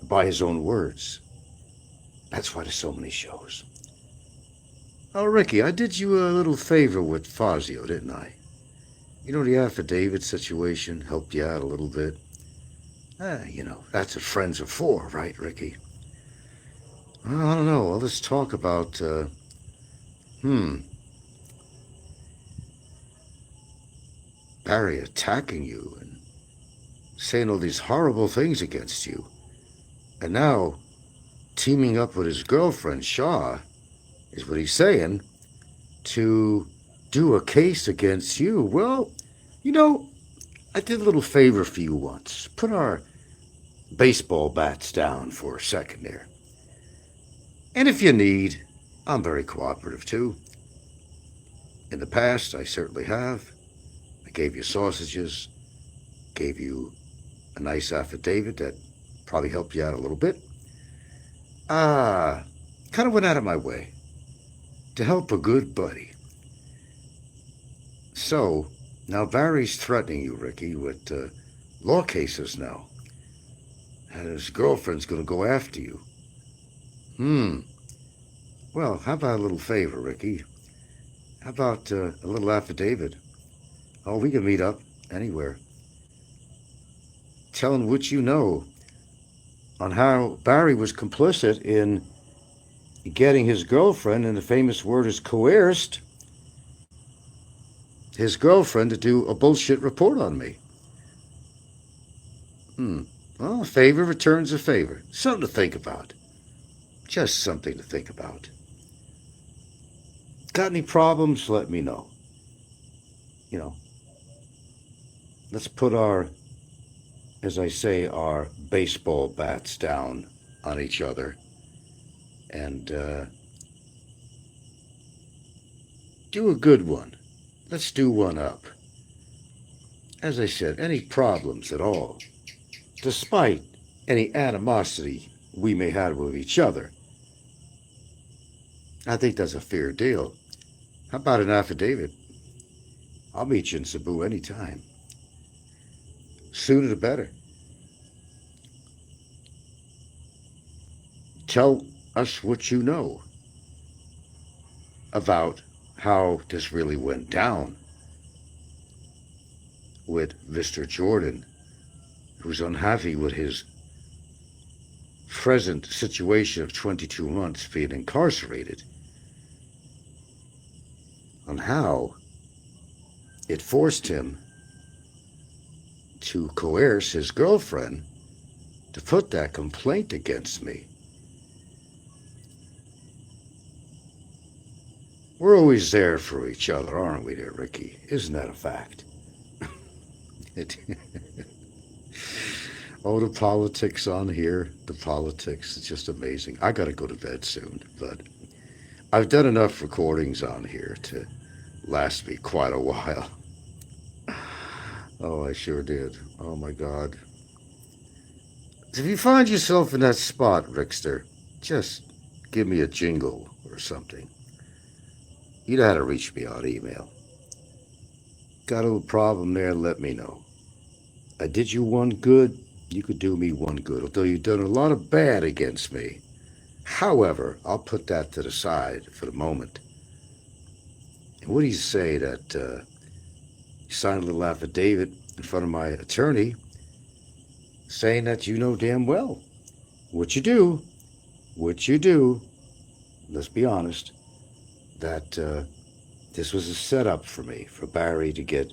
by his own words. That's why there's so many shows. Oh, Ricky, I did you a little favor with Fazio, didn't I? You know, the affidavit situation helped you out a little bit. That's what friends are for, right, Ricky? Well, I don't know. Well, let's talk about, Barry attacking you and saying all these horrible things against you. And now, teaming up with his girlfriend, Shaw, is what he's saying, to do a case against you. Well, I did a little favor for you once. Put our baseball bats down for a second there. And if you need, I'm very cooperative too. In the past, I certainly have. I gave you sausages, gave you a nice affidavit that probably helped you out a little bit. Kind of went out of my way to help a good buddy. So, now Barry's threatening you, Ricky, with law cases now. And his girlfriend's going to go after you. Well, how about a little favor, Ricky? How about a little affidavit? Oh, we can meet up anywhere. Telling what you know on how Barry was complicit in getting his girlfriend, and the famous word is coerced, his girlfriend to do a bullshit report on me. Well, a favor returns a favor. Something to think about. Just something to think about. Got any problems? Let me know. Let's put our baseball bats down on each other and do a good one. Let's do one up. As I said, any problems at all, despite any animosity we may have with each other, I think that's a fair deal. How about an affidavit? I'll meet you in Cebu anytime. Sooner the better. Tell us what you know about how this really went down with Mr. Jordan, who's unhappy with his present situation of 22 months being incarcerated, on how it forced him to coerce his girlfriend to put that complaint against me. We're always there for each other, aren't we there, Ricky? Isn't that a fact? Oh, the politics on here, the politics, it's just amazing. I gotta go to bed soon, but I've done enough recordings on here to last me quite a while. Oh, I sure did. Oh, my God. If you find yourself in that spot, Rickster, just give me a jingle or something. You know how to reach me on email. Got a little problem there, let me know. I did you one good, you could do me one good, although you've done a lot of bad against me. However, I'll put that to the side for the moment. And what do you say that you sign a little affidavit in front of my attorney saying that you know damn well what you do, let's be honest, that this was a setup for me, for Barry to get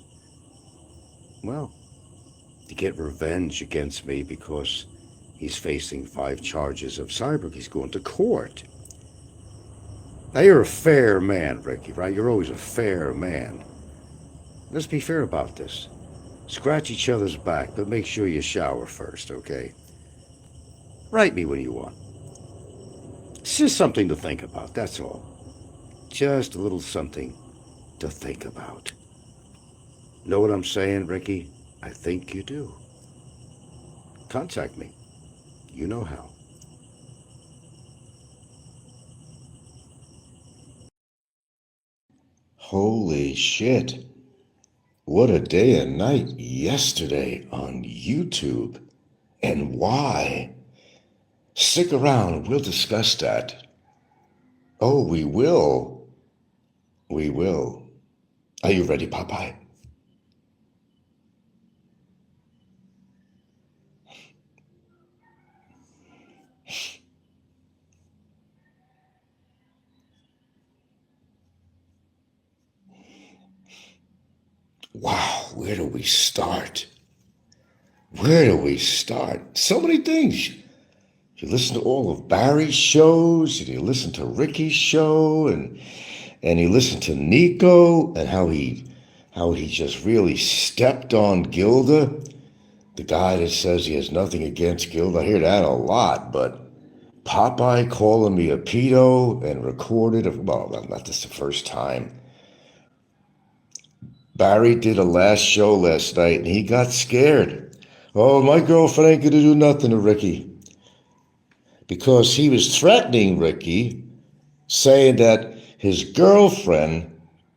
revenge against me because he's facing 5 charges of cyber. He's going to court. Now, you're a fair man, Ricky, right? You're always a fair man. Let's be fair about this. Scratch each other's back, but make sure you shower first, okay? Write me when you want. It's just something to think about, that's all. Just a little something to think about. Know what I'm saying, Ricky? I think you do. Contact me. You know how. Holy shit. What a day and night yesterday on YouTube. And why? Stick around. We'll discuss that. Oh, we will. We will. Are you ready, Popeye? Wow, where do we start? Where do we start? So many things. You listen to all of Barry's shows, and you listen to Ricky's show, and you listen to Nico and how he just really stepped on Gilda. The guy that says he has nothing against Gilda. I hear that a lot, but Popeye calling me a pedo and recorded, well, not this the first time. Barry did a last show last night and he got scared. Oh, my girlfriend ain't gonna do nothing to Ricky. Because he was threatening Ricky, saying that his girlfriend,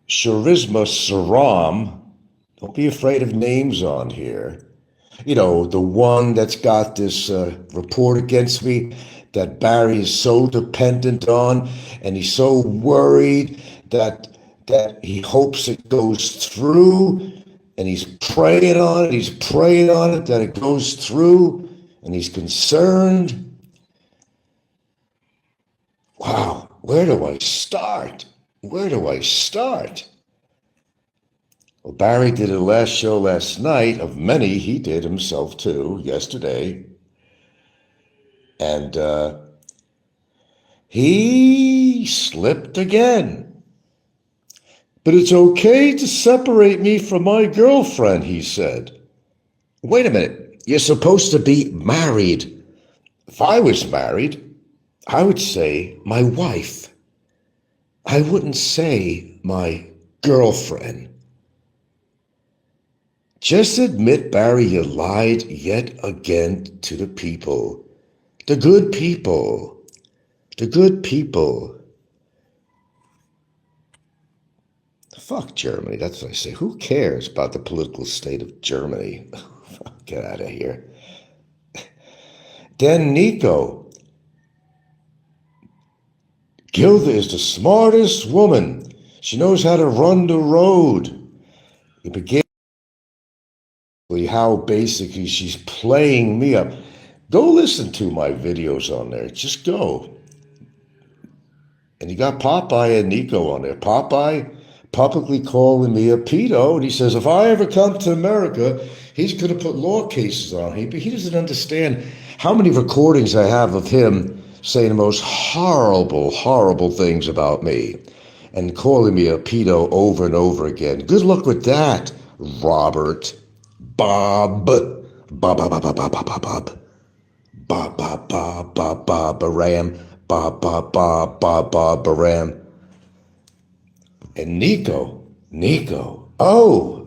Charisma Saram, don't be afraid of names on here, you know, the one that's got this report against me that Barry is so dependent on, and he's so worried that he hopes it goes through, and he's praying on it that it goes through, and he's concerned. Wow, where do I start? Where do I start? Well, Barry did a last show last night, of many he did himself too, yesterday. And he slipped again. But it's okay to separate me from my girlfriend, he said. Wait a minute, you're supposed to be married. If I was married, I would say my wife. I wouldn't say my girlfriend. Just admit, Barry, you lied yet again to the people. The good people. The good people. Fuck Germany, that's what I say. Who cares about the political state of Germany? Get out of here. Then Nico. Gilda is the smartest woman. She knows how to run the road. It began how basically she's playing me up. Go listen to my videos on there. Just go. And you got Popeye and Nico on there. Popeye publicly calling me a pedo, and he says, if I ever come to America, he's going to put law cases on me. But he doesn't understand how many recordings I have of him saying the most horrible, horrible things about me and calling me a pedo over and over again. Good luck with that, Robert. Bob. Bob, Bob, Bob, Bob, Bob, Bob, Bob. Bob, Bob, Bob, Bob, Bob, Baram. Bob, Bob, Bob, Bob, Bob, Baram. And Nico. Oh.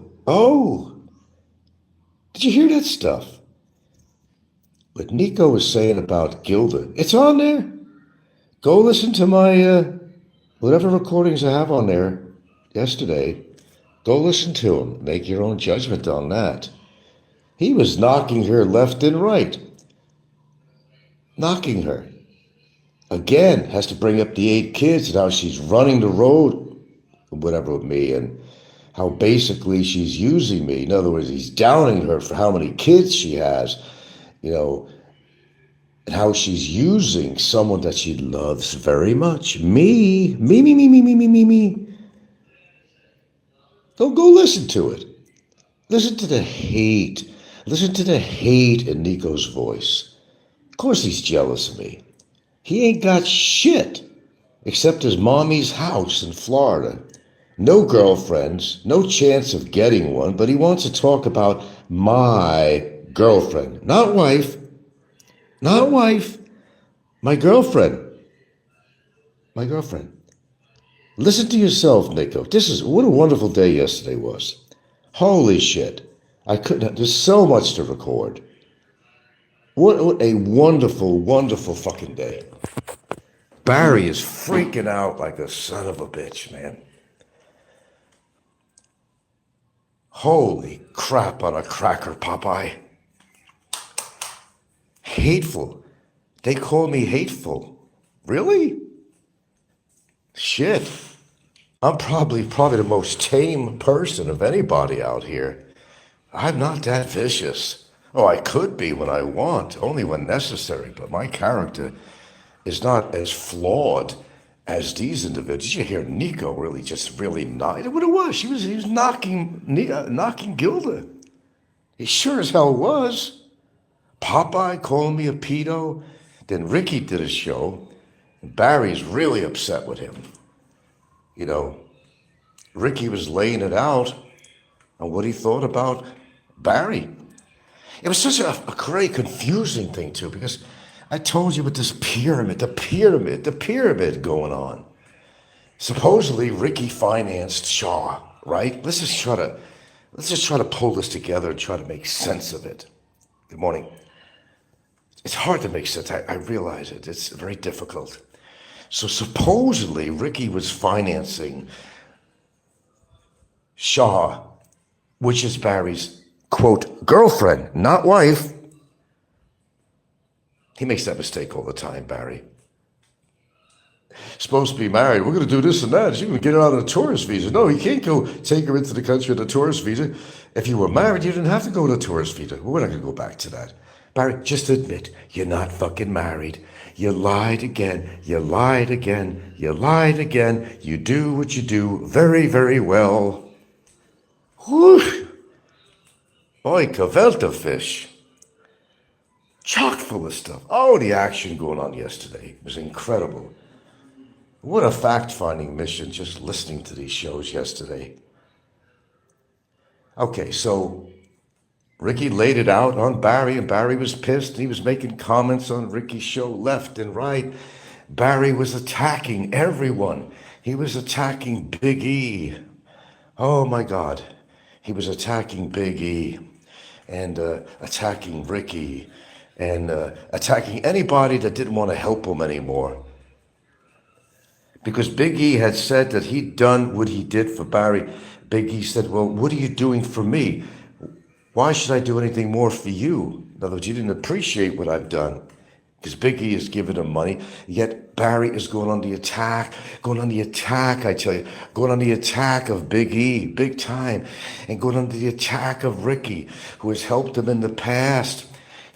Did you hear that stuff? What Nico was saying about Gilda. It's on there. Go listen to my, whatever recordings I have on there yesterday. Go listen to them. Make your own judgment on that. He was knocking her left and right. Knocking her. Again, has to bring up the 8 kids and how she's running the road, whatever, with me, and how basically she's using me. In other words, he's downing her for how many kids she has, you know, and how she's using someone that she loves very much. Me. Go listen to it. Listen to the hate. Listen to the hate in Nico's voice. Of course he's jealous of me. He ain't got shit except his mommy's house in Florida. No girlfriends, no chance of getting one, but he wants to talk about my girlfriend. Not wife. Not wife. My girlfriend. My girlfriend. Listen to yourself, Nico. What a wonderful day yesterday was. Holy shit. There's so much to record. What a wonderful, wonderful fucking day. Barry is freaking out like a son of a bitch, man. Holy crap on a cracker, Popeye. Hateful. They call me hateful. Really? Shit. I'm probably the most tame person of anybody out here. I'm not that vicious. Oh, I could be when I want, only when necessary, but my character is not as flawed as these individuals. You hear Nico really not. What it was, he was knocking Gilda. He sure as hell was. Popeye calling me a pedo. Then Ricky did a show. And Barry's really upset with him. You know, Ricky was laying it out on what he thought about Barry. It was such a very confusing thing too, because I told you with this the pyramid going on. Supposedly Ricky financed Shaw, right? Let's just try to pull this together and try to make sense of it. Good morning. It's hard to make sense. I realize it. It's very difficult. So supposedly Ricky was financing Shaw, which is Barry's, quote, girlfriend, not wife. He makes that mistake all the time, Barry. Supposed to be married. We're going to do this and that. She can get her out on a tourist visa. No, you can't go take her into the country on a tourist visa. If you were married, you didn't have to go on a tourist visa. Well, we're not going to go back to that. Barry, just admit you're not fucking married. You lied again. You lied again. You lied again. You do what you do very, very well. Whew. Boy, Cavelta fish. Chock full of stuff. Oh, the action going on yesterday was incredible. What a fact-finding mission just listening to these shows yesterday. Okay, so Ricky laid it out on Barry, and Barry was pissed. He was making comments on Ricky's show left and right. Barry was attacking everyone. He was attacking Big E. Oh, my God. He was attacking Big E and attacking Ricky and attacking anybody that didn't want to help him anymore. Because Big E had said that he'd done what he did for Barry. Big E said, well, what are you doing for me? Why should I do anything more for you? In other words, you didn't appreciate what I've done. Because Big E is giving him money, yet Barry is going on the attack, I tell you, going on the attack of Big E, big time, and going on the attack of Ricky, who has helped him in the past,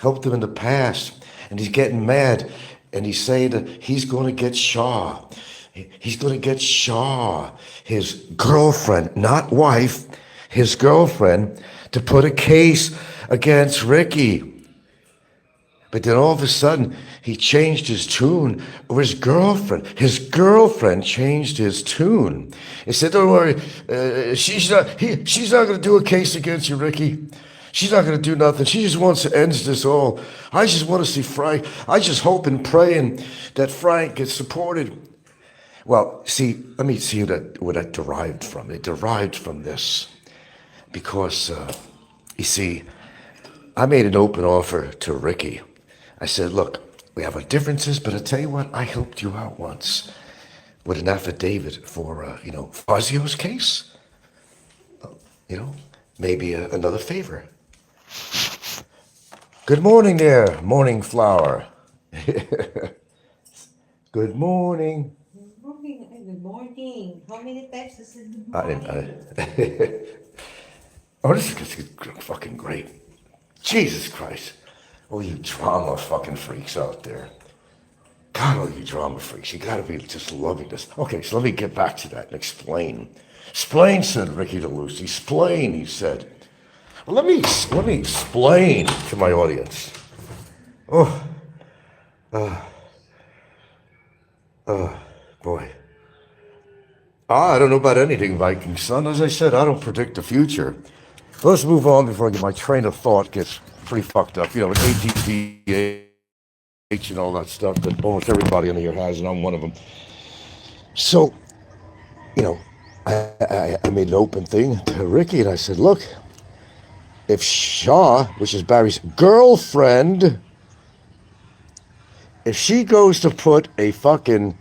and he's getting mad, and he's saying that he's going to get Shaw. He's going to get Shaw, his girlfriend, not wife, his girlfriend, to put a case against Ricky. But then all of a sudden, he changed his tune, or his girlfriend changed his tune. He said, don't worry, she's not going to do a case against you, Ricky. She's not going to do nothing. She just wants to end this all. I just want to see Frank. I just hope and praying that Frank gets supported. Well, see, let me see where that derived from. It derived from this because, you see, I made an open offer to Ricky. I said, look, we have our differences, but I tell you what, I helped you out once with an affidavit for, Fazio's case. Maybe another favor. Good morning there, morning flower. Good morning. Good morning. How many times has it good morning? Oh, this is fucking great. Jesus Christ. Oh, you drama fucking freaks out there. God, oh, you drama freaks. You gotta be just loving this. Okay, so let me get back to that and explain. Explain, said Ricky DeLuce. Explain, he said. Well, let me explain to my audience. Boy. I don't know about anything, Viking son. As I said, I don't predict the future. Let's move on before I get my train of thought gets pretty fucked up. With ADPH and all that stuff that almost everybody in here has, and I'm one of them. So, I made an open thing to Ricky, and I said, look, if Shaw, which is Barry's girlfriend, if she goes to put a fucking,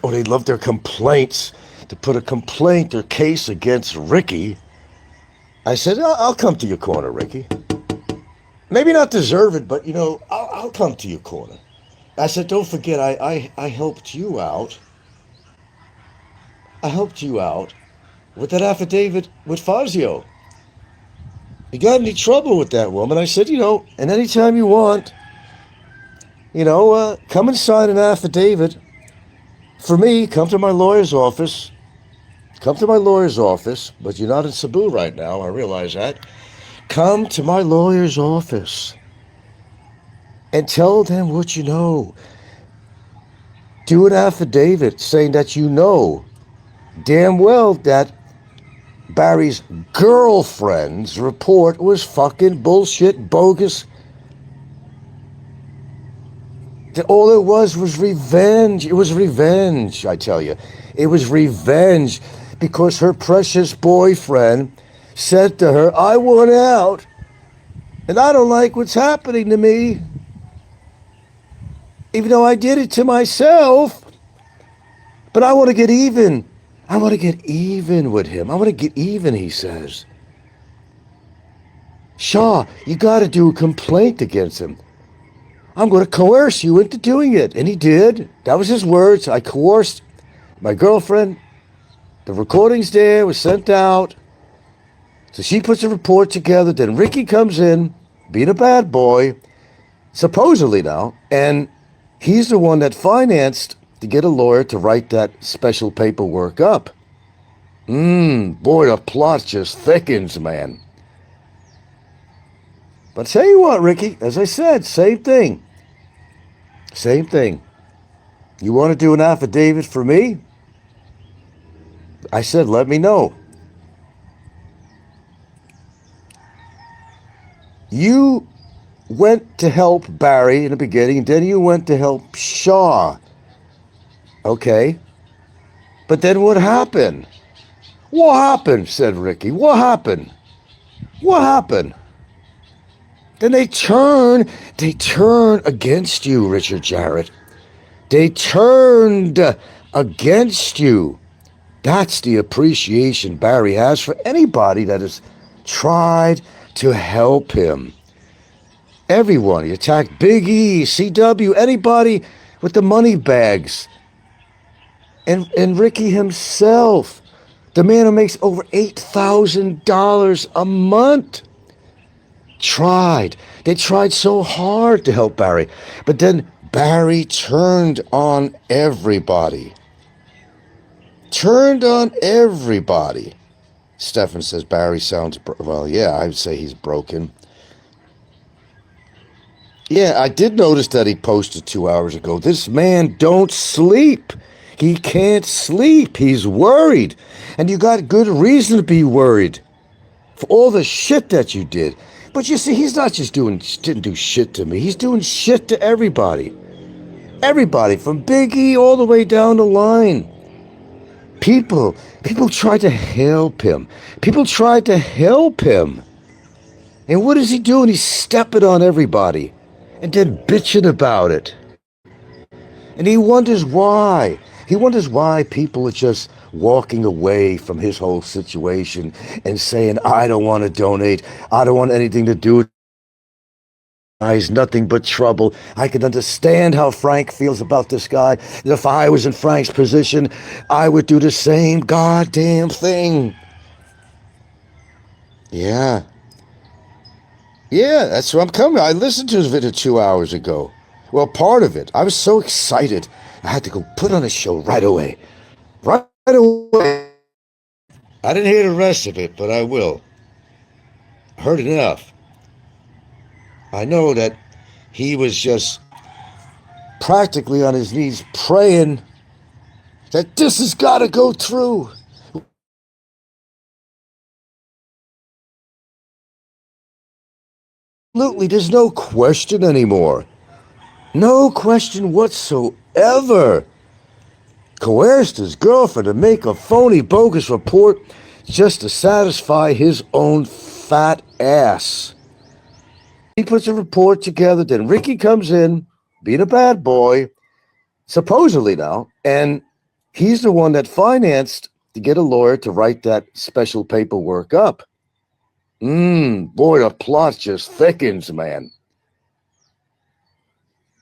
they love their complaints, to put a complaint or case against Ricky, I said, I'll come to your corner, Ricky. maybe not deserve it, but I'll come to your corner. I said, don't forget, I helped you out. I helped you out with that affidavit with Fazio. You got any trouble with that woman? I said, and anytime you want, come and sign an affidavit. For me, come to my lawyer's office. Come to my lawyer's office, but you're not in Cebu right now, I realize that. Come to my lawyer's office and tell them what you know. Do an affidavit saying that you know damn well that Barry's girlfriend's report was fucking bullshit, bogus. That all it was revenge. It was revenge, I tell you. It was revenge because her precious boyfriend said to her, I want out, and I don't like what's happening to me. Even though I did it to myself, but I want to get even. I want to get even with him. I want to get even, he says. Shaw, you got to do a complaint against him. I'm going to coerce you into doing it. And he did. That was his words. I coerced my girlfriend. The recording's there, was sent out. So she puts a report together. Then Ricky comes in, being a bad boy, supposedly now, and he's the one that financed to get a lawyer to write that special paperwork up. Boy, the plot just thickens, man. But tell you what, Ricky, as I said, same thing. Same thing. You want to do an affidavit for me? I said, let me know. You went to help Barry in the beginning, then you went to help Shaw. Okay. But then what happened? What happened, said Ricky. What happened? What happened? Then they turn against you, Richard Jarrett. They turned against you. That's the appreciation Barry has for anybody that has tried to help him. Everyone. He attacked Big E, CW, anybody with the money bags. And Ricky himself, the man who makes over $8,000 a month, They tried so hard to help Barry. But then Barry turned on everybody. Turned on everybody. Stefan says Barry sounds, well, yeah, I would say he's broken. Yeah, I did notice that he posted 2 hours ago. This man don't sleep. He can't sleep. He's worried. And you got good reason to be worried for all the shit that you did. But you see, he's not just didn't do shit to me. He's doing shit to everybody. Everybody, from Big E all the way down the line. People tried to help him. People tried to help him. And what is he doing? He's stepping on everybody and then bitching about it. And he wonders why. He wonders why people are just walking away from his whole situation and saying, I don't want to donate. I don't want anything to do with it. He's nothing but trouble. I can understand how Frank feels about this guy. If I was in Frank's position, I would do the same goddamn thing. Yeah. Yeah, that's where I'm coming. I listened to his video 2 hours ago. Well, part of it. I was so excited. I had to go put on a show right away. Right away. I didn't hear the rest of it, but I will. Heard enough. I know that he was just practically on his knees praying that this has got to go through. Absolutely, there's no question anymore. No question whatsoever. Coerced his girlfriend to make a phony, bogus report just to satisfy his own fat ass. He puts a report together, then Ricky comes in, being a bad boy, supposedly now, and he's the one that financed to get a lawyer to write that special paperwork up. Boy, the plot just thickens, man.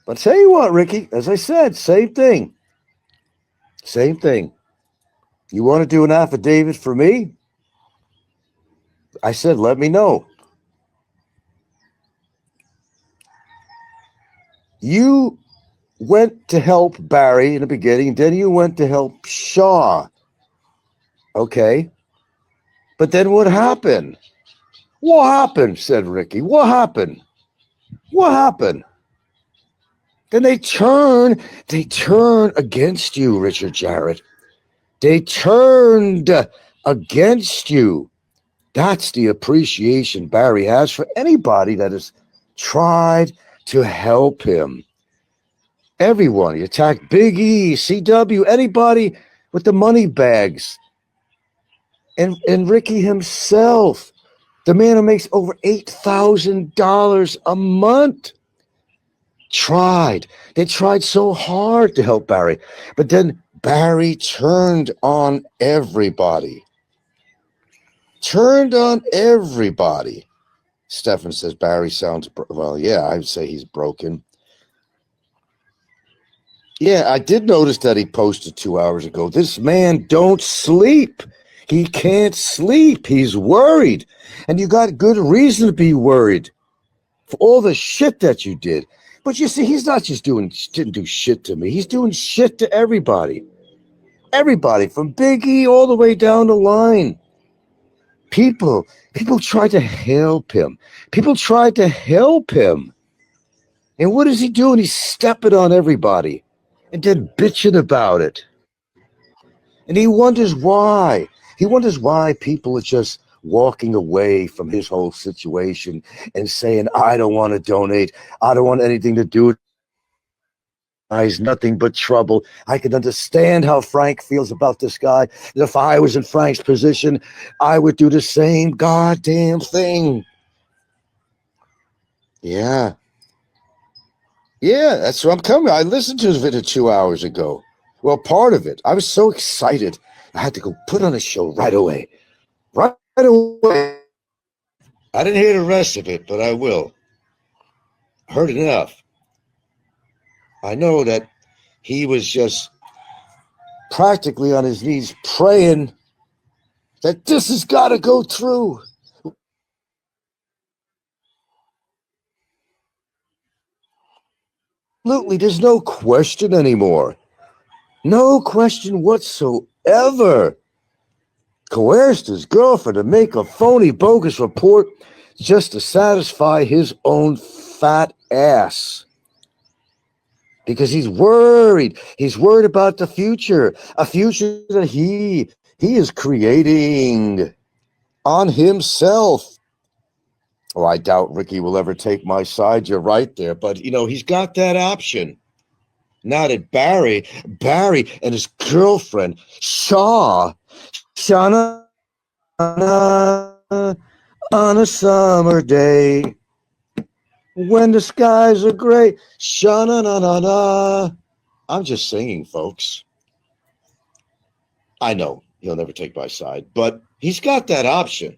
But tell you what, Ricky, as I said, same thing. Same thing. You want to do an affidavit for me? I said, let me know. You went to help Barry in the beginning, then you went to help Shaw. Okay. But then what happened? What happened? Said Ricky. What happened? What happened? Then they turn against you, Richard Jarrett. They turned against you. That's the appreciation Barry has for anybody that has tried to help him. Everyone. He attacked Big E, CW, anybody with the money bags. And Ricky himself, the man who makes over $8,000 a month, tried. They tried so hard to help Barry. But then Barry turned on everybody. Turned on everybody. Stefan says Barry sounds, well, yeah, I would say he's broken. Yeah, I did notice that he posted 2 hours ago. This man don't sleep. He can't sleep. He's worried. And you got good reason to be worried for all the shit that you did. But you see, he's not just didn't do shit to me. He's doing shit to everybody. Everybody, from Big E all the way down the line. People tried to help him. People tried to help him. And what is he doing? He's stepping on everybody and then bitching about it. And he wonders why. He wonders why people are just walking away from his whole situation and saying, I don't want to donate. I don't want anything to do with it. He's nothing but trouble. I can understand how Frank feels about this guy. If I was in Frank's position, I would do the same goddamn thing. Yeah. Yeah, that's what I'm coming. I listened to his video 2 hours ago. Well, part of it. I was so excited. I had to go put on a show right away. Right away. I didn't hear the rest of it, but I will. Heard enough. I know that he was just practically on his knees praying that this has got to go through. Absolutely, there's no question anymore. No question whatsoever. Coerced his girlfriend to make a phony, bogus report just to satisfy his own fat ass. Because he's worried. He's worried about the future. A future that he is creating on himself. Oh, I doubt Ricky will ever take my side. You're right there. But, he's got that option. Now that Barry and his girlfriend, Shauna, on a summer day, when the skies are gray, sha-na-na-na-na. I'm just singing, folks. I know he'll never take my side, but he's got that option.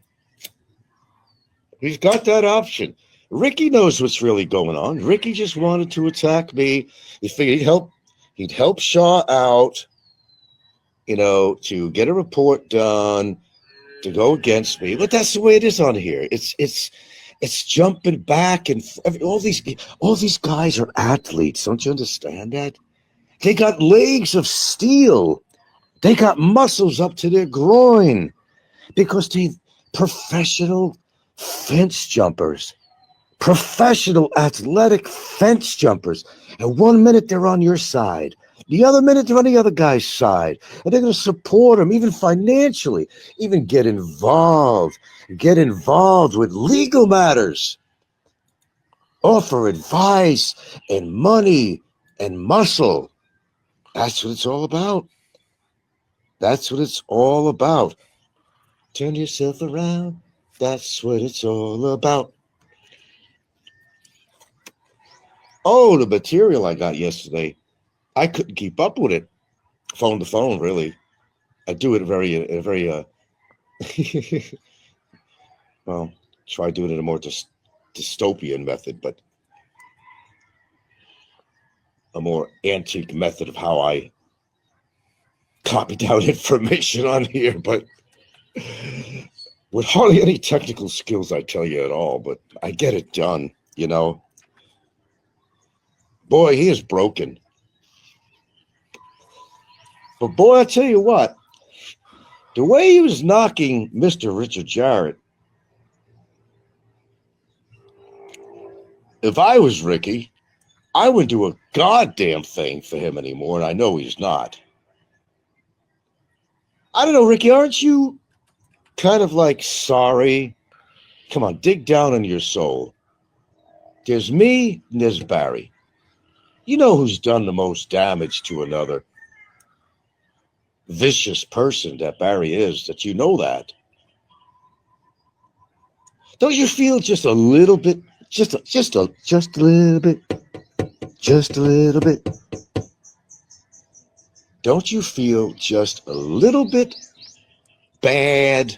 He's got that option. Ricky knows what's really going on. Ricky just wanted to attack me. He figured he'd help Shaw out, to get a report done, to go against me. But that's the way it is on here. It's jumping back, and all these guys are athletes. Don't you understand that? They got legs of steel. They got muscles up to their groin because they're professional fence jumpers, professional athletic fence jumpers. And 1 minute they're on your side, the other minute they're on the other guy's side, and they're going to support him, even financially, even get involved with legal matters, offer advice and money and muscle. That's what it's all about. That's what it's all about. Turn yourself around. That's what it's all about. Oh, the material I got yesterday, I couldn't keep up with it. Phone to phone, really. I do it very well, try doing it in a more dystopian method, but a more antique method of how I copy down information on here, but with hardly any technical skills, I tell you, at all, but I get it done, you know. Boy, he is broken. But boy, I tell you what, the way he was knocking Mr. Richard Jarrett, if I was Ricky, I wouldn't do a goddamn thing for him anymore, and I know he's not. I don't know, Ricky, aren't you kind of like sorry? Come on, dig down in your soul. There's me and there's Barry. You know who's done the most damage to another vicious person that Barry is, that you know that. Don't you feel just a little bit, just a little bit, just a little bit? Don't you feel just a little bit bad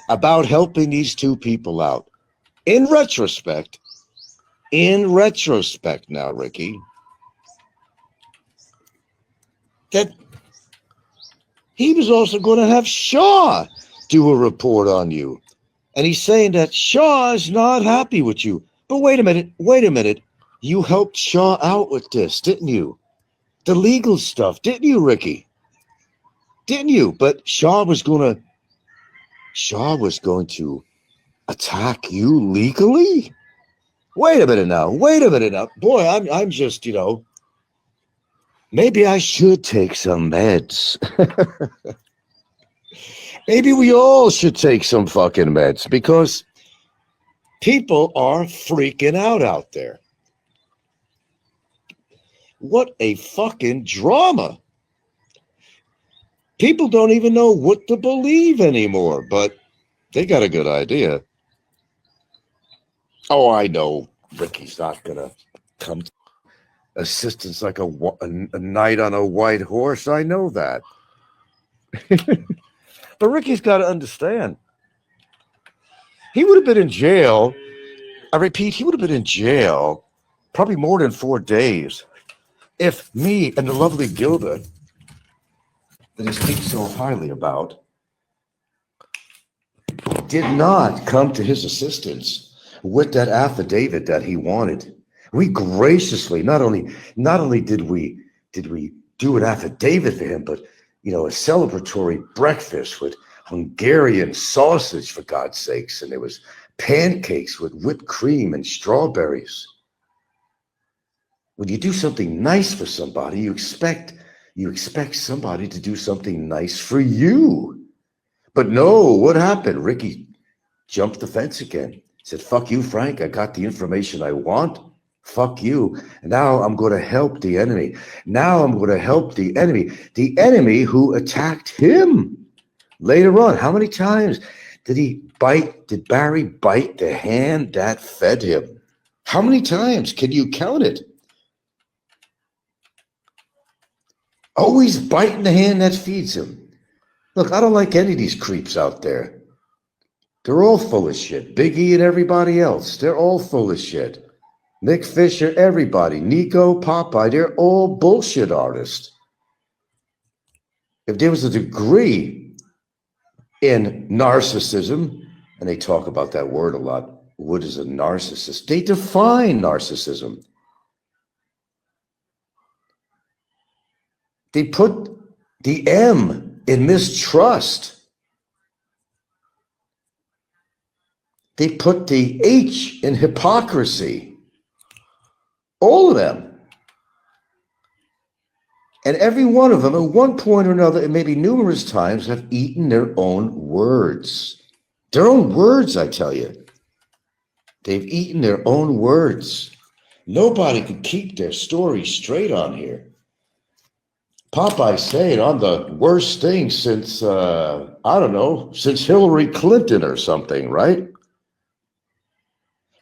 about helping these two people out? In retrospect now, Ricky, that he was also going to have Shaw do a report on you. And he's saying that Shaw is not happy with you. But wait a minute. You helped Shaw out with this, didn't you? The legal stuff, didn't you, Ricky? Didn't you? But Shaw was going to attack you legally? Wait a minute now. Boy, I'm just, you know, maybe I should take some meds. Maybe we all should take some fucking meds, because people are freaking out there. What a fucking drama. People don't even know what to believe anymore, but they got a good idea. Oh, I know Ricky's not going to come to assistance like a knight on a white horse. I know that. But Ricky's got to understand. He would have been in jail. I repeat, he would have been in jail probably more than 4 days if me and the lovely Gilda, that he speaks so highly about, did not come to his assistance with that affidavit that he wanted. We graciously, not only did we do an affidavit for him, but, you know, a celebratory breakfast with Hungarian sausage, for God's sakes, and there was pancakes with whipped cream and strawberries. When you do something nice for somebody, you expect somebody to do something nice for you. But no, what happened? Ricky jumped the fence again. Said, "Fuck you, Frank. I got the information I want. Fuck you. Now I'm going to help the enemy. The enemy who attacked him later on." How many times did Barry bite the hand that fed him? How many times? Can you count it? Always biting the hand that feeds him. Look, I don't like any of these creeps out there. They're all full of shit. Big E and everybody else, they're all full of shit. Nick Fisher, everybody. Nico, Popeye, they're all bullshit artists. If there was a degree in narcissism, and they talk about that word a lot, what is a narcissist? They define narcissism. They put the M in mistrust. They put the H in hypocrisy. All of them. And every one of them, at one point or another, and maybe numerous times, have eaten their own words. Their own words, I tell you. They've eaten their own words. Nobody could keep their story straight on here. Popeye saying I'm the worst thing since, since Hillary Clinton or something, right?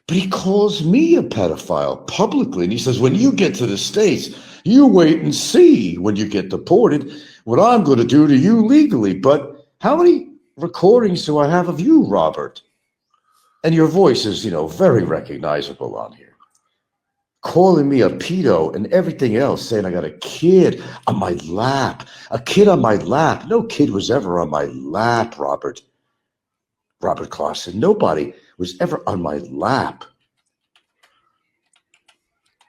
But he calls me a pedophile publicly. And he says, when you get to the States, you wait and see when you get deported what I'm going to do to you legally. But how many recordings do I have of you, Robert? And your voice is, very recognizable on here. Calling me a pedo and everything else, saying I got a kid on my lap. A kid on my lap. No kid was ever on my lap, Robert Clausen. Nobody was ever on my lap.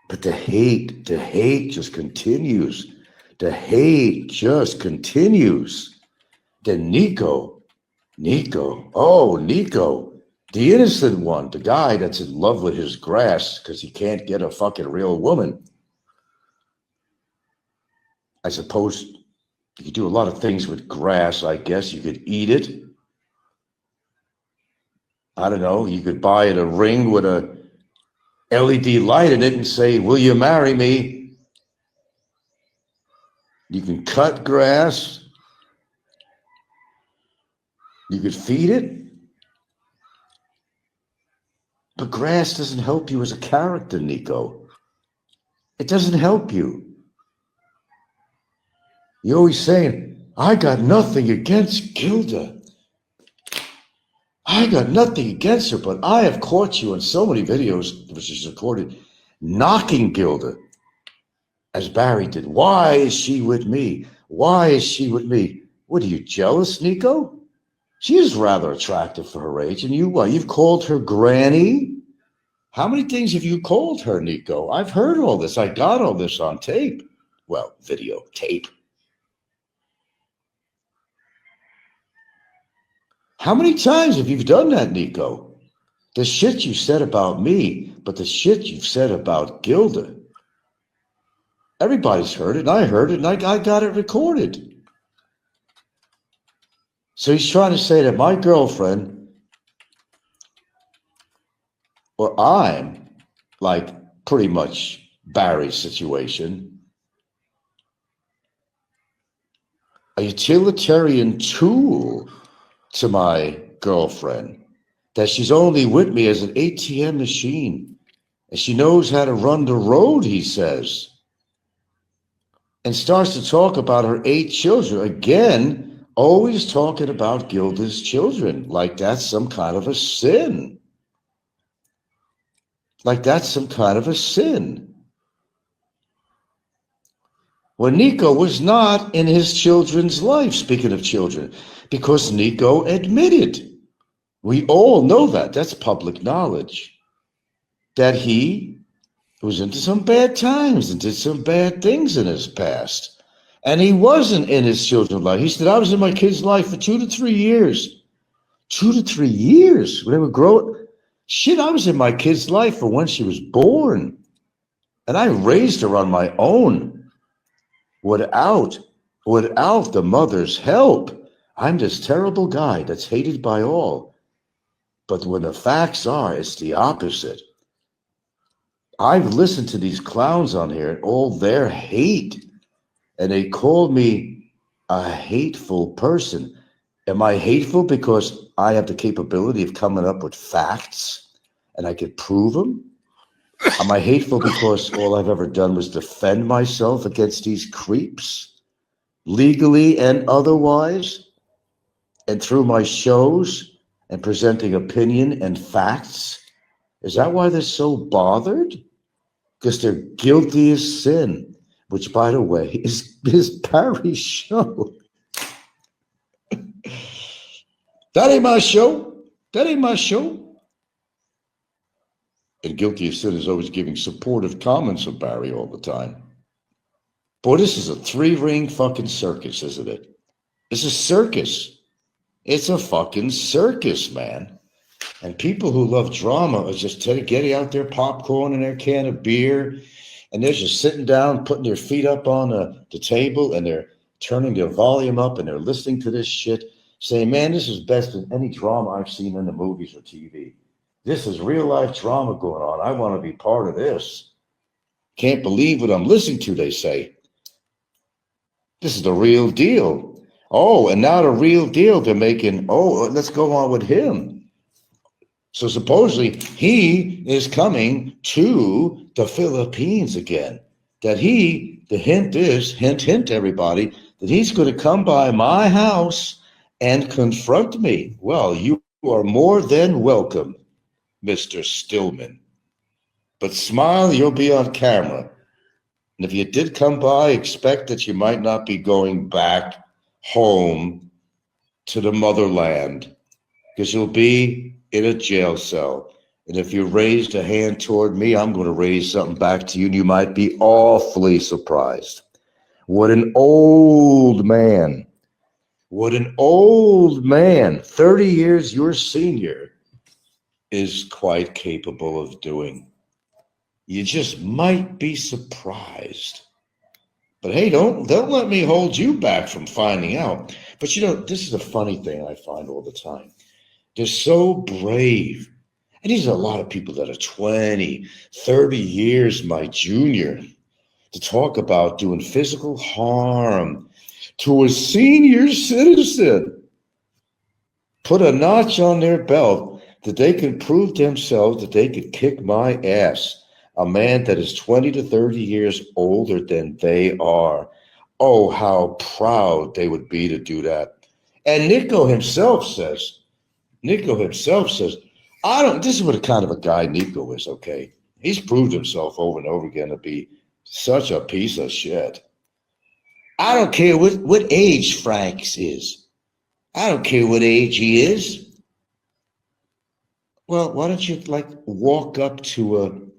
But the hate just continues. The hate just continues. Then Nico, the innocent one, the guy that's in love with his grass because he can't get a fucking real woman. I suppose you could do a lot of things with grass, I guess. You could eat it. I don't know. You could buy it a ring with a LED light in it and say, "Will you marry me?" You can cut grass. You could feed it. But grass doesn't help you as a character, Nico. It doesn't help you. You're always saying, "I got nothing against Gilda. I got nothing against her, but I have caught you in so many videos, which is recorded, knocking Gilda, as Barry did. Why is she with me? Why is she with me?" What, are you jealous, Nico? She is rather attractive for her age. And you've called her granny? How many things have you called her, Nico? I've heard all this. I got all this on tape. Well, videotape. How many times have you done that, Nico? The shit you said about me, but the shit you've said about Gilda. Everybody's heard it, and I heard it, and I got it recorded. So he's trying to say that my girlfriend, or I'm, like pretty much Barry's situation, a utilitarian tool to my girlfriend, that she's only with me as an ATM machine, and she knows how to run the road, he says, and starts to talk about her 8 children. Again, always talking about Gilda's children, like that's some kind of a sin. Like that's some kind of a sin. When Nico was not in his children's life, speaking of children, because Nico admitted, we all know that's public knowledge, that he was into some bad times and did some bad things in his past. And he wasn't in his children's life. He said, "I was in my kid's life for 2 to 3 years. 2 to 3 years when they were growing. Shit, I was in my kid's life for when she was born. And I raised her on my own without the mother's help. I'm this terrible guy that's hated by all. But when the facts are, it's the opposite. I've listened to these clowns on here and all their hate. And they called me a hateful person. Am I hateful because I have the capability of coming up with facts and I could prove them? Am I hateful because all I've ever done was defend myself against these creeps, legally and otherwise, and through my shows and presenting opinion and facts? Is that why they're so bothered? Because they're guilty as sin. Which, by the way, is Barry's show. That ain't my show. That ain't my show. And Guilty as Sin is always giving supportive comments of Barry all the time. Boy, this is a 3-ring fucking circus, isn't it? It's a circus. It's a fucking circus, man. And people who love drama are just getting out their popcorn and their can of beer, and they're just sitting down, putting their feet up on the table, and they're turning their volume up, and they're listening to this shit, saying, "Man, this is better than any drama I've seen in the movies or TV. This is real-life drama going on. I want to be part of this. Can't believe what I'm listening to," they say. This is the real deal. Oh, and now the real deal they're making, let's go on with him. So supposedly he is coming to the Philippines again. The hint is, hint, everybody, that he's going to come by my house and confront me, well, you are more than welcome, Mr. Stillman. But smile, you'll be on camera. And if you did come by, expect that you might not be going back home to the motherland, because you'll be in a jail cell. And if you raised a hand toward me, I'm going to raise something back to you, and you might be awfully surprised. What an old man. What an old man, 30 years your senior, is quite capable of doing. You just might be surprised. But hey, don't let me hold you back from finding out. But you know, this is a funny thing I find all the time. They're so brave. And these are a lot of people that are 20, 30 years my junior, to talk about doing physical harm to a senior citizen. Put a notch on their belt that they can prove to themselves that they could kick my ass. A man that is 20 to 30 years older than they are. Oh, how proud they would be to do that. And Nico himself says, this is what kind of a guy Nico is, okay? He's proved himself over and over again to be such a piece of shit. I don't care what age Franks is. I don't care what age he is. Well, why don't you walk up to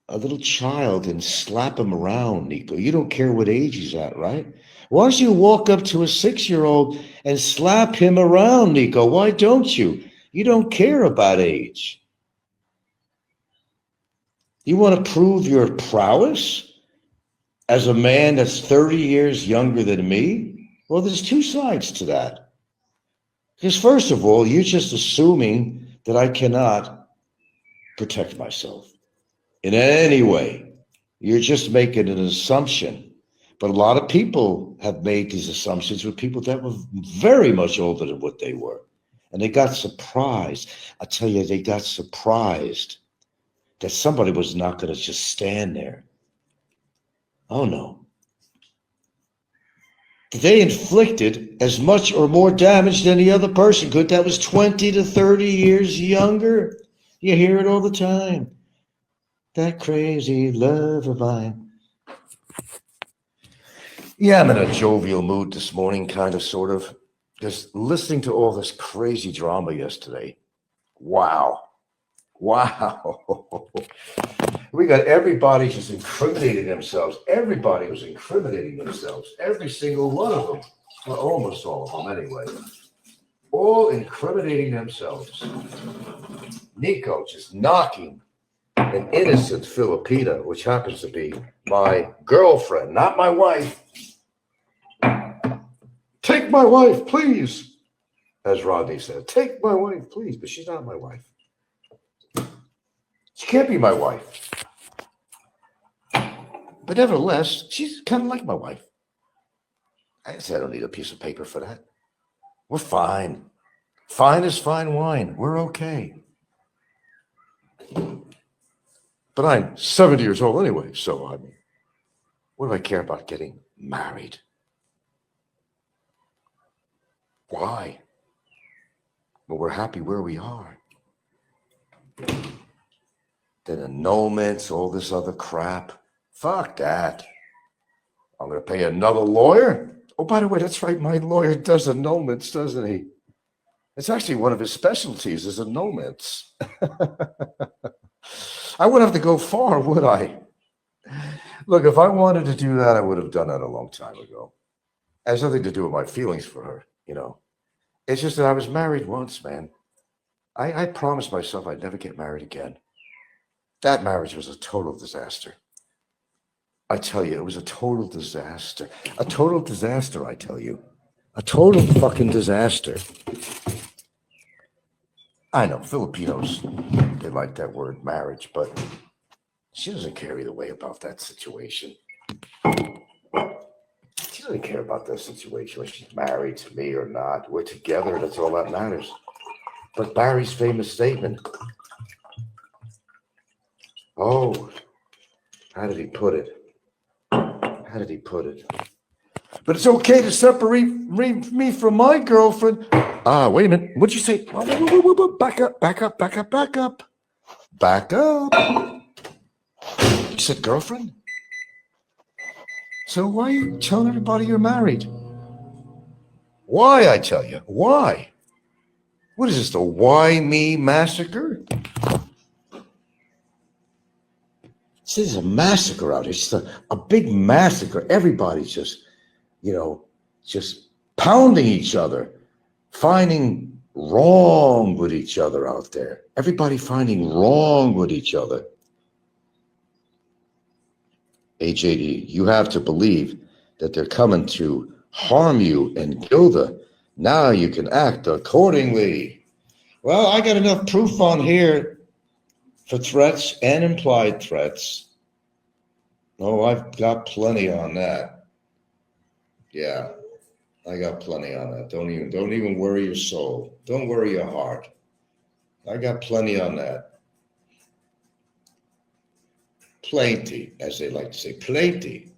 a little child and slap him around, Nico? You don't care what age he's at, right? Why don't you walk up to a 6-year-old and slap him around, Nico? Why don't you? You don't care about age. You want to prove your prowess as a man that's 30 years younger than me? Well, there's two sides to that. Because first of all, you're just assuming that I cannot protect myself in any way. You're just making an assumption. But a lot of people have made these assumptions with people that were very much older than what they were. And they got surprised. I tell you, they got surprised that somebody was not going to just stand there. Oh, no. They inflicted as much or more damage than the other person could that was 20 to 30 years younger. You hear it all the time. That crazy love of mine. Yeah, I'm in a jovial mood this morning, kind of, sort of. Just listening to all this crazy drama yesterday. Wow. We got everybody just incriminating themselves. Everybody was incriminating themselves. Every single one of them. Well, almost all of them anyway. All incriminating themselves. Nico just knocking an innocent Filipina, which happens to be my girlfriend, not my wife. Take my wife, please. As Rodney said, take my wife, please. But she's not my wife. She can't be my wife. But nevertheless, she's kind of like my wife. I said I don't need a piece of paper for that. We're fine. Fine as fine wine. We're okay. But I'm 70 years old anyway, so I mean, what do I care about getting married? Why? Well, we're happy where we are. Then annulments, all this other crap. Fuck that. I'm going to pay another lawyer? Oh, by the way, that's right. My lawyer does annulments, doesn't he? It's actually one of his specialties is annulments. I wouldn't have to go far, would I? Look, if I wanted to do that, I would have done that a long time ago. It has nothing to do with my feelings for her, you know. It's just that I was married once, man. I promised myself I'd never get married again. That marriage was a total disaster. I tell you, it was a total disaster. A total disaster, I tell you. A total fucking disaster. I know, Filipinos, they like that word marriage, but she doesn't care either way about that situation. She doesn't care about that situation, whether she's married to me or not. We're together, that's all that matters. But Barry's famous statement, oh, how did he put it? But But it's okay to separate me from my girlfriend. Wait a minute. What'd you say? Back up, back up, back up, back up. Back up. You said girlfriend? So why are you telling everybody you're married? Why, I tell you? Why? What is this, the why me massacre? This is a massacre out here. It's just a big massacre. Everybody's just, just pounding each other, finding wrong with each other out there. Everybody finding wrong with each other. HAD, you have to believe that they're coming to harm you and Gilda. Now you can act accordingly. Well, I got enough proof on here for threats and implied threats. Oh, I've got plenty on that. Yeah, I got plenty on that. Don't even worry your soul. Don't worry your heart. I got plenty on that. Plenty, as they like to say. Plenty.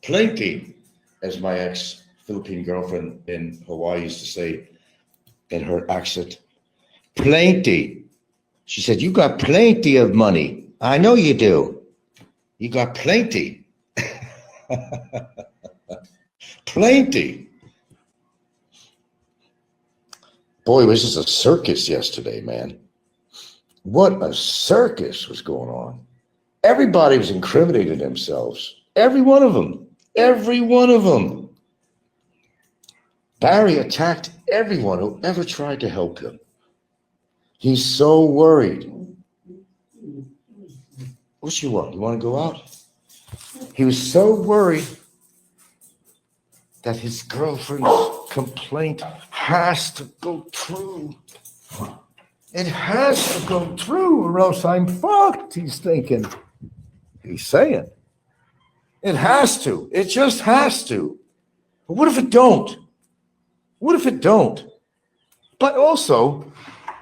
Plenty, as my ex-Philippine girlfriend in Hawaii used to say in her accent. Plenty. She said, you got plenty of money. I know you do. You got plenty. Plenty. Boy, was this a circus yesterday, man. What a circus was going on. Everybody was incriminating themselves. Every one of them. Every one of them. Barry attacked everyone who ever tried to help him. He's so worried. What you want? You want to go out? He was so worried that his girlfriend's complaint has to go through. It has to go through or else I'm fucked, he's thinking. He's saying. It has to. It just has to. But what if it don't? What if it don't? But also,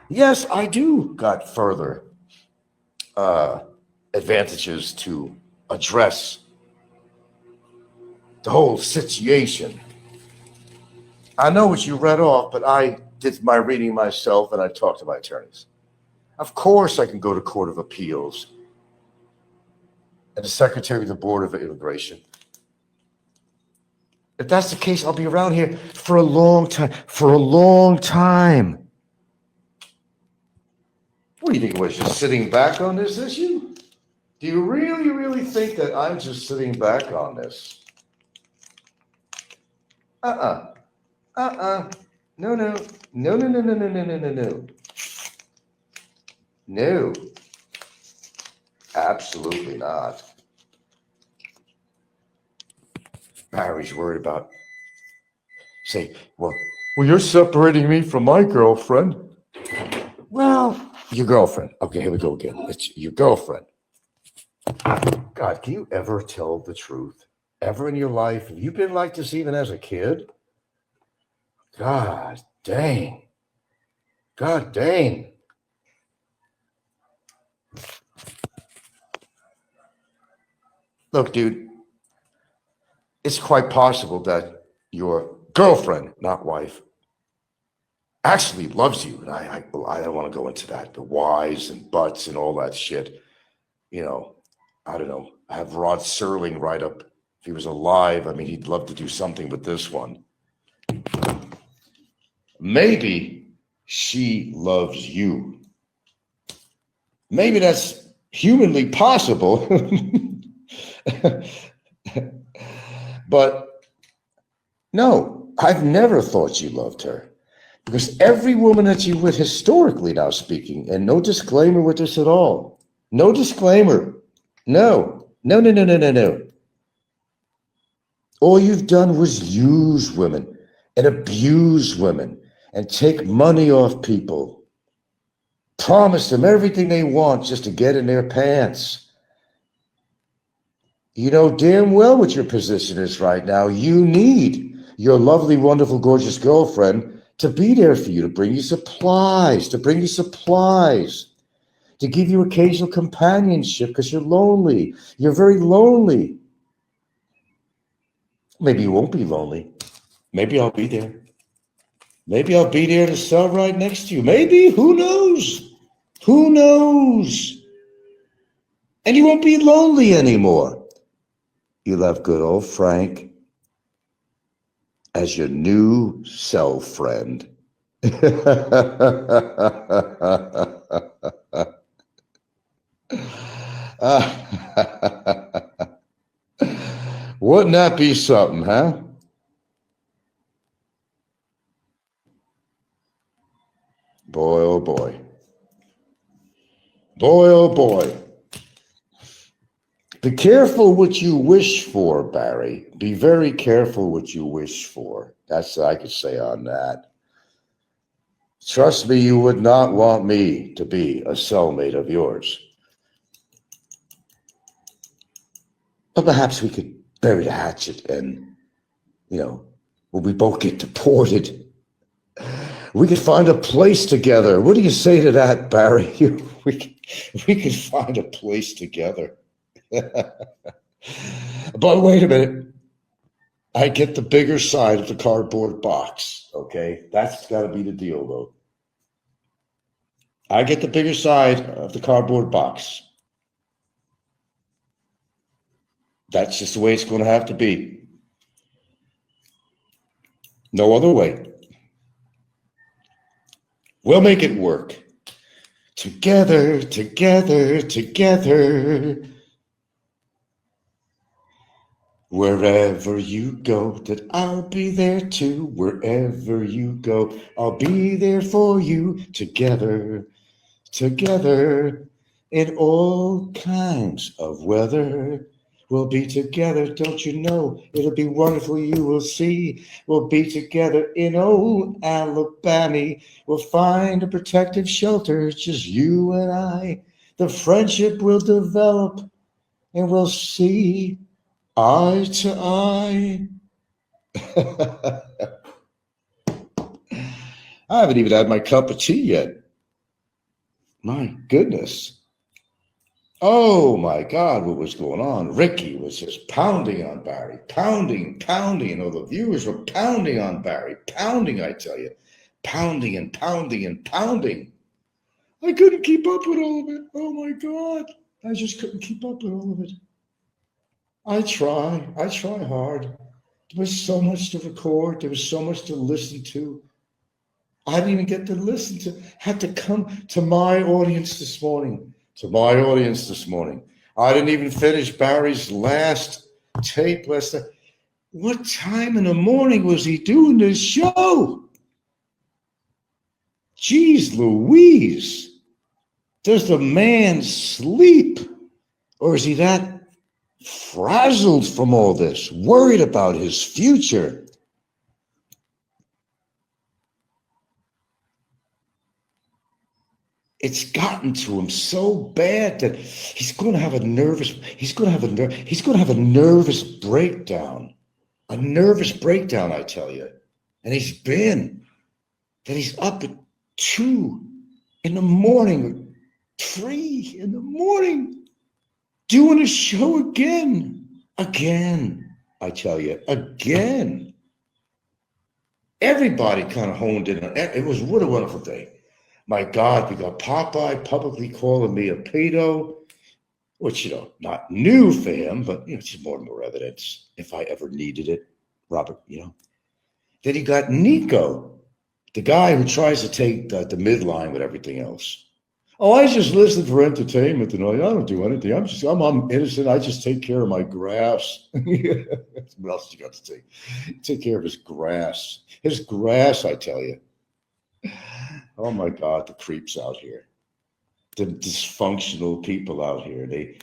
yes, I do got further advantages to address the whole situation. I know what you read off, but I did my reading myself and I talked to my attorneys. Of course I can go to Court of Appeals and the Secretary of the Board of Immigration. If that's the case, I'll be around here for a long time. For a long time. What do you think it was, just sitting back on this issue? Do you really, really think that I'm just sitting back on this? No. No. Absolutely not. Barry's worried about, say, well, you're separating me from my girlfriend. Well, your girlfriend. Okay, here we go again. It's your girlfriend. God, can you ever tell the truth? Ever in your life? Have you been like this even as a kid? God dang. God dang. Look, dude, it's quite possible that your girlfriend, not wife, actually loves you. And I don't want to go into that, the whys and buts and all that shit. I don't know. I have Rod Serling right up. If he was alive, I mean, he'd love to do something with this one. Maybe she loves you. Maybe that's humanly possible. But no, I've never thought you loved her. Because every woman that you with, historically now speaking, and no disclaimer with this at all. No disclaimer. No. All you've done was use women and abuse women and take money off people. Promise them everything they want just to get in their pants. You know damn well what your position is right now. You need your lovely, wonderful, gorgeous girlfriend to be there for you, to bring you supplies, to give you occasional companionship because you're lonely. You're very lonely. Maybe you won't be lonely. Maybe I'll be there. Maybe I'll be there in the cell right next to you. Maybe. Who knows? Who knows? And you won't be lonely anymore. You'll have good old Frank as your new cell friend. Wouldn't that be something, huh? Boy, oh boy. Boy, oh boy. Be careful what you wish for, Barry. Be very careful what you wish for. That's what I could say on that. Trust me, you would not want me to be a cellmate of yours. But perhaps we could bury the hatchet and, when we both get deported, we could find a place together. What do you say to that, Barry? we could find a place together. But wait a minute. I get the bigger side of the cardboard box, okay? That's got to be the deal, though. I get the bigger side of the cardboard box. That's just the way it's going to have to be. No other way. We'll make it work. Together, together, together. Wherever you go, that I'll be there too. Wherever you go, I'll be there for you. Together, together, in all kinds of weather. We'll be together, don't you know? It'll be wonderful, you will see. We'll be together in old Alabama. We'll find a protective shelter, just you and I. The friendship will develop, and we'll see eye to eye. I haven't even had my cup of tea yet. My goodness. Oh my God, what was going on? Ricky was just pounding on Barry, pounding. The viewers were pounding on Barry, pounding, I tell you, pounding and pounding and pounding. I couldn't keep up with all of it. Oh my God, I just couldn't keep up with all of it. I try hard. There was so much to record. There was so much to listen to. I didn't even get to listen to, had to come to my audience this morning. I didn't even finish Barry's last tape last night. What time in the morning was he doing this show? Jeez Louise. Does the man sleep? Or is he that frazzled from all this, worried about his future? It's gotten to him so bad that he's going to have a nervous breakdown. A nervous breakdown, I tell you. And he's up at 2 in the morning, 3 in the morning, doing a show again, I tell you, again. Everybody kind of honed in on it. It was what a wonderful day. My God, we got Popeye publicly calling me a pedo, which, not new for him, but, it's just more and more evidence if I ever needed it, Robert, Then he got Nico, the guy who tries to take the midline with everything else. Oh, I just listen for entertainment tonight. I don't do anything. I'm innocent. I just take care of my grass. What else you got to take? Take care of his grass. His grass, I tell you. Oh my God, the creeps out here, the dysfunctional people out here. They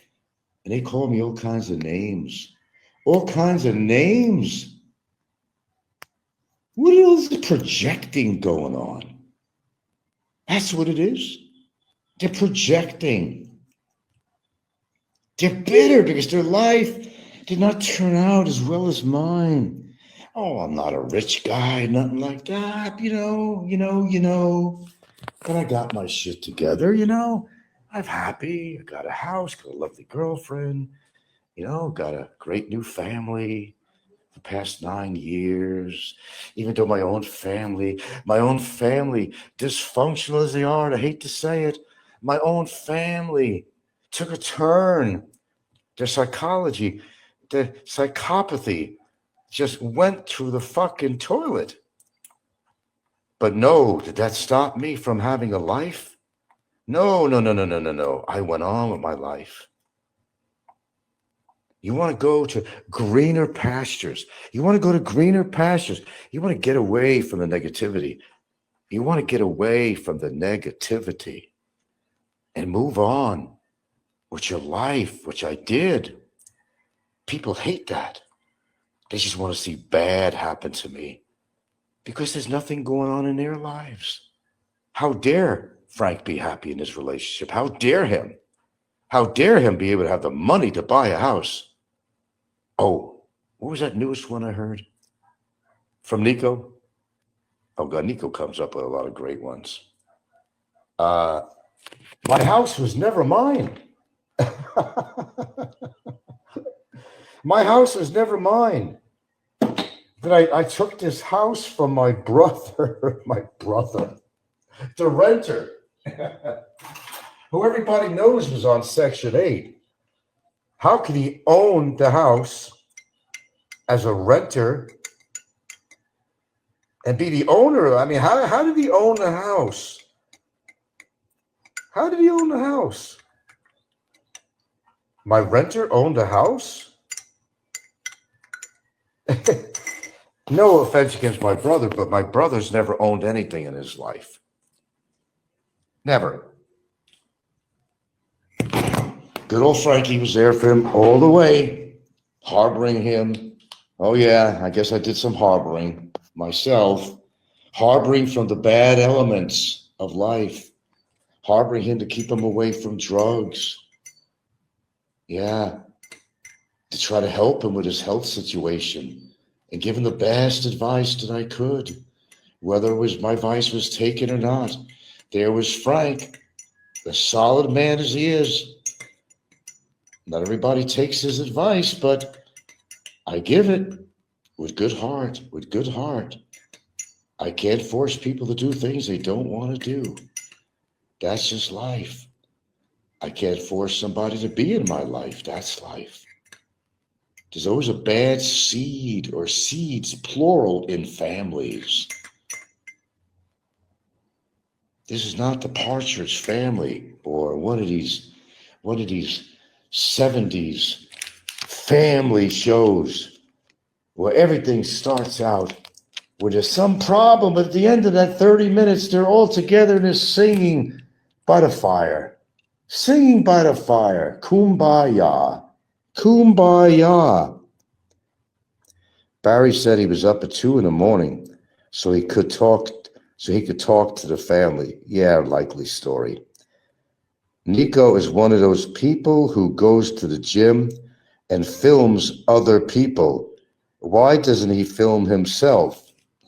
call me all kinds of names. What else is projecting going on? That's what it is. They're projecting. They're bitter because their life did not turn out as well as mine. Oh, I'm not a rich guy, nothing like that, But I got my shit together, I'm happy. I got a house, got a lovely girlfriend, got a great new family. the past 9 years, even though my own family, dysfunctional as they are, and I hate to say it, my own family took a turn. Their psychology, the psychopathy just went through the fucking toilet. But no, did that stop me from having a life? No. I went on with my life. You want to go to greener pastures. You want to go to greener pastures. You want to get away from the negativity. You want to get away from the negativity and move on with your life, which I did. People hate that. They just want to see bad happen to me because there's nothing going on in their lives. How dare Frank be happy in his relationship? How dare him? How dare him be able to have the money to buy a house? Oh, what was that newest one I heard? From Nico? Oh, God, Nico comes up with a lot of great ones. My house was never mine. My house was never mine. That I took this house from my brother, the renter, who everybody knows was on Section 8. How could he own the house as a renter and be the owner? I mean, how did he own the house? How did he own the house? My renter owned the house? No offense against my brother, but my brother's never owned anything in his life. Never. Good old Frankie was there for him all the way, harboring him. Oh, yeah, I guess I did some harboring myself, harboring from the bad elements of life, harboring him to keep him away from drugs. Yeah, to try to help him with his health situation and give him the best advice that I could, whether it was my advice was taken or not. There was Frank, the solid man as he is. Not everybody takes his advice, but I give it with good heart, I can't force people to do things they don't want to do. That's just life. I can't force somebody to be in my life. That's life. There's always a bad seed or seeds, plural, in families. This is not the Partridge Family or one of these 70s family shows where everything starts out where there's some problem, but at the end of that 30 minutes, they're all together and they're singing by the fire. Singing by the fire. Kumbaya. Kumbaya. Barry said he was up at 2 a.m. so he could talk to the family. Yeah, likely story. Nico is one of those people who goes to the gym and films other people. Why doesn't he film himself?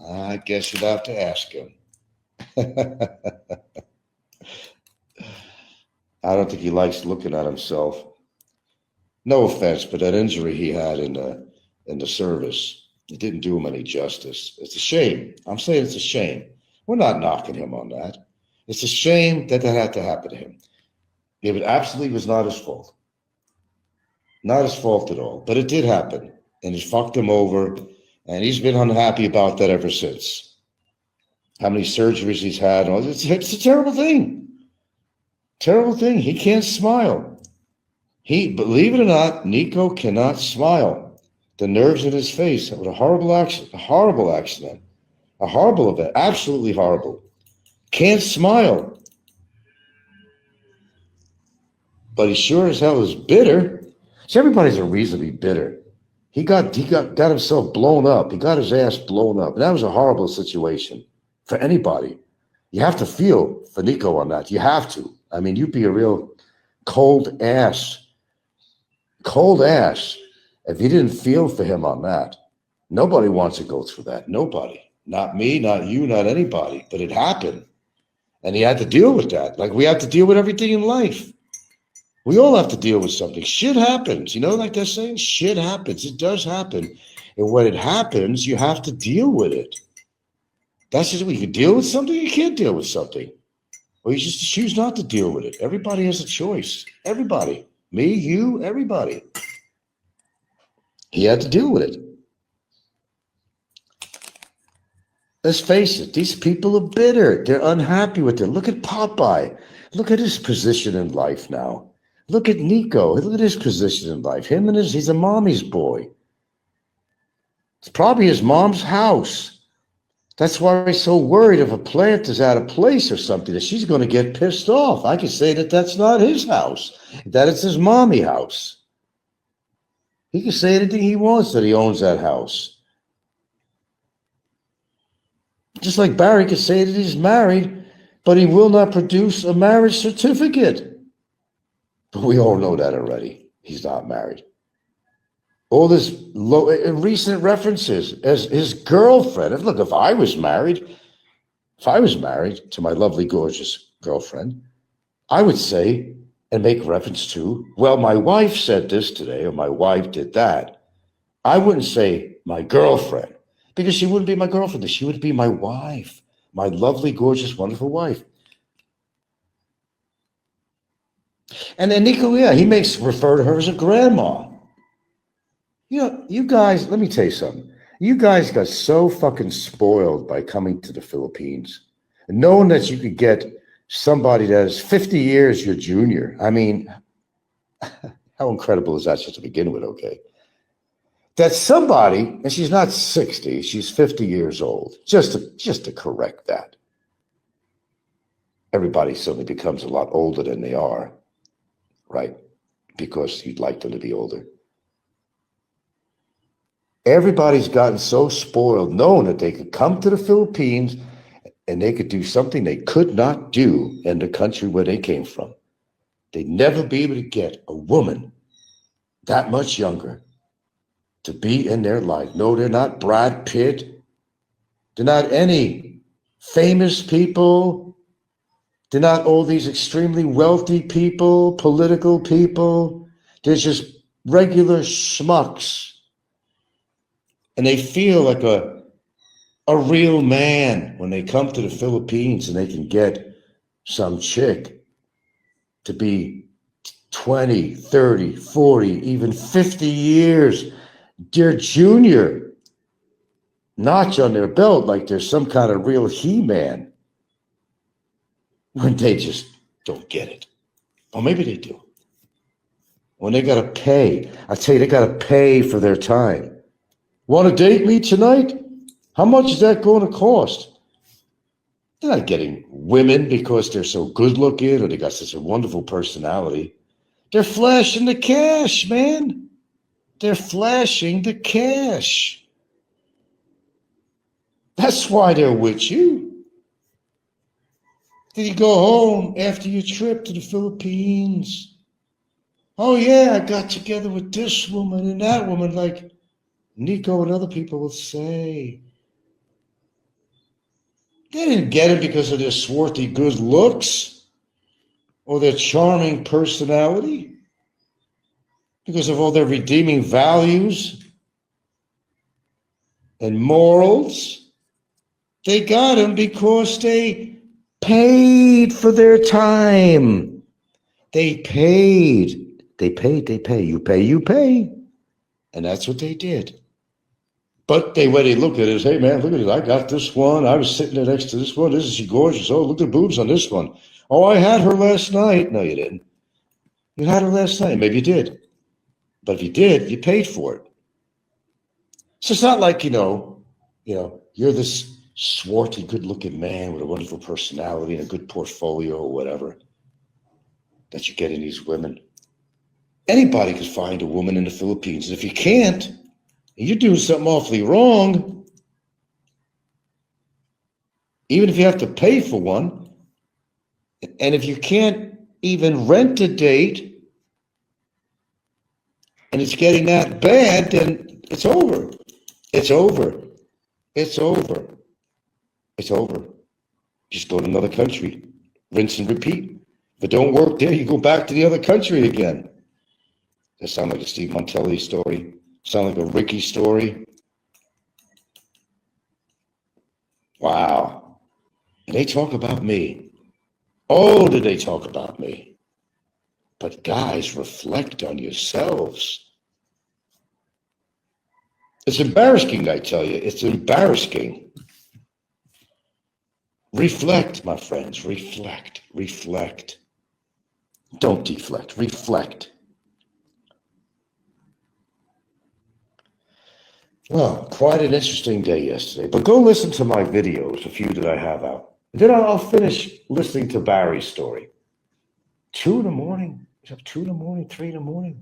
I guess you'd have to ask him. I don't think he likes looking at himself. No offense, but that injury he had in the service, it didn't do him any justice. It's a shame. I'm saying it's a shame. We're not knocking him on that. It's a shame that had to happen to him. It absolutely was not his fault. Not his fault at all. But it did happen. And it fucked him over. And he's been unhappy about that ever since. How many surgeries he's had. It's a terrible thing. Terrible thing. He can't smile. Believe it or not, Nico cannot smile. The nerves in his face. What a horrible accident. A horrible accident. A horrible event. Absolutely horrible. Can't smile. But he sure as hell is bitter. See, everybody's a reason to be bitter. He got himself blown up. He got his ass blown up. And that was a horrible situation for anybody. You have to feel for Nico on that. You have to. I mean, you'd be a real cold ass if you didn't feel for him on that. Nobody wants to go through that. Nobody. Not me, not you, not anybody. But it happened. And he had to deal with that. Like we have to deal with everything in life. We all have to deal with something. Shit happens. You know, like they're saying, shit happens. It does happen. And when it happens, you have to deal with it. That's just, you can deal with something, you can't deal with something. Or you just choose not to deal with it. Everybody has a choice. Everybody. Me, you, everybody. He had to deal with it. Let's face it, these people are bitter. They're unhappy with it. Look at Popeye. Look at his position in life now. Look at Nico. Look at his position in life. He's a mommy's boy. It's probably his mom's house. That's why he's so worried if a plant is out of place or something, that she's going to get pissed off. I can say that that's not his house, that it's his mommy house. He can say anything he wants that he owns that house. Just like Barry can say that he's married, but he will not produce a marriage certificate. But we all know that already. He's not married. All this recent references as his girlfriend. And look, if I was married to my lovely, gorgeous girlfriend, I would say and make reference to, well, my wife said this today, or my wife did that. I wouldn't say my girlfriend, because she wouldn't be my girlfriend. She would be my wife, my lovely, gorgeous, wonderful wife. And then Nico, yeah, he makes refer to her as a grandma. You know, you guys, let me tell you something. You guys got so fucking spoiled by coming to the Philippines and knowing that you could get somebody that is 50 years your junior. I mean, how incredible is that just to begin with, okay? That somebody, and she's not 60, she's 50 years old, just to correct that. Everybody suddenly becomes a lot older than they are, right? Because you'd like them to be older. Everybody's gotten so spoiled knowing that they could come to the Philippines and they could do something they could not do in the country where they came from. They'd never be able to get a woman that much younger to be in their life. No, they're not Brad Pitt. They're not any famous people. They're not all these extremely wealthy people, political people. They're just regular schmucks. And they feel like a real man when they come to the Philippines and they can get some chick to be 20, 30, 40, even 50 years, their junior notch on their belt, like there's some kind of real He-Man, when they just don't get it. Or maybe they do. When they got to pay, I tell you, they got to pay for their time. Want to date me tonight? How much is that going to cost? They're not getting women because they're so good looking or they got such a wonderful personality. They're flashing the cash, man. They're flashing the cash. That's why they're with you. Did you go home after your trip to the Philippines? Oh, yeah, I got together with this woman and that woman, like Nico and other people will say. They didn't get it because of their swarthy good looks or their charming personality, because of all their redeeming values and morals. They got him because they paid for their time. They paid. They pay. You pay. And that's what they did. But when they look at it, hey man, look at it. I got this one. I was sitting there next to this one. Isn't she gorgeous? Oh, look at the boobs on this one. Oh, I had her last night. No, you didn't. You had her last night. Maybe you did. But if you did, you paid for it. So it's not like, you're this swarthy, good-looking man with a wonderful personality and a good portfolio or whatever that you're getting these women. Anybody could find a woman in the Philippines. And if you can't, you're doing something awfully wrong. Even if you have to pay for one, and if you can't even rent a date, and it's getting that bad, then it's over. It's over. It's over. It's over. Just go to another country. Rinse and repeat. If it don't work there, you go back to the other country again. That sounds like a Steve Montelli story. Sound like a Ricky story. Wow. And they talk about me. Oh, did they talk about me? But guys, reflect on yourselves. It's embarrassing, I tell you. It's embarrassing. Reflect, my friends. Reflect. Reflect. Don't deflect. Reflect. Well, quite an interesting day yesterday. But go listen to my videos, a few that I have out. Then I'll finish listening to Barry's story. 2 in the morning. He's up 2 in the morning, 3 in the morning.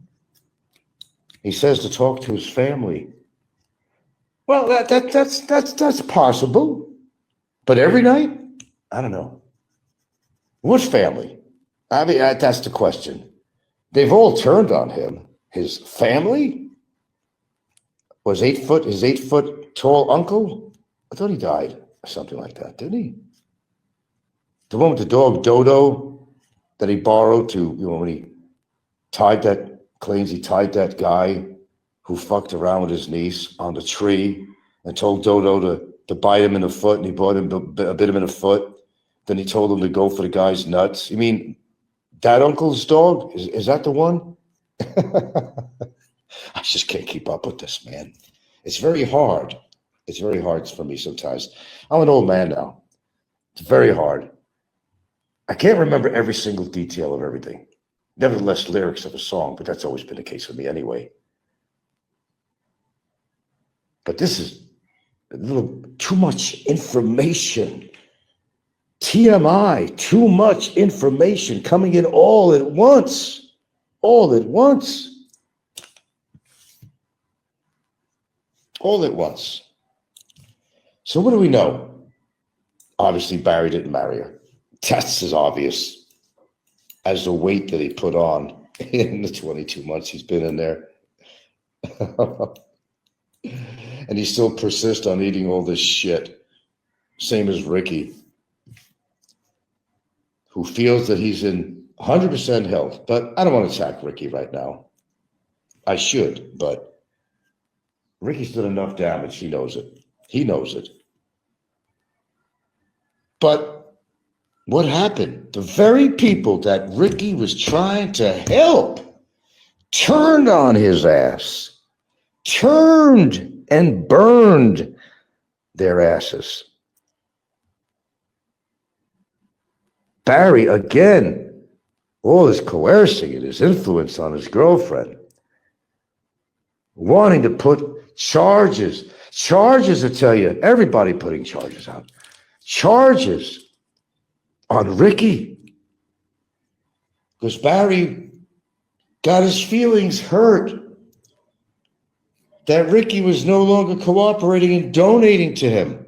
He says to talk to his family. Well, that's possible. But every night? I don't know. What family? I mean, that's the question. They've all turned on him. His family? Was his 8-foot tall uncle? I thought he died or something like that, didn't he? The one with the dog Dodo that he borrowed to, when he claims he tied that guy who fucked around with his niece on the tree and told Dodo to bite him in the foot, and he bit him in the foot. Then he told him to go for the guy's nuts. You mean that uncle's dog? Is that the one? I just can't keep up with this, man. It's very hard. It's very hard for me sometimes. I'm an old man now. It's very hard. I can't remember every single detail of everything. Nevertheless, lyrics of a song, but that's always been the case with me anyway. But this is a little too much information. TMI, too much information coming in all at once. All at once. All at once. So what do we know? Obviously, Barry didn't marry her. That's as obvious as the weight that he put on in the 22 months he's been in there. And he still persists on eating all this shit. Same as Ricky, who feels that he's in 100% health. But I don't want to attack Ricky right now. I should, but Ricky's done enough damage. He knows it. He knows it. But what happened? The very people that Ricky was trying to help turned on his ass. Turned and burned their asses. Barry, again, all his coercing and his influence on his girlfriend, wanting to put charges, I tell you, everybody putting charges out, charges on Ricky, because Barry got his feelings hurt that Ricky was no longer cooperating and donating to him.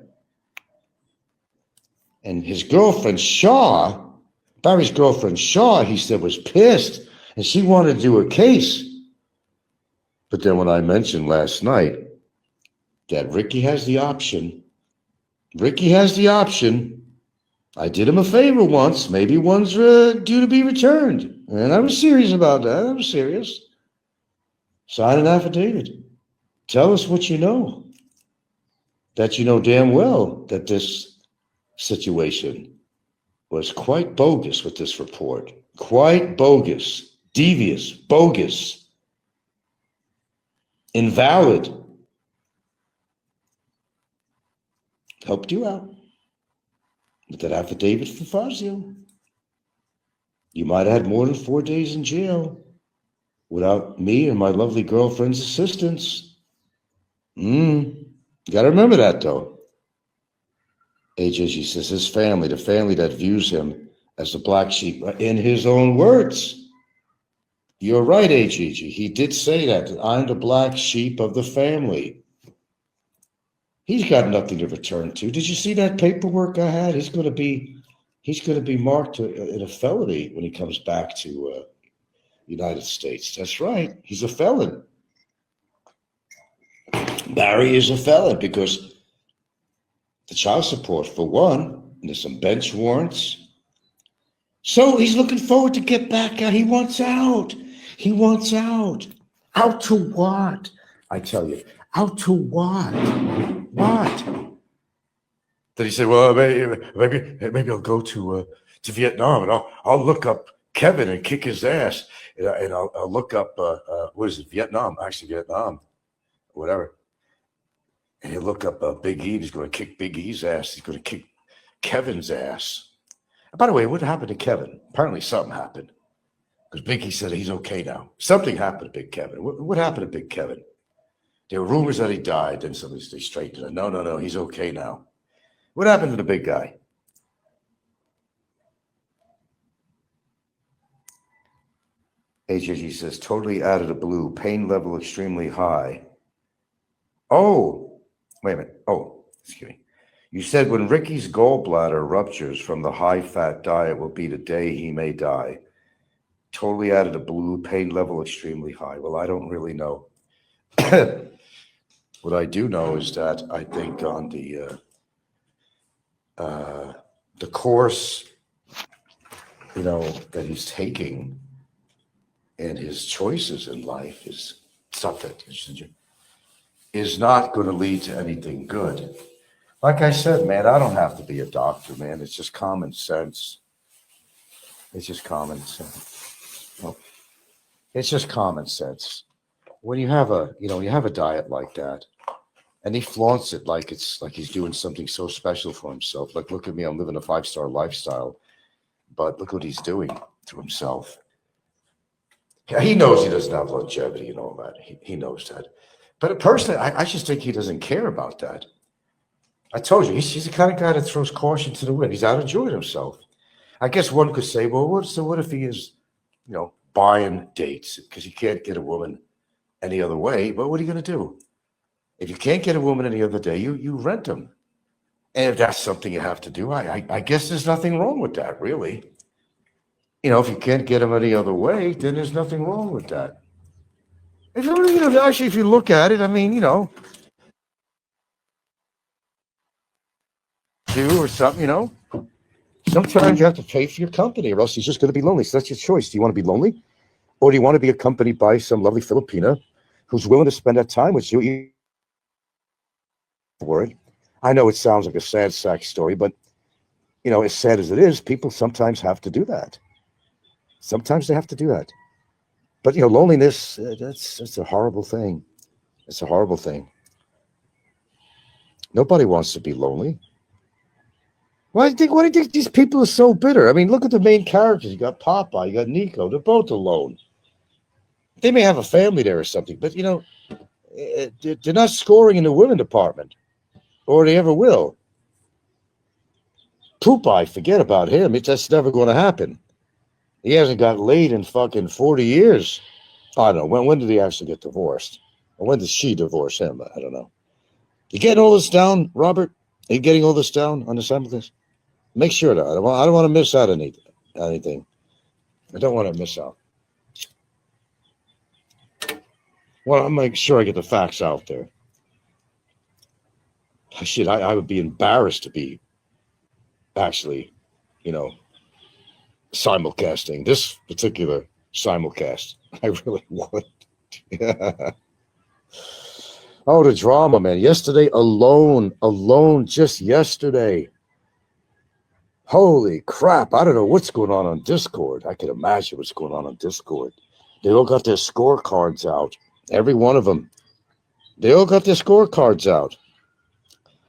And his girlfriend, Shaw, Barry's girlfriend, Shaw, he said, was pissed, and she wanted to do a case. But then when I mentioned last night that Ricky has the option, I did him a favor once, maybe one's due to be returned. And I was serious about that, I was serious. Sign an affidavit. Tell us what you know. That you know damn well that this situation was quite bogus with this report. Quite bogus, devious, bogus, invalid. Helped you out with that affidavit for Fazio. You might have had more than 4 days in jail without me and my lovely girlfriend's assistance. You got to remember that, though. AJG says his family, the family that views him as the black sheep, in his own words. You're right, AJG. He did say that I'm the black sheep of the family. He's got nothing to return to. Did you see that paperwork I had? He's going to be marked in a felony when he comes back to United States. That's right. He's a felon. Barry is a felon because the child support, for one, and there's some bench warrants. So he's looking forward to get back out. He wants out. He wants out. Out to what? I tell you, out to what? What? Then he said, well, maybe I'll go to Vietnam and I'll look up Kevin and kick his ass. And I'll look up, what is it, Vietnam, whatever. And he'll look up Big E. He's going to kick Big E's ass. He's going to kick Kevin's ass. And by the way, what happened to Kevin? Apparently something happened. Because Big E said he's okay now. Something happened to Big Kevin. What happened to Big Kevin? There were rumors that he died. Then somebody straightened it. No, he's okay now. What happened to the big guy? HHG says, totally out of the blue. Pain level extremely high. Oh, wait a minute. Oh, excuse me. You said when Ricky's gallbladder ruptures from the high-fat diet will be the day he may die. Totally out of the blue. Pain level extremely high. Well, I don't really know. What I do know is that I think on the course, that he's taking and his choices in life is not going to lead to anything good. Like I said, man, I don't have to be a doctor, man. It's just common sense. It's just common sense. It's just common sense. When you have a diet like that, and he flaunts it like it's like he's doing something so special for himself. Like, look at me, I'm living a 5-star lifestyle, but look what he's doing to himself. Yeah, he knows he doesn't have longevity and all that. He knows that. But personally, I just think he doesn't care about that. I told you, he's the kind of guy that throws caution to the wind. He's out enjoying himself. I guess one could say, well, what if he is, buying dates because he can't get a woman any other way? But what are you going to do? If you can't get a woman any other day, you rent them. And if that's something you have to do, I guess there's nothing wrong with that, really. If you can't get them any other way, then there's nothing wrong with that. Actually, if you look at it, do or something, sometimes you have to pay for your company or else you're just going to be lonely. So that's your choice. Do you want to be lonely? Or do you want to be accompanied by some lovely Filipina who's willing to spend that time with you? For it. I know it sounds like a sad sack story, but as sad as it is, people sometimes have to do that. Sometimes they have to do that. But loneliness, that's a horrible thing. It's a horrible thing. Nobody wants to be lonely. Why do you think these people are so bitter? I mean, look at the main characters. You got Popeye, you got Nico. They're both alone. They may have a family there or something, but they're not scoring in the women department. Or they ever will. Popeye, forget about him. That's never going to happen. He hasn't got laid in fucking 40 years. I don't know. When did he actually get divorced? Or when did she divorce him? I don't know. You getting all this down, Robert? Are you getting all this down on the simulcast? Make sure that. I don't want to miss out on anything. I don't want to miss out. Well, I'll make sure I get the facts out there. Shit, I would be embarrassed to be actually, simulcasting this particular simulcast. I really would. Yeah. Oh, the drama, man. Yesterday alone, just yesterday. Holy crap. I don't know what's going on Discord. I can imagine what's going on Discord. They all got their scorecards out. Every one of them. They all got their scorecards out.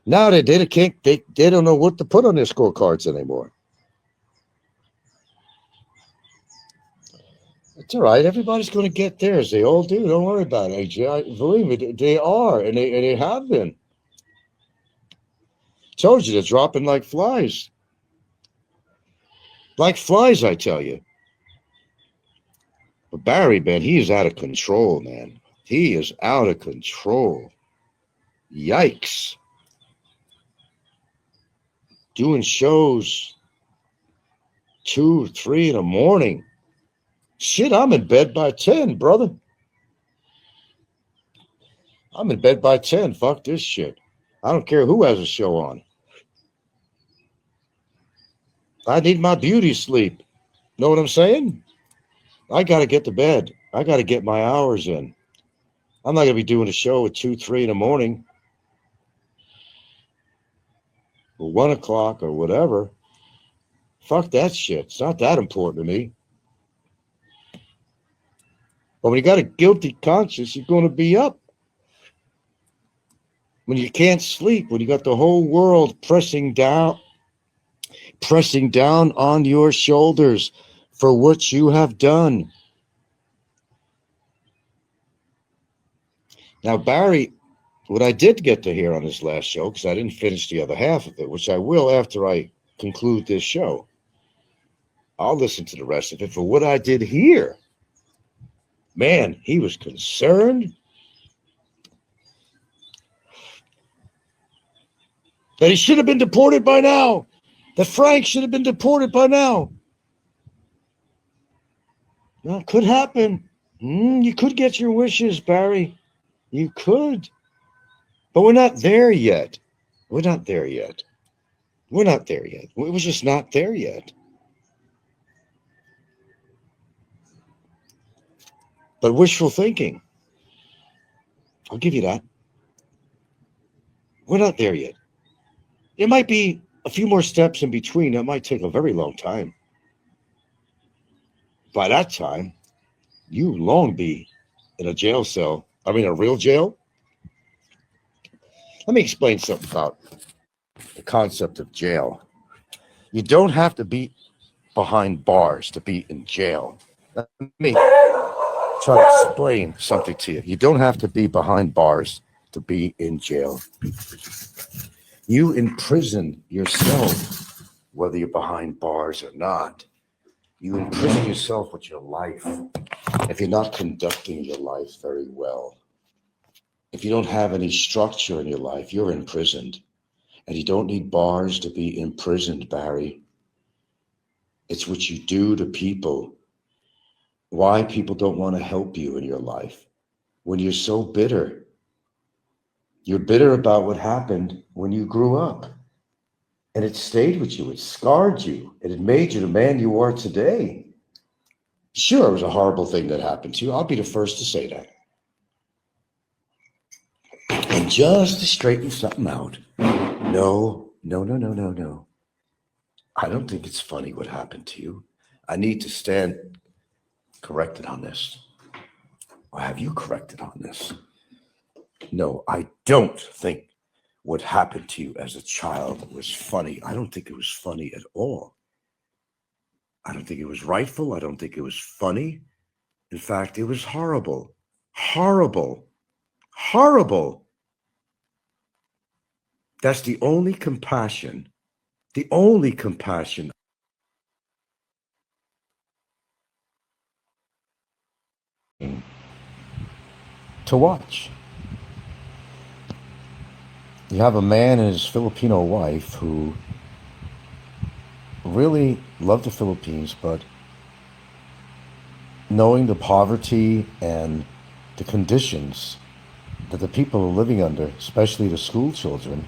Now they don't know what to put on their scorecards anymore. It's all right. Everybody's going to get theirs. They all do. Don't worry about it, AJ. Believe me, they are, and they have been. Told you, they're dropping like flies. Like flies, I tell you. But Barry, man, he is out of control, man. He is out of control. Yikes. Doing shows 2, 3 in the morning. Shit, I'm in bed by 10, brother. I'm in bed by 10. Fuck this shit. I don't care who has a show on. I need my beauty sleep. Know what I'm saying? I got to get to bed. I got to get my hours in. I'm not going to be doing a show at 2, 3 in the morning. or 1 o'clock or whatever. Fuck that shit. It's not that important to me. But when you got a guilty conscience, you're going to be up. When you can't sleep, when you got the whole world pressing down on your shoulders for what you have done. Now, Barry, what I did get to hear on his last show, because I didn't finish the other half of it, which I will after I conclude this show. I'll listen to the rest of it. For what I did hear, man, he was concerned that he should have been deported by now, that Frank should have been deported by now. Well, could happen. You could get your wishes, Barry. You could. But we're not there yet. We're not there yet. We're not there yet. We're just not there yet. But wishful thinking, I'll give you that. We're not there yet. There might be a few more steps in between. That might take a very long time. By that time, you long be in a jail cell. I mean, a real jail. Let me explain something about the concept of jail. You don't have to be behind bars to be in jail. Let me try to explain something to you. You don't have to be behind bars to be in jail. You imprison yourself, whether you're behind bars or not. You imprison yourself with your life if you're not conducting your life very well. If you don't have any structure in your life, you're imprisoned. And you don't need bars to be imprisoned, Barry. It's what you do to people. Why people don't want to help you in your life when you're so bitter. You're bitter about what happened when you grew up. And it stayed with you. It scarred you. And it made you the man you are today. Sure, it was a horrible thing that happened to you. I'll be the first to say that. And just to straighten something out. No. I don't think it's funny what happened to you. I need to stand corrected on this. Or have you corrected on this? No, I don't think what happened to you as a child was funny. I don't think it was funny at all. I don't think it was rightful. I don't think it was funny. In fact, it was horrible. Horrible. Horrible. That's the only compassion. The only compassion to watch. You have a man and his Filipino wife who really love the Philippines, but knowing the poverty and the conditions that the people are living under, especially the school children,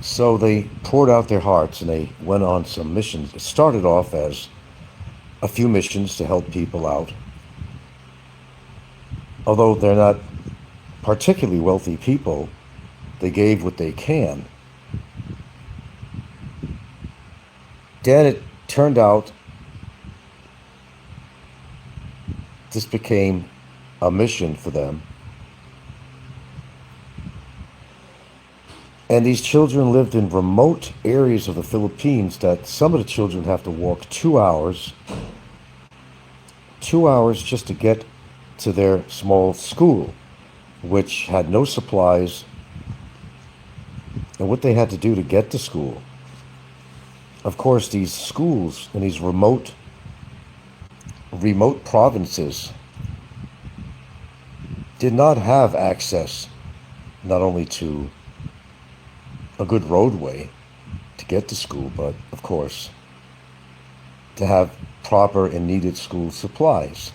so they poured out their hearts and they went on some missions. It started off as a few missions to help people out. Although they're not particularly wealthy people, they gave what they can. Then it turned out this became a mission for them. And these children lived in remote areas of the Philippines that some of the children have to walk 2 hours just to get to their small school, which had no supplies, and what they had to do to get to school. Of course, these schools in these remote provinces did not have access not only to a good roadway to get to school, but of course to have proper and needed school supplies,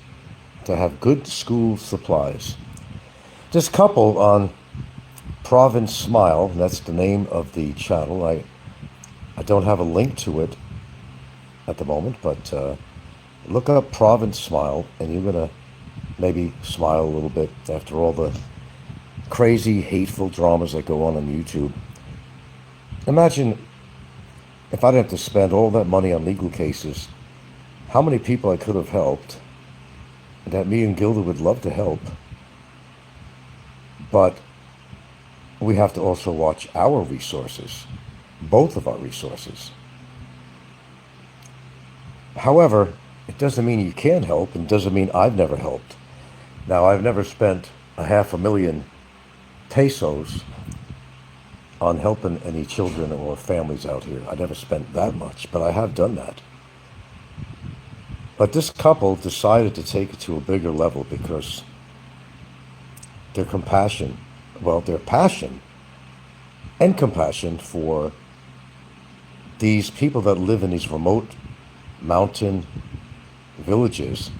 to have good school supplies. This couple on Province Smile, that's the name of the channel. I don't have a link to it at the moment, but look up Province Smile and you're gonna maybe smile a little bit after all the crazy, hateful dramas that go on YouTube. Imagine if I didn't have to spend all that money on legal cases, how many people I could have helped, and that me and Gilda would love to help. But we have to also watch our resources, both of our resources. However, it doesn't mean you can't help, and doesn't mean I've never helped. Now, I've never spent $500,000 pesos on helping any children or families out here. I never spent that much, but I have done that. But this couple decided to take it to a bigger level because their passion and compassion for these people that live in these remote mountain villages.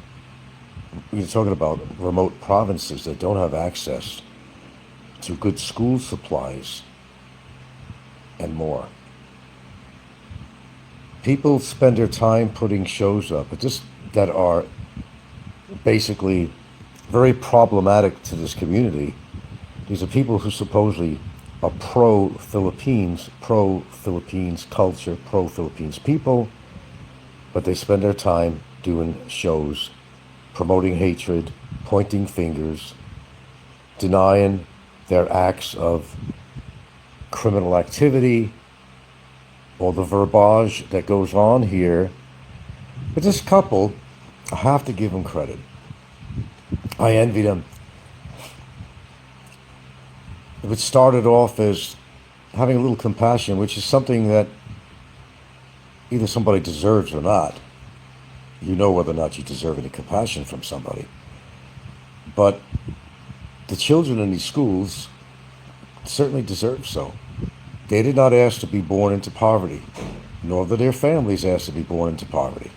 You're talking about remote provinces that don't have access to good school supplies and more. People spend their time putting shows up that are basically very problematic to this community. These are people who supposedly are pro-Philippines culture, pro-Philippines people, but they spend their time doing shows, promoting hatred, pointing fingers, denying their acts of criminal activity, all the verbiage that goes on here. But this couple, I have to give them credit. I envy them. It started off as having a little compassion, which is something that either somebody deserves or not. You know whether or not you deserve any compassion from somebody. But the children in these schools certainly deserve so. They did not ask to be born into poverty, nor did their families ask to be born into poverty.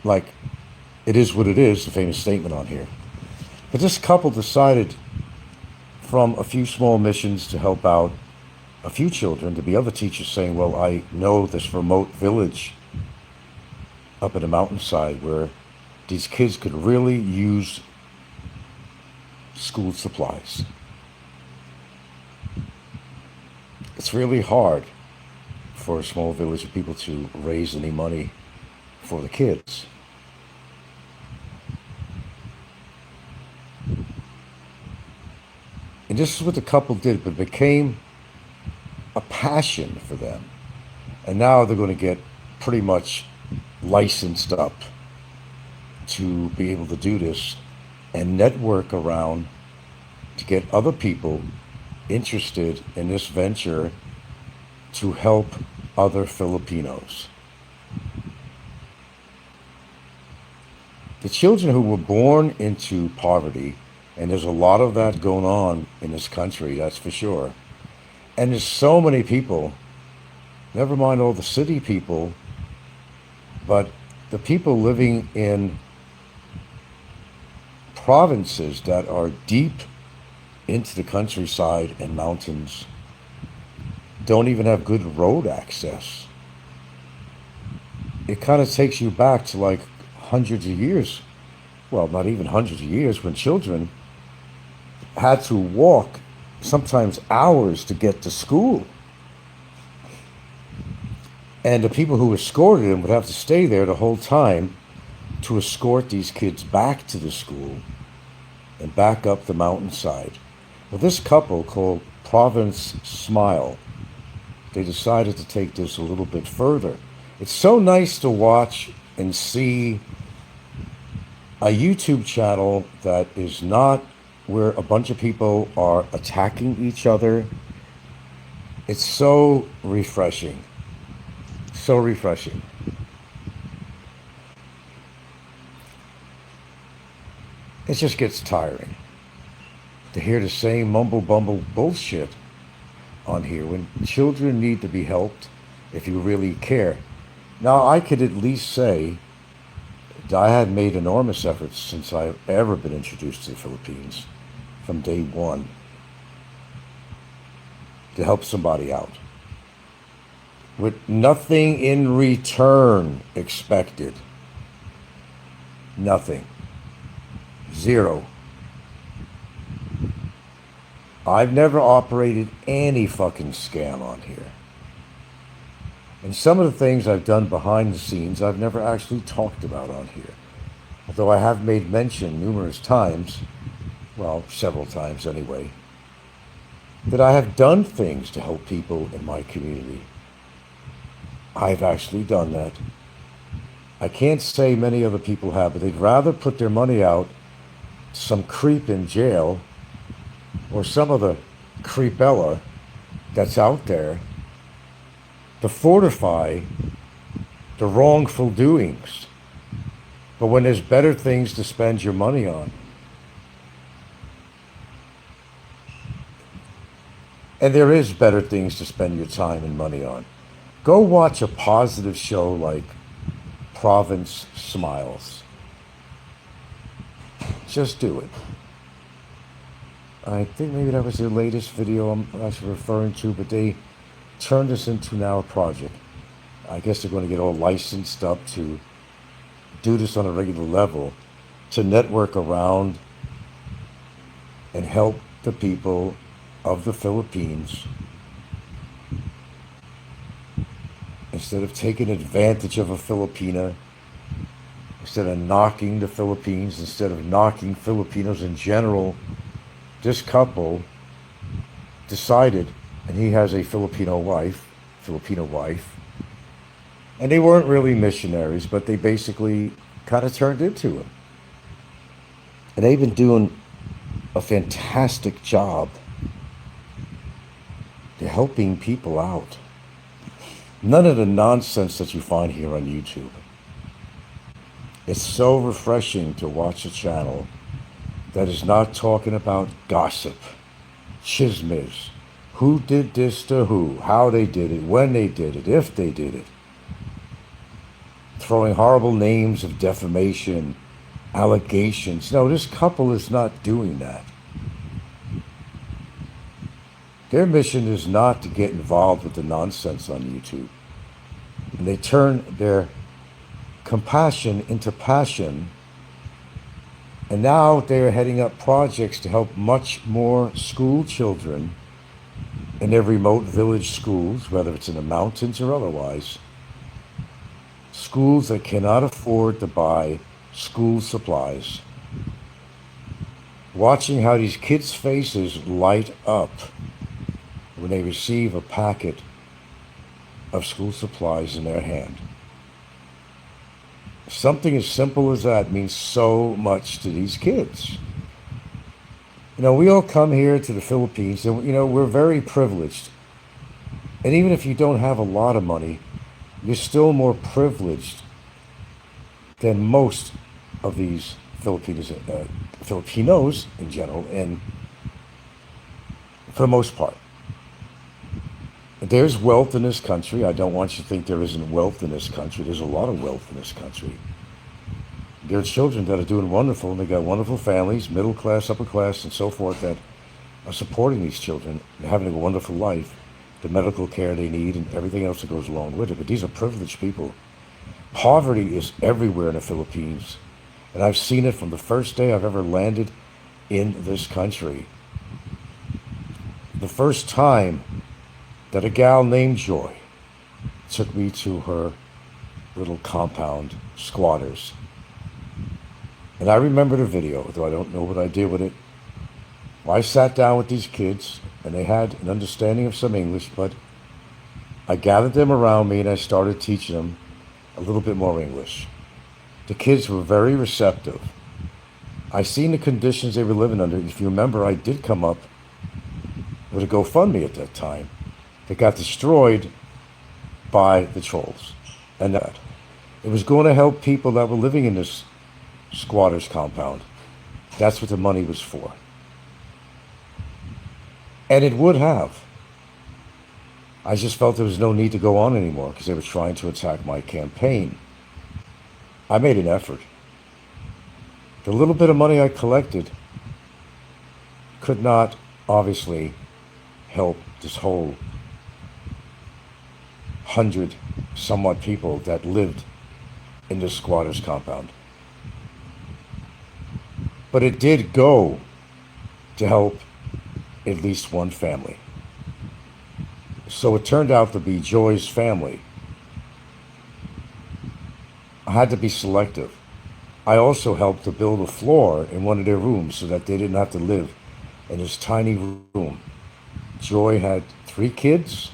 Like, it is what it is, the famous statement on here. But this couple decided from a few small missions to help out a few children to be other teachers saying, well, I know this remote village up in the mountainside where these kids could really use school supplies. It's really hard for a small village of people to raise any money for the kids. And this is what the couple did, but it became a passion for them. And now they're going to get pretty much licensed up to be able to do this and network around to get other people interested in this venture to help other Filipinos. The children who were born into poverty, and there's a lot of that going on in this country, that's for sure. And there's so many people, never mind all the city people, but the people living in provinces that are deep into the countryside and mountains don't even have good road access. It kind of takes you back to like hundreds of years, well, not even hundreds of years, when children had to walk sometimes hours to get to school. And the people who escorted them would have to stay there the whole time to escort these kids back to the school and back up the mountainside. Well, this couple called Province Smile, they decided to take this a little bit further. It's so nice to watch and see a YouTube channel that is not where a bunch of people are attacking each other. It's so refreshing. So refreshing. It just gets tiring to hear the same mumble-bumble bullshit on here when children need to be helped if you really care. Now, I could at least say that I had made enormous efforts since I've ever been introduced to the Philippines from day one to help somebody out with nothing in return expected. Nothing. Zero. I've never operated any fucking scam on here. And some of the things I've done behind the scenes, I've never actually talked about on here. Although I have made mention numerous times, well, several times anyway, that I have done things to help people in my community. I've actually done that. I can't say many other people have, but they'd rather put their money out to some creep in jail or some other creepella that's out there to fortify the wrongful doings. But when there's better things to spend your money on, and there is better things to spend your time and money on, go watch a positive show like Province Smiles. Just do it. I think maybe that was their latest video I'm actually referring to, but they turned this into now a project. I guess they're going to get all licensed up to do this on a regular level, to network around and help the people of the Philippines instead of taking advantage of a Filipina, instead of knocking the Philippines, instead of knocking Filipinos in general. This couple decided, and he has a Filipino wife, and they weren't really missionaries, but they basically kind of turned into him. And they've been doing a fantastic job. They're helping people out. None of the nonsense that you find here on YouTube. It's so refreshing to watch a channel that is not talking about gossip, chismes, who did this to who, how they did it, when they did it, if they did it. Throwing horrible names of defamation, allegations. No, this couple is not doing that. Their mission is not to get involved with the nonsense on YouTube. And they turn their compassion into passion. And now they're heading up projects to help much more school children in their remote village schools, whether it's in the mountains or otherwise. Schools that cannot afford to buy school supplies. Watching how these kids' faces light up when they receive a packet of school supplies in their hand. Something as simple as that means so much to these kids. You know, we all come here to the Philippines, and, you know, we're very privileged. And even if you don't have a lot of money, you're still more privileged than most of these Filipinos in general, and for the most part. There's wealth in this country. I don't want you to think there isn't wealth in this country. There's a lot of wealth in this country. There are children that are doing wonderful, and they got wonderful families, middle class, upper class, and so forth, that are supporting these children and having a wonderful life, the medical care they need, and everything else that goes along with it. But these are privileged people. Poverty is everywhere in the Philippines, and I've seen it from the first day I've ever landed in this country. The first time that a gal named Joy took me to her little compound, squatters. And I remember the video, though I don't know what I did with it. I sat down with these kids, and they had an understanding of some English, but I gathered them around me and I started teaching them a little bit more English. The kids were very receptive. I seen the conditions they were living under. If you remember, I did come up with a GoFundMe at that time. It got destroyed by the trolls. And that it was going to help people that were living in this squatters compound. That's what the money was for. And it would have. I just felt there was no need to go on anymore because they were trying to attack my campaign. I made an effort. The little bit of money I collected could not, obviously, help this whole 100 somewhat people that lived in this squatters compound. But it did go to help at least one family. So it turned out to be Joy's family. I had to be selective. I also helped to build a floor in one of their rooms so that they didn't have to live in this tiny room. Joy had 3 kids,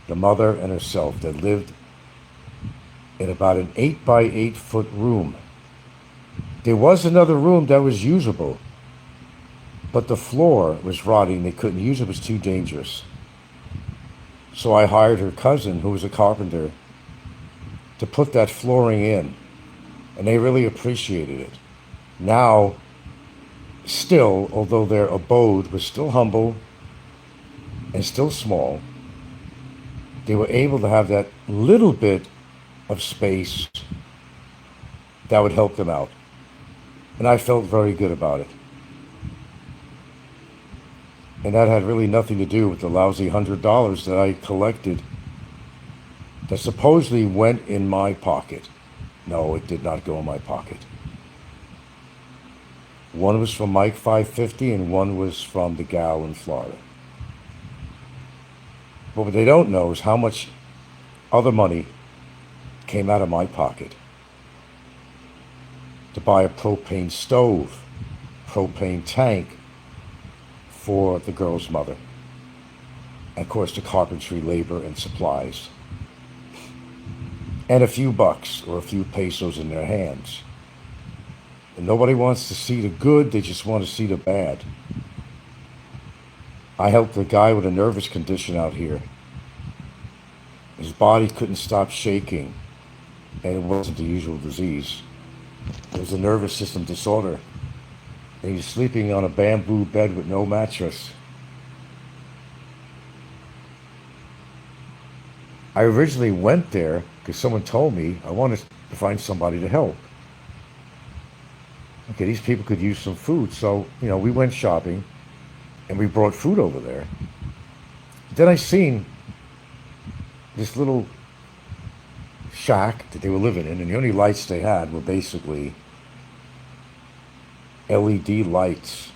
the mother and herself, that lived in about an 8 by 8 foot room. There was another room that was usable, but the floor was rotting. They couldn't use it. It was too dangerous. So I hired her cousin, who was a carpenter, to put that flooring in, and they really appreciated it. Now, still, although their abode was still humble and still small, they were able to have that little bit of space that would help them out. And I felt very good about it. And that had really nothing to do with the lousy $100 that I collected that supposedly went in my pocket. No, it did not go in my pocket. One was from Mike 550 and one was from the gal in Florida. But what they don't know is how much other money came out of my pocket to buy a propane stove, propane tank for the girl's mother. And of course the carpentry labor and supplies. And a few bucks or a few pesos in their hands. And nobody wants to see the good, they just want to see the bad. I helped a guy with a nervous condition out here. His body couldn't stop shaking, and it wasn't the usual disease. It was a nervous system disorder. And he's sleeping on a bamboo bed with no mattress. I originally went there because someone told me I wanted to find somebody to help. Okay, these people could use some food. So, we went shopping and we brought food over there. Then I seen this little shack that they were living in, and the only lights they had were basically LED lights.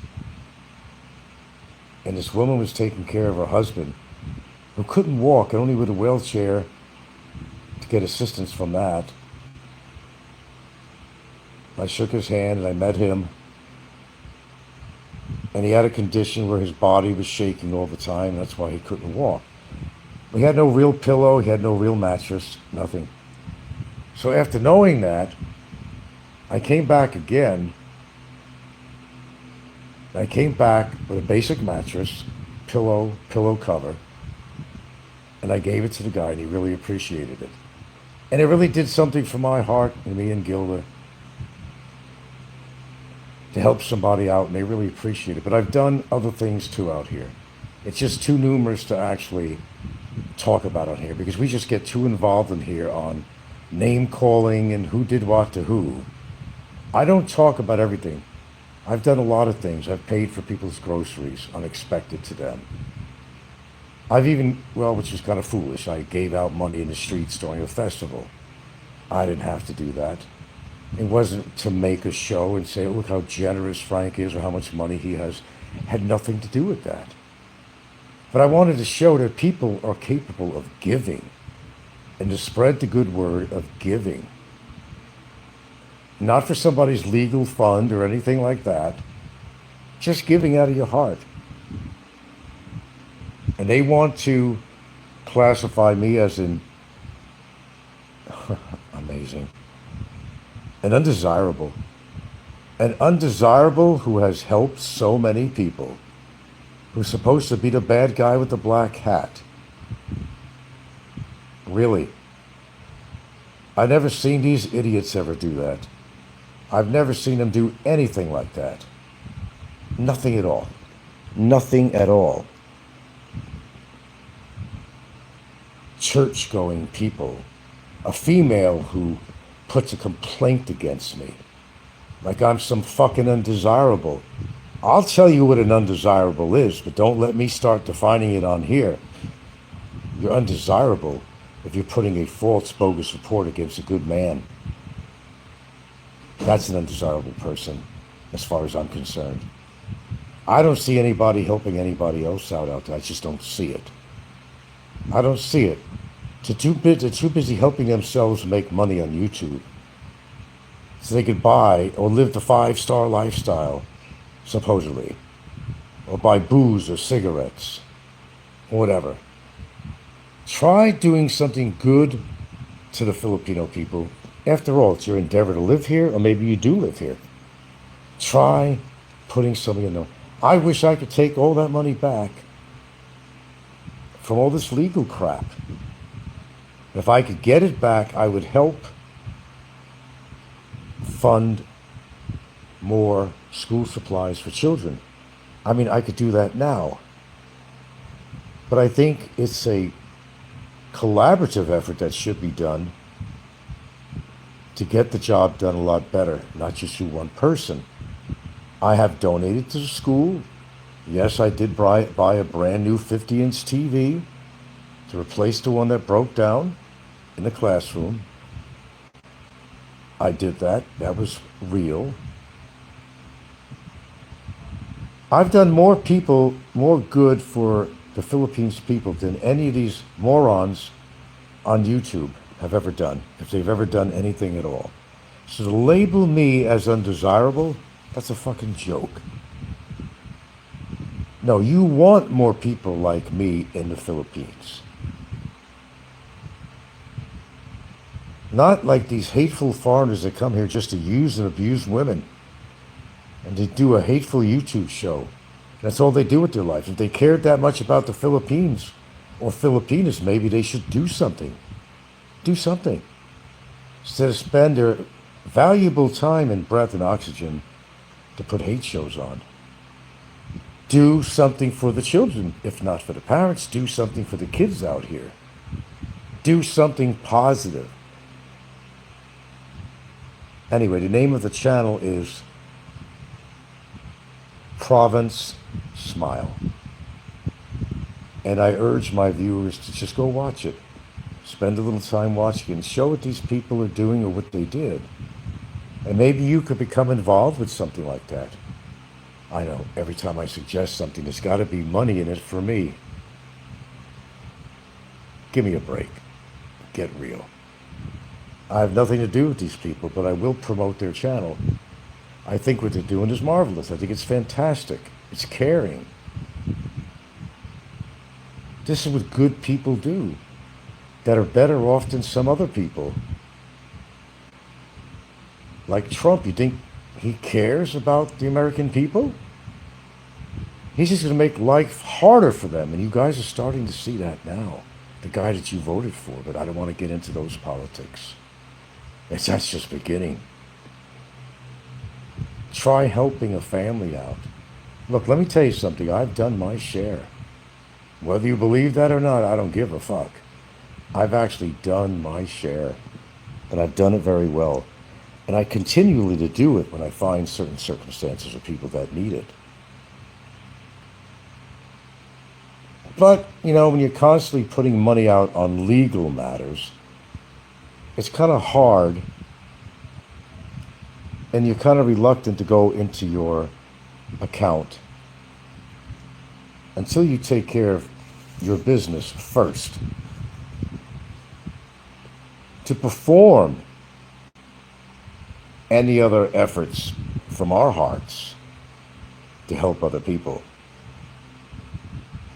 And this woman was taking care of her husband, who couldn't walk, only with a wheelchair to get assistance from that. I shook his hand and I met him. And he had a condition where his body was shaking all the time. That's why he couldn't walk. He had no real pillow. He had no real mattress. Nothing. So after knowing that, I came back again. I came back with a basic mattress, pillow cover. And I gave it to the guy, and he really appreciated it. And it really did something for my heart and me and Gilda to help somebody out, and they really appreciate it. But I've done other things too out here. It's just too numerous to actually talk about on here, because we just get too involved in here on name calling and who did what to who. I don't talk about everything. I've done a lot of things. I've paid for people's groceries, unexpected to them. I've even, which was kind of foolish, I gave out money in the streets during a festival. I didn't have to do that. It wasn't to make a show and say, look how generous Frank is or how much money he has. It had nothing to do with that. But I wanted to show that people are capable of giving and to spread the good word of giving. Not for somebody's legal fund or anything like that. Just giving out of your heart. And they want to classify me as an amazing. An undesirable. An undesirable who has helped so many people. Who's supposed to be the bad guy with the black hat. Really. I've never seen these idiots ever do that. I've never seen them do anything like that. Nothing at all. Nothing at all. Church-going people. A female who puts a complaint against me. Like I'm some fucking undesirable. I'll tell you what an undesirable is, but don't let me start defining it on here. You're undesirable if you're putting a false, bogus report against a good man. That's an undesirable person, as far as I'm concerned. I don't see anybody helping anybody else out there. I just don't see it. I don't see it. They're too busy helping themselves make money on YouTube so they could buy or live the 5-star lifestyle, supposedly, or buy booze or cigarettes, or whatever. Try doing something good to the Filipino people. After all, it's your endeavor to live here, or maybe you do live here. Try putting something in there. I wish I could take all that money back from all this legal crap. If I could get it back, I would help fund more school supplies for children. I mean, I could do that now. But I think it's a collaborative effort that should be done to get the job done a lot better, not just through one person. I have donated to the school. Yes, I did buy a brand new 50-inch TV to replace the one that broke down in the classroom. I did that. That was real. I've done more good for the Philippines people than any of these morons on YouTube have ever done, if they've ever done anything at all. So to label me as undesirable, that's a fucking joke. No, you want more people like me in the Philippines. Not like these hateful foreigners that come here just to use and abuse women and to do a hateful YouTube show. That's all they do with their life. If they cared that much about the Philippines or Filipinas, maybe they should do something. Do something. Instead of spend their valuable time and breath and oxygen to put hate shows on. Do something for the children. If not for the parents, do something for the kids out here. Do something positive. Anyway, the name of the channel is Province Smile. And I urge my viewers to just go watch it. Spend a little time watching it and show what these people are doing or what they did. And maybe you could become involved with something like that. I know, every time I suggest something, there's got to be money in it for me. Give me a break. Get real. I have nothing to do with these people, but I will promote their channel. I think what they're doing is marvelous. I think it's fantastic. It's caring. This is what good people do that are better off than some other people. Like Trump, you think he cares about the American people? He's just going to make life harder for them, and you guys are starting to see that now. The guy that you voted for, but I don't want to get into those politics. That's just beginning. Try helping a family out. Look, let me tell you something. I've done my share. Whether you believe that or not, I don't give a fuck. I've actually done my share, and I've done it very well. And I continually to do it when I find certain circumstances or people that need it. But, you know, when you're constantly putting money out on legal matters, it's kind of hard, and you're kind of reluctant to go into your account until you take care of your business first. To perform any other efforts from our hearts to help other people,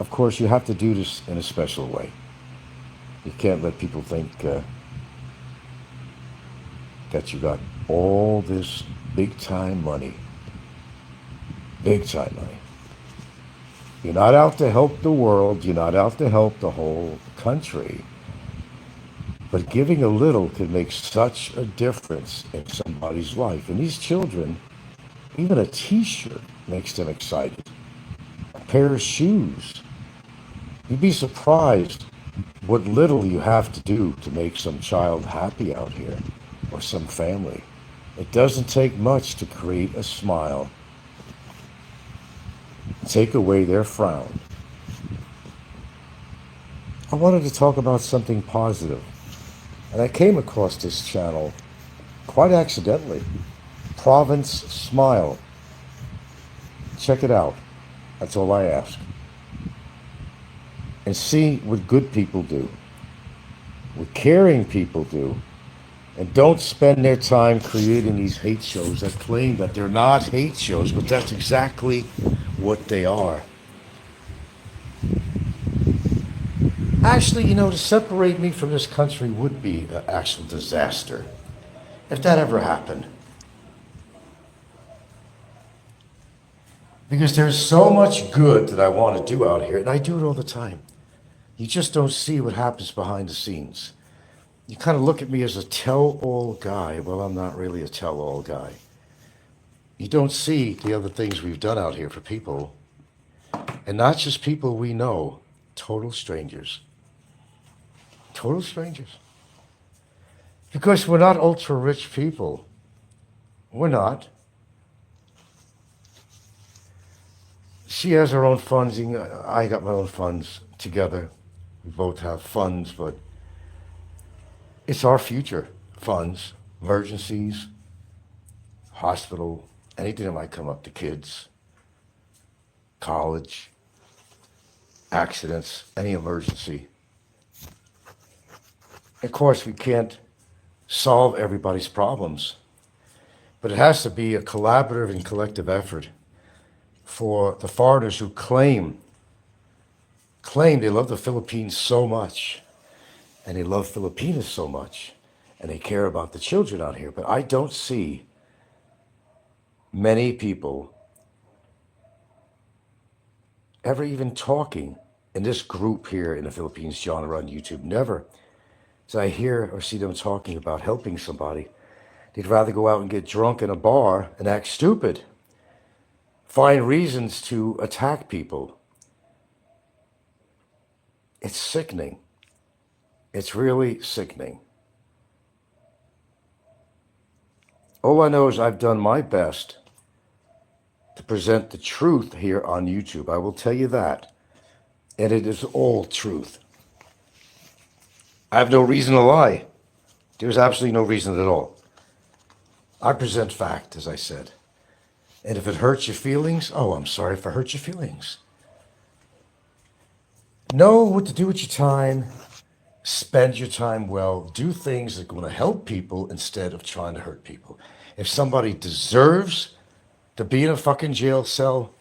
of course, you have to do this in a special way. You can't let people think that you got all this big-time money. Big-time money. You're not out to help the world. You're not out to help the whole country. But giving a little can make such a difference in somebody's life. And these children, even a t-shirt makes them excited. A pair of shoes. You'd be surprised what little you have to do to make some child happy out here, or some family. It doesn't take much to create a smile. Take away their frown. I wanted to talk about something positive. And I came across this channel quite accidentally. Province Smile. Check it out. That's all I ask. And see what good people do, what caring people do, and don't spend their time creating these hate shows that claim that they're not hate shows, but that's exactly what they are. Actually, to separate me from this country would be an actual disaster, if that ever happened. Because there's so much good that I want to do out here, and I do it all the time. You just don't see what happens behind the scenes. You kind of look at me as a tell-all guy. Well, I'm not really a tell-all guy. You don't see the other things we've done out here for people, and not just people we know, total strangers. Total strangers. Because we're not ultra-rich people. We're not. She has her own funding. I got my own funds together. We both have funds, but it's our future funds, emergencies, hospital, anything that might come up to kids, college, accidents, any emergency. Of course, we can't solve everybody's problems, but it has to be a collaborative and collective effort for the foreigners who claim they love the Philippines so much, and they love Filipinas so much, and they care about the children out here. But I don't see many people ever even talking in this group here in the Philippines genre on YouTube. Never. So I hear or see them talking about helping somebody. They'd rather go out and get drunk in a bar and act stupid. Find reasons to attack people. It's sickening. It's really sickening. All I know is I've done my best to present the truth here on YouTube. I will tell you that. And it is all truth. I have no reason to lie. There's absolutely no reason at all. I present fact, as I said. And if it hurts your feelings, I'm sorry if it hurts your feelings. Know what to do with your time. Spend your time well. Do things that are going to help people instead of trying to hurt people. If somebody deserves to be in a fucking jail cell,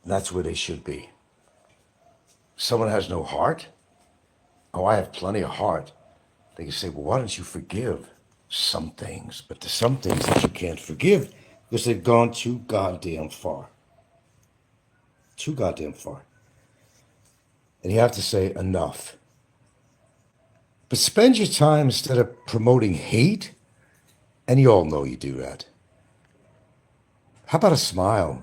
that's where they should be. Someone has no heart. I have plenty of heart. They can say, well, why don't you forgive some things? But there's some things that you can't forgive because they've gone too goddamn far. Too goddamn far. And you have to say enough. But spend your time instead of promoting hate, and you all know you do that. How about a smile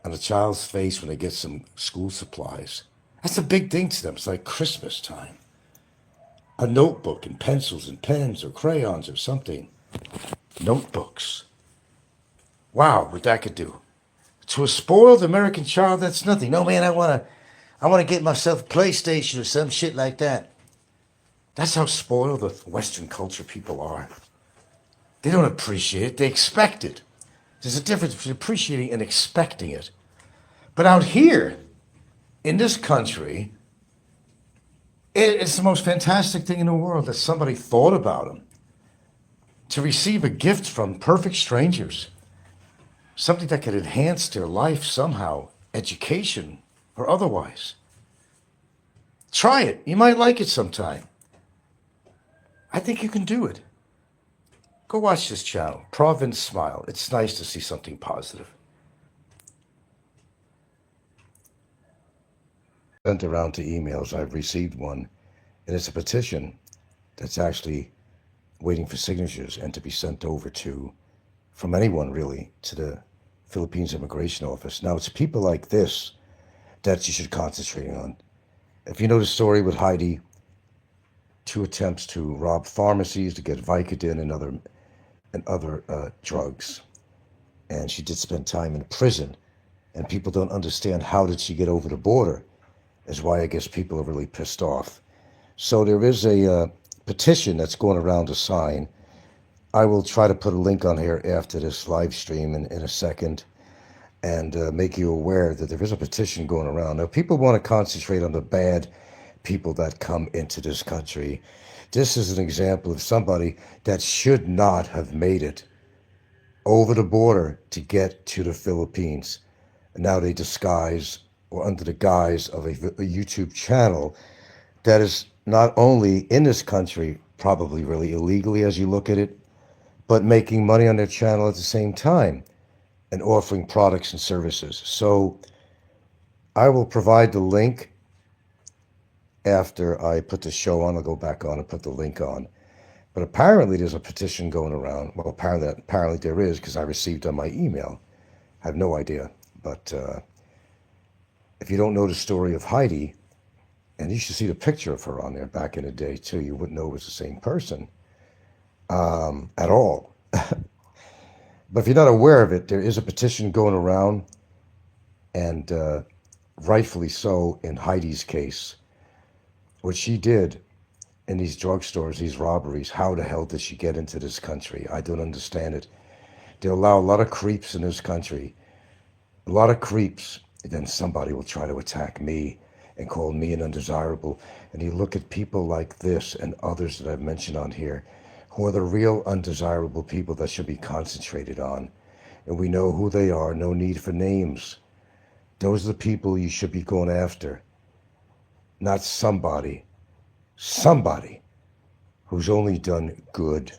on a child's face when they get some school supplies? That's a big thing to them. It's like Christmas time. A notebook and pencils and pens or crayons or something. Notebooks. Wow, what that could do. To a spoiled American child, that's nothing. No, man, I want to get myself a PlayStation or some shit like that. That's how spoiled the Western culture people are. They don't appreciate it. They expect it. There's a difference between appreciating and expecting it. But out here, in this country, it's the most fantastic thing in the world that somebody thought about them. To receive a gift from perfect strangers. Something that could enhance their life somehow. Education or otherwise. Try it. You might like it sometime. I think you can do it. Go watch this channel, Province Smile. It's nice to see something positive. Sent around to emails. I've received one, and it's a petition that's actually waiting for signatures and to be sent over to, from anyone really, to the Philippines Immigration Office. Now, it's people like this that you should concentrate on. If you know the story with Heidi, 2 attempts to rob pharmacies to get Vicodin and other drugs. And she did spend time in prison. And people don't understand how did she get over the border, is why I guess people are really pissed off. So there is a petition that's going around to sign. I will try to put a link on here after this live stream in a second. and make you aware that there is a petition going around. Now, people want to concentrate on the bad people that come into this country. This is an example of somebody that should not have made it over the border to get to the Philippines. And now they disguise, or under the guise of a YouTube channel that is not only in this country, probably really illegally as you look at it, but making money on their channel at the same time and offering products and services. So I will provide the link after I put the show on. I'll go back on and put the link on. But apparently there's a petition going around. Well, apparently there is, because I received on my email. I have no idea. But if you don't know the story of Heidi, and you should see the picture of her on there back in the day too, you wouldn't know it was the same person at all. But if you're not aware of it, there is a petition going around, and rightfully so in Heidi's case. What she did in these drugstores, these robberies, how the hell did she get into this country? I don't understand it. They allow a lot of creeps in this country. A lot of creeps. And then somebody will try to attack me and call me an undesirable. And you look at people like this and others that I've mentioned on here, who are the real undesirable people that should be concentrated on. And we know who they are, no need for names. Those are the people you should be going after. Not somebody who's only done good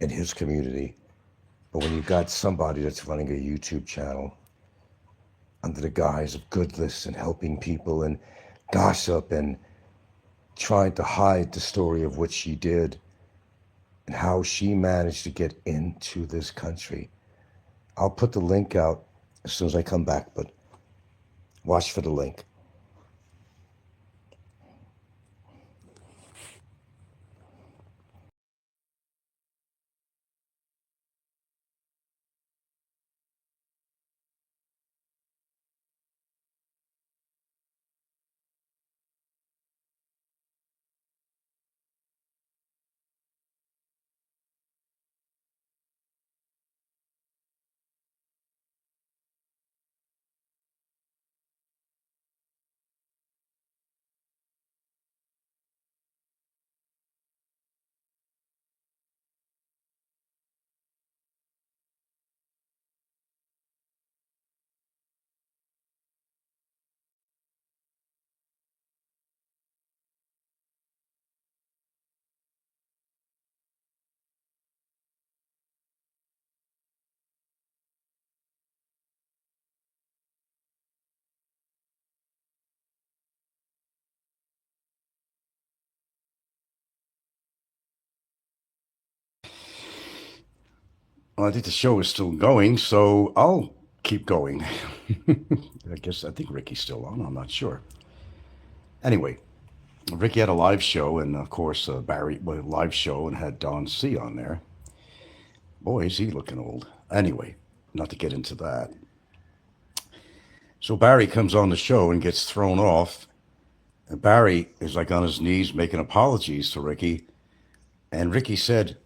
in his community. But when you've got somebody that's running a YouTube channel under the guise of goodness and helping people and gossip and trying to hide the story of what she did and how she managed to get into this country. I'll put the link out as soon as I come back, but watch for the link. Well, I think the show is still going, so I'll keep going. I think Ricky's still on. I'm not sure. Anyway, Ricky had a live show, and of course, Barry had a live show and had Don C on there. Boy, is he looking old. Anyway, not to get into that. So Barry comes on the show and gets thrown off. And Barry is like on his knees making apologies to Ricky. And Ricky said,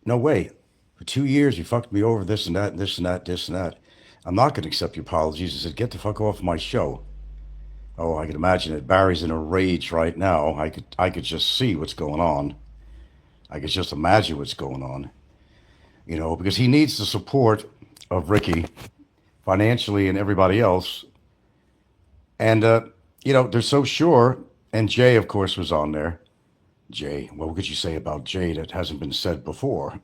"No way. For 2 years, you fucked me over, this and that, and this and that, this and that. I'm not going to accept your apologies." He said, "Get the fuck off my show." Oh, I can imagine it. Barry's in a rage right now. I could just see what's going on. I could just imagine what's going on. You know, because he needs the support of Ricky financially and everybody else. And, you know, they're so sure. And Jay, of course, was on there. Jay, what could you say about Jay that hasn't been said before?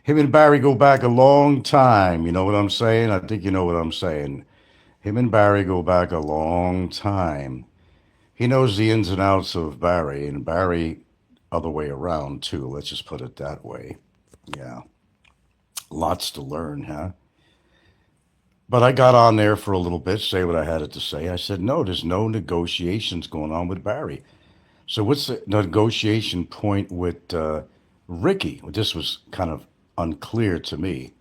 Him and Barry go back a long time. You know what I'm saying? I think you know what I'm saying. Him and Barry go back a long time. He knows the ins and outs of Barry, and Barry other way around too. Let's just put it that way. Yeah. Lots to learn, huh? But I got on there for a little bit, say what I had to say. I said, no, there's no negotiations going on with Barry. So what's the negotiation point with Ricky? Well, this was kind of unclear to me.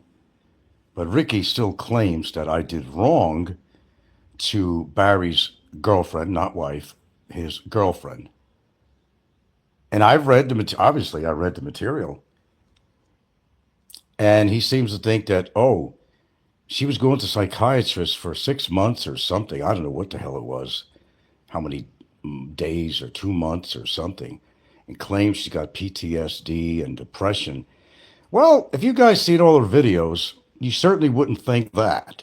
But Ricky still claims that I did wrong to Barry's girlfriend, not wife, his girlfriend. And I've read obviously I read the material. And he seems to think that, oh, she was going to psychiatrist for 6 months or something. I don't know what the hell it was, how many days or 2 months or something, and claims she got PTSD and depression. Well, if you guys seen all her videos, you certainly wouldn't think that.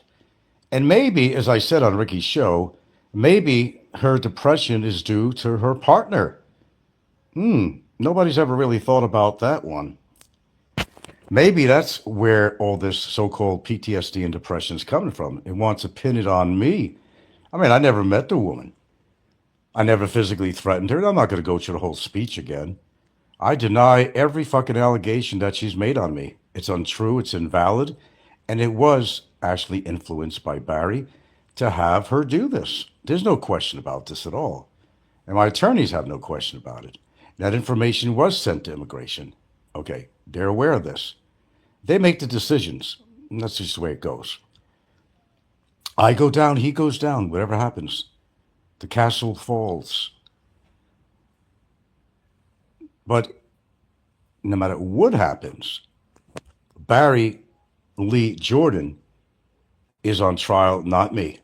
And maybe, as I said on Ricky's show, maybe her depression is due to her partner. Nobody's ever really thought about that one. Maybe that's where all this so-called PTSD and depression is coming from. It wants to pin it on me. I mean, I never met the woman. I never physically threatened her. I'm not going to go through the whole speech again. I deny every fucking allegation that she's made on me. It's untrue, it's invalid, and it was actually influenced by Barry to have her do this. There's no question about this at all. And my attorneys have no question about it. That information was sent to immigration. Okay, they're aware of this. They make the decisions. And that's just the way it goes. I go down, he goes down, whatever happens. The castle falls. But no matter what happens, Barry Lee Jordan is on trial, not me.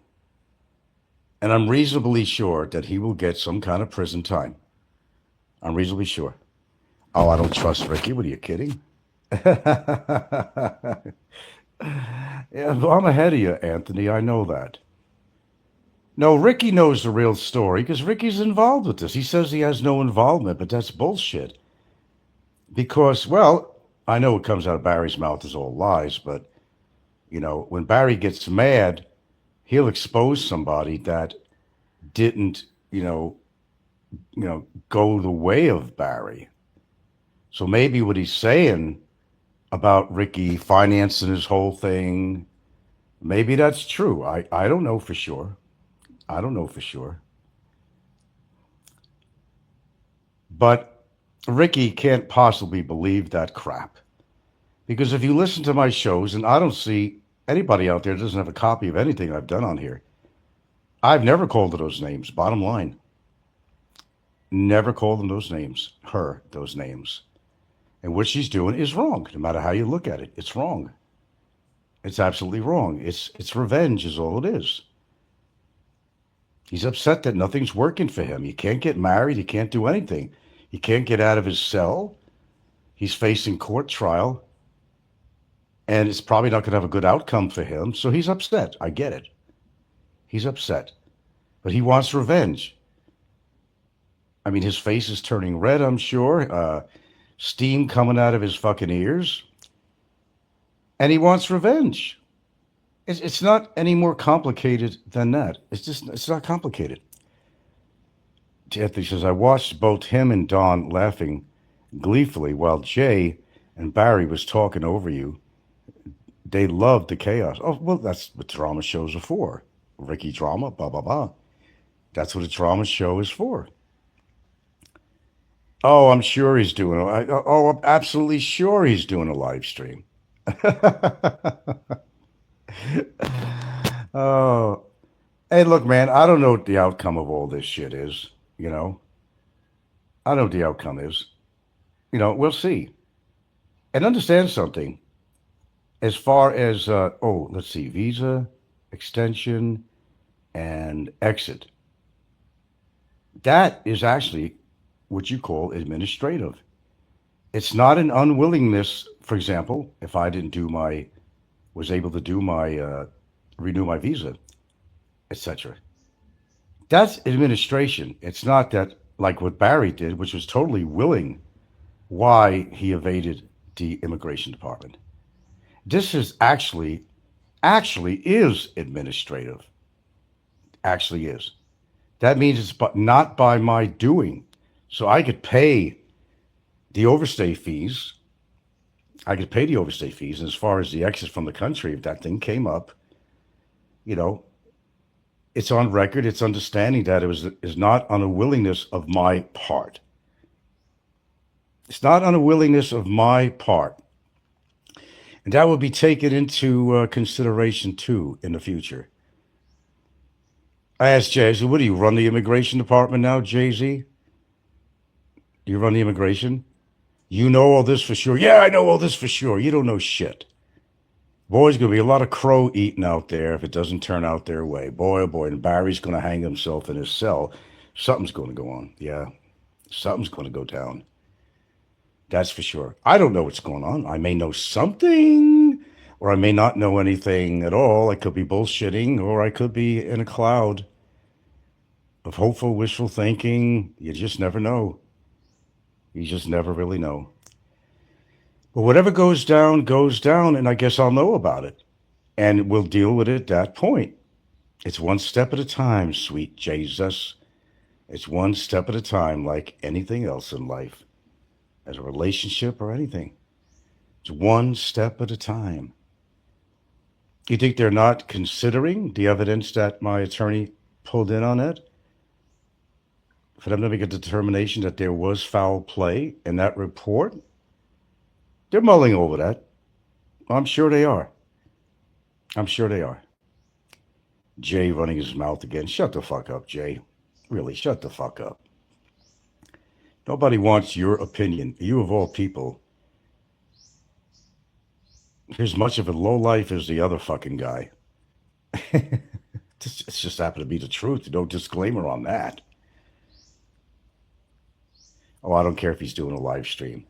And I'm reasonably sure that he will get some kind of prison time. I'm reasonably sure. Oh, I don't trust Ricky. What are you kidding? Yeah, well, I'm ahead of you, Anthony. I know that. No, Ricky knows the real story because Ricky's involved with this. He says he has no involvement, but that's bullshit. Because, well, I know what comes out of Barry's mouth is all lies, but, you know, when Barry gets mad, he'll expose somebody that didn't, go the way of Barry. So maybe what he's saying about Ricky financing his whole thing, maybe that's true. I don't know for sure. I don't know for sure. But Ricky can't possibly believe that crap. Because if you listen to my shows, and I don't see anybody out there that doesn't have a copy of anything I've done on here, I've never called her those names, bottom line. Never called them those names, her, those names. And what she's doing is wrong, no matter how you look at it. It's wrong. It's absolutely wrong. It's revenge is all it is. He's upset that nothing's working for him. He can't get married. He can't do anything. He can't get out of his cell. He's facing court trial. And it's probably not going to have a good outcome for him. So he's upset. I get it. He's upset. But he wants revenge. I mean, his face is turning red, I'm sure. Steam coming out of his fucking ears. And he wants revenge. It's not any more complicated than that. It's not complicated. Anthony says, I watched both him and Don laughing gleefully while Jay and Barry was talking over you. They loved the chaos. Oh, well, that's what drama shows are for. Ricky drama, blah, blah, blah. That's what a drama show is for. Oh, I'm sure he's doing it. Oh, I'm absolutely sure he's doing a live stream. Oh, hey, look, man, I don't know what the outcome of all this shit is, you know? I don't know what the outcome is. We'll see. And understand something. As far as, let's see, visa, extension, and exit. That is actually what you call administrative. It's not an unwillingness, for example, if I was able to do renew my visa, etc. That's administration. It's not that, like what Barry did, which was totally willing, why he evaded the immigration department. This is actually is administrative. Actually is. That means it's not by my doing. So I could pay the overstay fees. And as far as the exit from the country, if that thing came up, it's on record. It's understanding that is not on a willingness of my part. It's not on a willingness of my part. And that will be taken into consideration, too, in the future. I asked Jay-Z, what do you run the immigration department now, Jay-Z? Do you run the immigration? You know all this for sure. Yeah, I know all this for sure. You don't know shit. Boy's going to be a lot of crow eating out there if it doesn't turn out their way. Boy, oh boy. And Barry's going to hang himself in his cell. Something's going to go on. Yeah, something's going to go down. That's for sure. I don't know what's going on. I may know something, or I may not know anything at all. I could be bullshitting, or I could be in a cloud of hopeful, wishful thinking. You just never know. You just never really know. But whatever goes down, and I guess I'll know about it. And we'll deal with it at that point. It's one step at a time, sweet Jesus. It's one step at a time, like anything else in life, as a relationship or anything. It's one step at a time. You think they're not considering the evidence that my attorney pulled in on it? For them to make a determination that there was foul play in that report? They're mulling over that. I'm sure they are. I'm sure they are. Jay running his mouth again. Shut the fuck up, Jay. Really, shut the fuck up. Nobody wants your opinion. You of all people. You're as much of a lowlife as the other fucking guy. It's just happened to be the truth. No disclaimer on that. Oh, I don't care if he's doing a live stream.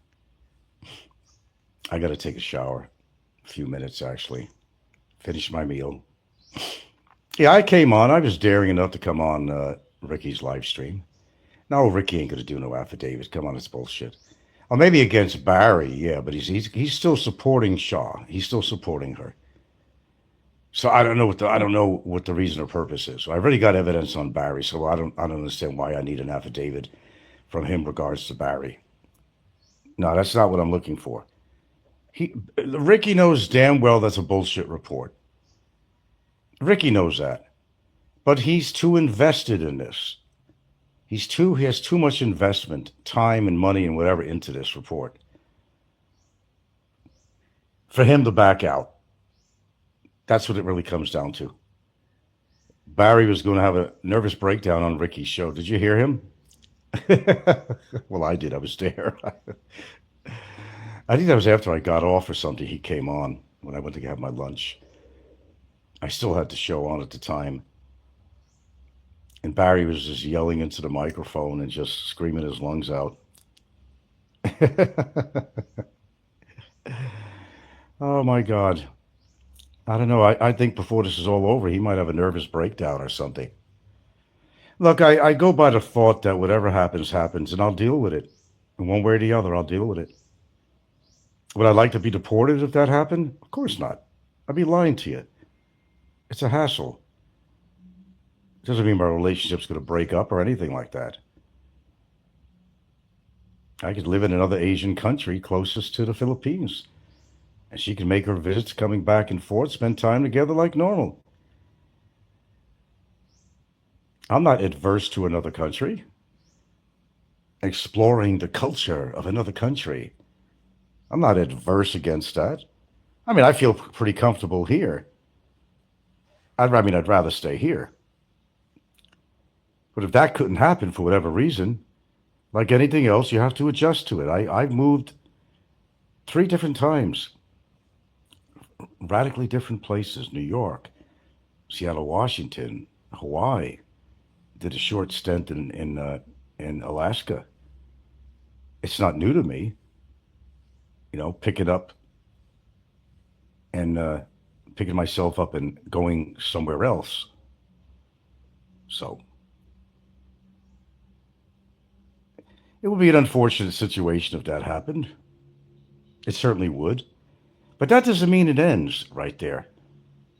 I got to take a shower. A few minutes, actually. Finish my meal. Yeah, I came on. I was daring enough to come on Ricky's live stream. No, Ricky ain't going to do no affidavit. Come on, it's bullshit. Or maybe against Barry, yeah, but he's still supporting Shaw. He's still supporting her. So I don't know what the reason or purpose is. So I've already got evidence on Barry, so I don't understand why I need an affidavit from him regards to Barry. No, that's not what I'm looking for. Ricky knows damn well that's a bullshit report. Ricky knows that. But he's too invested in this. He has too much investment, time and money and whatever into this report. For him to back out. That's what it really comes down to. Barry was going to have a nervous breakdown on Ricky's show. Did you hear him? Well, I did. I was there. I think that was after I got off or something. He came on when I went to have my lunch. I still had the show on at the time. And Barry was just yelling into the microphone and just screaming his lungs out. Oh, my God. I don't know. I think before this is all over, he might have a nervous breakdown or something. Look, I go by the thought that whatever happens, happens, and I'll deal with it. In one way or the other, I'll deal with it. Would I like to be deported if that happened? Of course not. I'd be lying to you. It's a hassle. It doesn't mean my relationship's going to break up or anything like that. I could live in another Asian country closest to the Philippines. And she can make her visits coming back and forth, spend time together like normal. I'm not adverse to another country. Exploring the culture of another country. I'm not adverse against that. I mean, I feel pretty comfortable here. I'd rather stay here. But if that couldn't happen for whatever reason, like anything else, you have to adjust to it. I've moved 3 different times. Radically different places. New York, Seattle, Washington, Hawaii. Did a short stint in Alaska. It's not new to me. You know, picking myself up and going somewhere else. So it would be an unfortunate situation if that happened. It certainly would. But that doesn't mean it ends right there.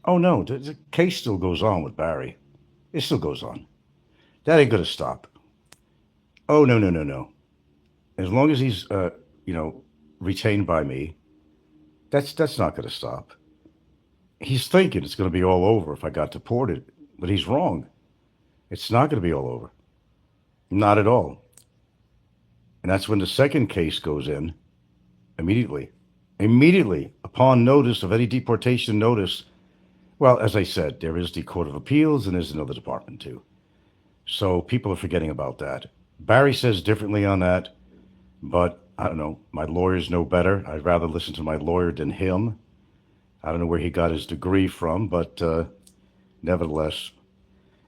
Oh no, the case still goes on with Barry. It still goes on. That ain't gonna stop. Oh no. As long as he's retained by me, that's not gonna stop. He's thinking it's gonna be all over if I got deported, but he's wrong. It's not gonna be all over. Not at all. And that's when the second case goes in immediately. Immediately upon notice of any deportation notice. Well, as I said, there is the Court of Appeals and there's another department too. So people are forgetting about that. Barry says differently on that, but I don't know. My lawyers know better. I'd rather listen to my lawyer than him. I don't know where he got his degree from, but nevertheless.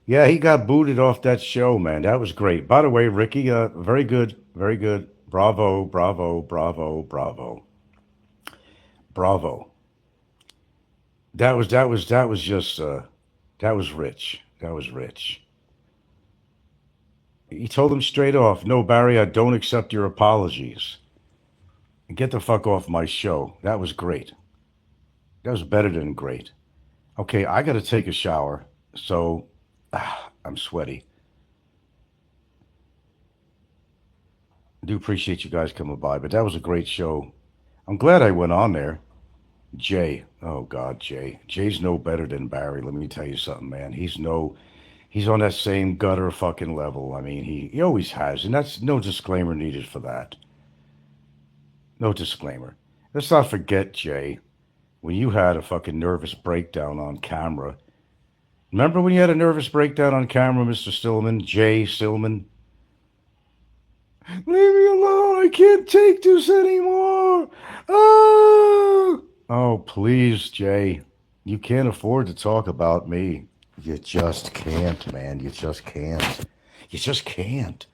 Yeah, he got booted off that show, man. That was great. By the way, Ricky, very good, very good. Bravo, bravo, bravo, bravo, bravo. That was just that was rich. That was rich. He told him straight off, "No, Barry, I don't accept your apologies. Get the fuck off my show." That was great. That was better than great. Okay, I got to take a shower, so I'm sweaty. I do appreciate you guys coming by, but that was a great show. I'm glad I went on there. Jay, oh God, Jay. Jay's no better than Barry. Let me tell you something, man. He's on that same gutter fucking level. I mean, he always has, and that's no disclaimer needed for that. No disclaimer. Let's not forget, Jay, when you had a fucking nervous breakdown on camera. Remember when you had a nervous breakdown on camera, Mr. Stillman? Jay Stillman? Leave me alone. I can't take this anymore. Oh, oh, please, Jay. You can't afford to talk about me. You just can't, man. You just can't. You just can't.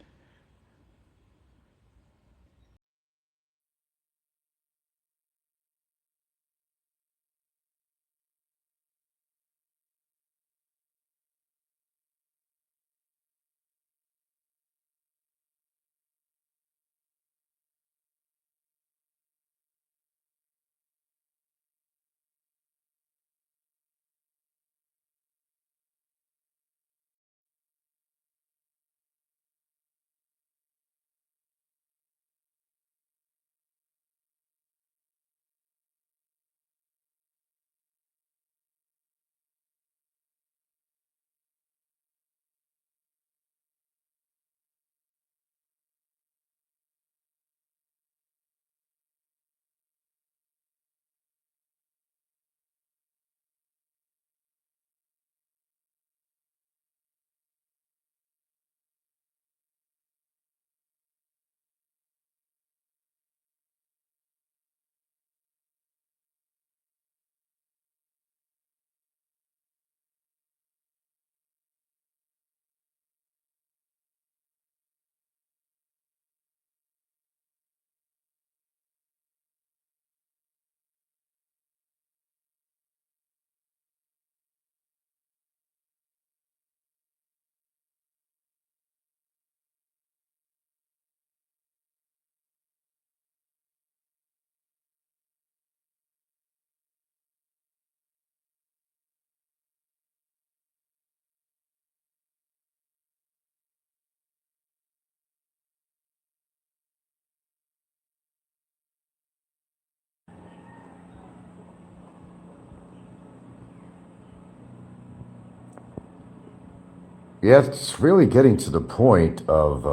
Yeah, it's really getting to the point of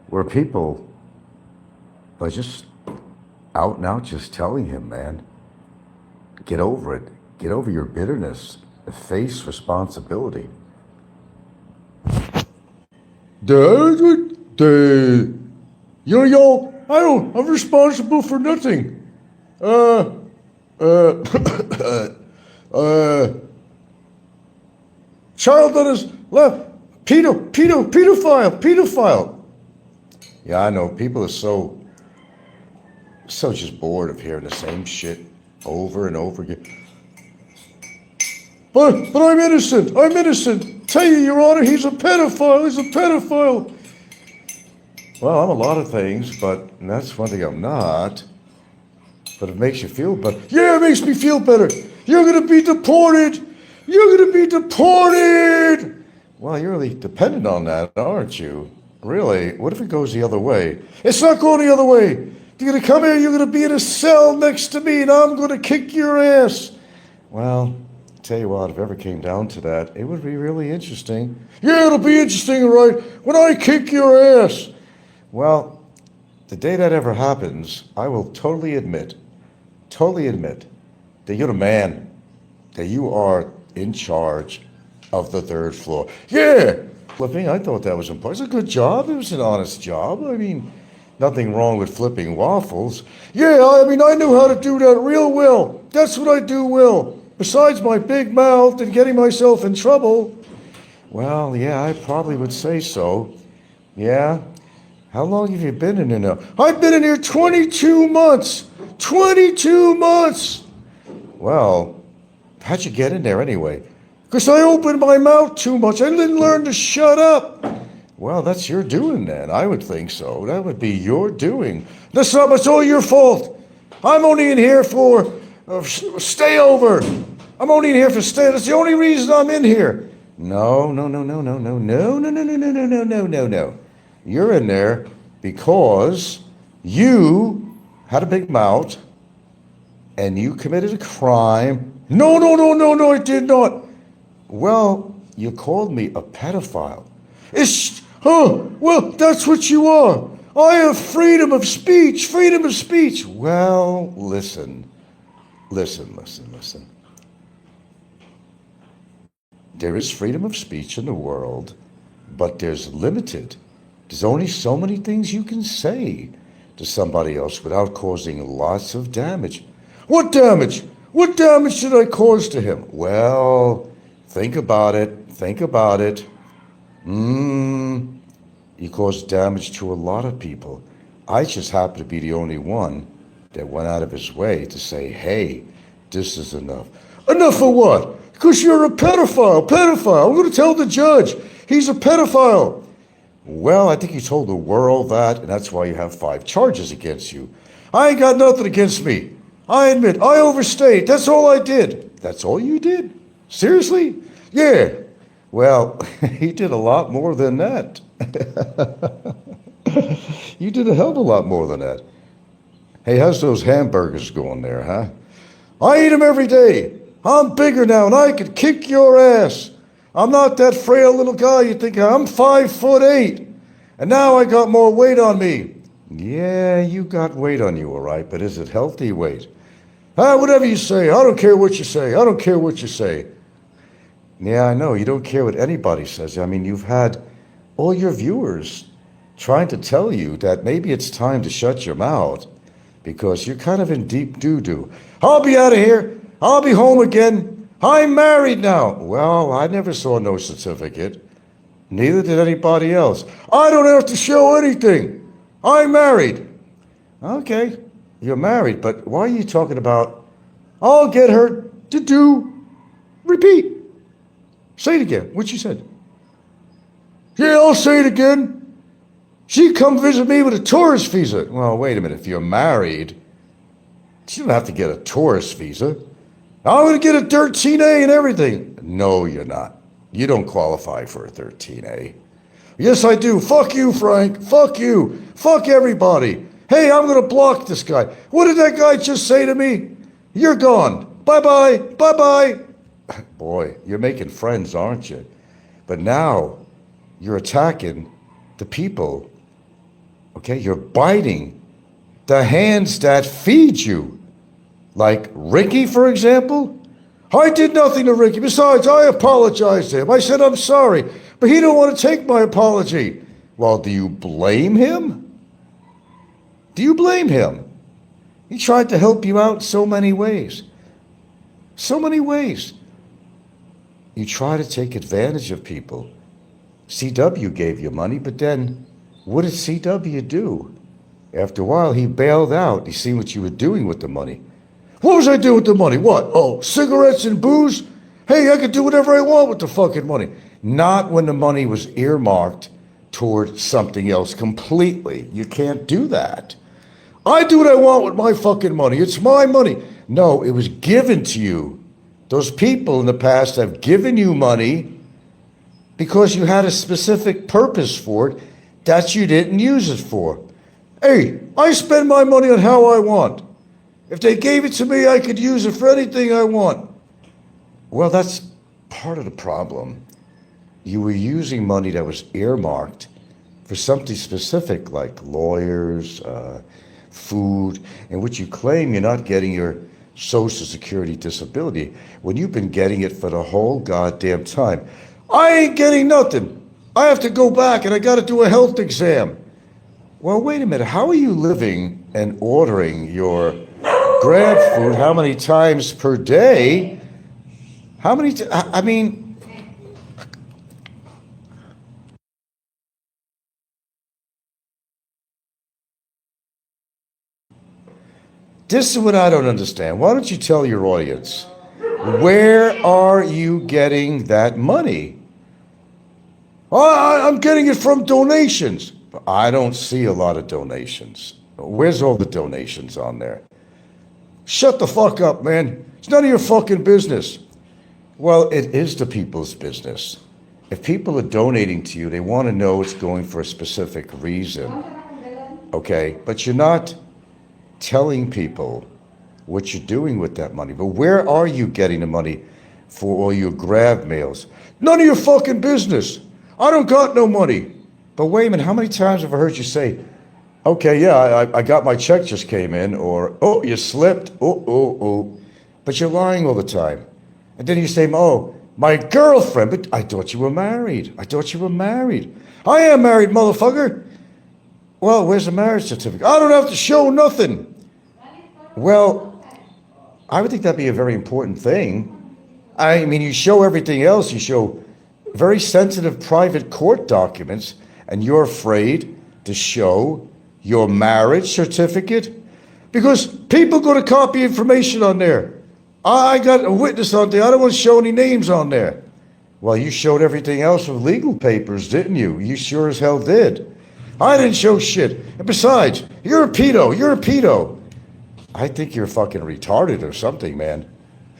where people are just out and out just telling him, man, get over it. Get over your bitterness. Face responsibility. Dad, y'all, I'm responsible for nothing. Uh, uh, uh, child that is left, pedophile. Yeah, I know, people are so just bored of hearing the same shit over and over again. But I'm innocent. Tell you, Your Honor, he's a pedophile. Well, I'm a lot of things, but that's one thing I'm not. But it makes you feel better. Yeah, it makes me feel better. You're gonna be deported. Well, you're really dependent on that, aren't you? Really? What if it goes the other way? It's not going the other way. You're gonna come here, you're gonna be in a cell next to me, and I'm gonna kick your ass. Well, tell you what, if it ever came down to that, it would be really interesting. Yeah, it'll be interesting, all right, when I kick your ass. Well, the day that ever happens, I will totally admit that you're the man, that you are in charge of the third floor. Yeah! Flipping, I thought that was important. It's a good job. It was an honest job. I mean, Nothing wrong with flipping waffles. Yeah, I mean, I knew how to do that real well. That's what I do well. Besides my big mouth and getting myself in trouble. Well, yeah, I probably would say so. Yeah? How long have you been in here now? I've been in here 22 months. 22 months! Well, how'd you get in there anyway? Because I opened my mouth too much. I didn't learn to shut up. Well, that's your doing then. I would think so. That would be your doing. That's not, it's all your fault. I'm only in here for stay over. I'm only in here for stay. That's the only reason I'm in here. No. You're in there because you had a big mouth and you committed a crime. No, I did not. Well, you called me a pedophile. Well, that's what you are. I have freedom of speech. Well, listen. There is freedom of speech in the world, but there's limited. There's only so many things you can say to somebody else without causing lots of damage. What damage? What damage did I cause to him? Well, think about it. You caused damage to a lot of people. I just happen to be the only one that went out of his way to say, hey, this is enough. Enough of what? Because you're a pedophile. I'm going to tell the judge. He's a pedophile. Well, I think you told the world that, and that's why you have 5 charges against you. I ain't got nothing against me. I admit, I overstayed. That's all I did. That's all you did? Seriously? Yeah. Well, he did a lot more than that. You did a hell of a lot more than that. Hey, how's those hamburgers going there, huh? I eat them every day. I'm bigger now, and I could kick your ass. I'm not that frail little guy you think I'm 5'8", and now I got more weight on me. Yeah, you got weight on you, all right, but is it healthy weight? Whatever you say. I don't care what you say. Yeah, I know. You don't care what anybody says. I mean, you've had all your viewers trying to tell you that maybe it's time to shut your mouth because you're kind of in deep doo-doo. I'll be out of here. I'll be home again. I'm married now. Well, I never saw no certificate. Neither did anybody else. I don't have to show anything. I'm married. Okay, you're married, but why are you talking about, I'll get her to do, repeat. Say it again, what you said. Yeah, I'll say it again. She come visit me with a tourist visa. Well, wait a minute, if you're married, you don't have to get a tourist visa. I'm going to get a 13A and everything. No, you're not. You don't qualify for a 13A. Yes, I do. Fuck you, Frank. Fuck you. Fuck everybody. Hey, I'm going to block this guy. What did that guy just say to me? You're gone. Bye-bye. Bye-bye. Boy, you're making friends, aren't you? But now you're attacking the people. Okay, you're biting the hands that feed you. Like Ricky, for example. I did nothing to Ricky. Besides, I apologized to him. I said I'm sorry, but he don't want to take my apology. Well, do you blame him? Do you blame him? He tried to help you out so many ways. So many ways. You try to take advantage of people. CW gave you money, but then what did CW do? After a while, he bailed out. He seen what you were doing with the money. What was I doing with the money? What? Oh, cigarettes and booze? Hey, I could do whatever I want with the fucking money. Not when the money was earmarked toward something else completely. You can't do that. I do what I want with my fucking money. It's my money. No, it was given to you. Those people in the past have given you money because you had a specific purpose for it that you didn't use it for. Hey, I spend my money on how I want. If they gave it to me, I could use it for anything I want. Well, that's part of the problem. You were using money that was earmarked for something specific like lawyers, food, in which you claim you're not getting your Social Security disability when you've been getting it for the whole goddamn time. I ain't getting nothing. I have to go back and I got to do a health exam. Well, wait a minute. How are you living and ordering your grab food how many times per day? How many, I mean, this is what I don't understand. Why don't you tell your audience, where are you getting that money? Oh, I'm getting it from donations. I don't see a lot of donations. Where's all the donations on there? Shut the fuck up, man. It's none of your fucking business. Well, it is the people's business. If people are donating to you, they want to know it's going for a specific reason. Okay, but you're not telling people what you're doing with that money. But where are you getting the money for all your grab mails? None of your fucking business. I don't got no money. But wait a minute, how many times have I heard you say, okay, yeah, I got my check just came in, or, oh, you slipped, oh. But you're lying all the time. And then you say, oh, my girlfriend, but I thought you were married. I am married, motherfucker. Well, where's the marriage certificate? I don't have to show nothing. Well, I would think that'd be a very important thing. I mean, you show everything else. You show very sensitive private court documents, and you're afraid to show your marriage certificate because people go to copy information on there. I got a witness on there. I don't want to show any names on there. Well, you showed everything else with legal papers, didn't you? You sure as hell did. I didn't show shit. And besides, you're a pedo. I think you're fucking retarded or something, man.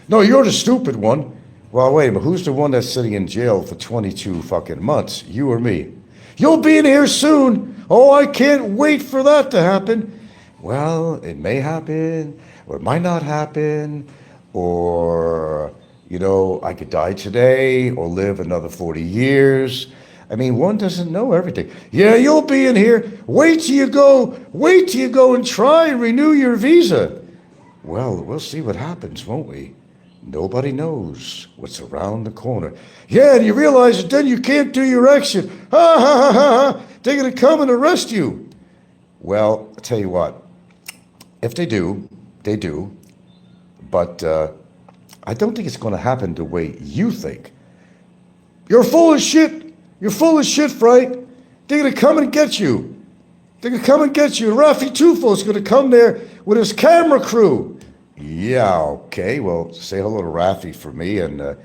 No, you're the stupid one. Well, wait a minute. Who's the one that's sitting in jail for 22 fucking months? You or me? You'll be in here soon. Oh, I can't wait for that to happen. Well, it may happen, or it might not happen, or, I could die today or live another 40 years. I mean, one doesn't know everything. Yeah, you'll be in here. Wait till you go and try and renew your visa. Well, we'll see what happens, won't we? Nobody knows what's around the corner. Yeah, and you realize that then you can't do your exit. Ha. They're going to come and arrest you. Well, I'll tell you what. If they do, they do. But I don't think it's going to happen the way you think. You're full of shit. Frank. They're going to come and get you. And Rafi Tufo is going to come there with his camera crew. Yeah, okay. Well, say hello to Rafi for me, and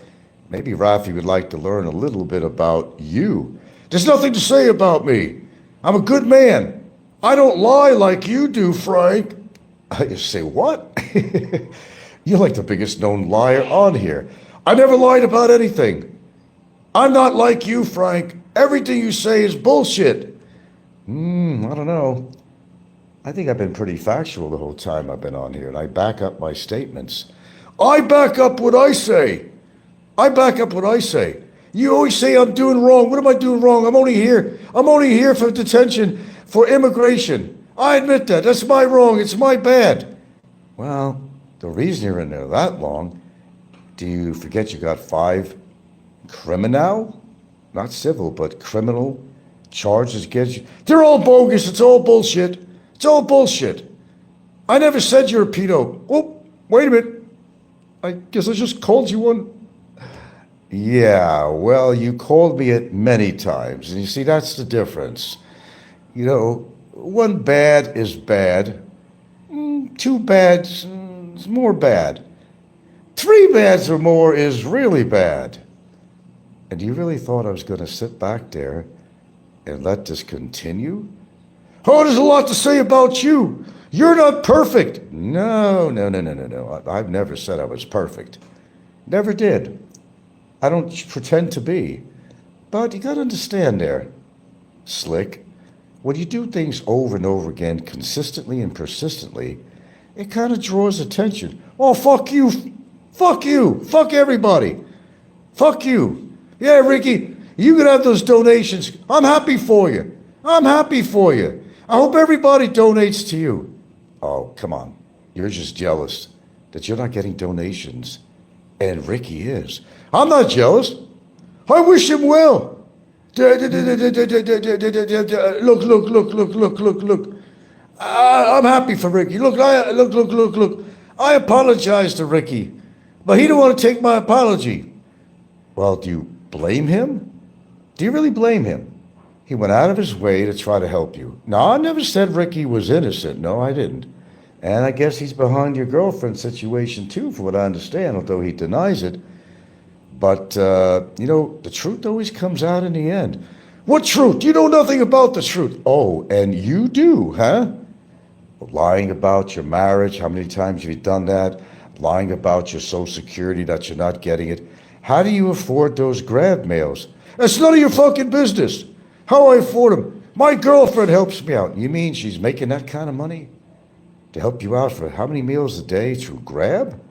maybe Rafi would like to learn a little bit about you. There's nothing to say about me. I'm a good man. I don't lie like you do, Frank. You say, what? You're like the biggest known liar on here. I never lied about anything. I'm not like you, Frank. Everything you say is bullshit. I don't know. I think I've been pretty factual the whole time I've been on here, and I back up my statements. I back up what I say. You always say I'm doing wrong. What am I doing wrong? I'm only here for detention, for immigration. I admit that. That's my wrong. It's my bad. Well, the reason you're in there that long, do you forget you got 5 criminal, not civil, but criminal charges against you? They're all bogus. It's all bullshit. I never said you're a pedo. Oh, wait a minute. I guess I just called you one. Yeah, well, you called me it many times. And you see, that's the difference. One bad is bad. 2 bads is more bad. 3 bads or more is really bad. And you really thought I was going to sit back there and let this continue? Oh, there's a lot to say about you. You're not perfect. No. I've never said I was perfect. Never did. I don't pretend to be. But you got to understand there, Slick, when you do things over and over again, consistently and persistently, it kind of draws attention. Oh, fuck you. Fuck everybody. Fuck you. Yeah, Ricky, you can have those donations. I'm happy for you. I hope everybody donates to you. Oh, come on. You're just jealous that you're not getting donations. And Ricky is. I'm not jealous. I wish him well. Look. I'm happy for Ricky. Look. I apologize to Ricky, but he don't want to take my apology. Well, do you blame him? Do you really blame him? He went out of his way to try to help you. No, I never said Ricky was innocent. No, I didn't. And I guess he's behind your girlfriend's situation too, for what I understand, although he denies it. But, the truth always comes out in the end. What truth? You know nothing about the truth. Oh, and you do, huh? Lying about your marriage, how many times have you done that? Lying about your Social Security, that you're not getting it. How do you afford those grab mails? That's none of your fucking business. How I afford them? My girlfriend helps me out. You mean she's making that kind of money to help you out for how many meals a day through Grab?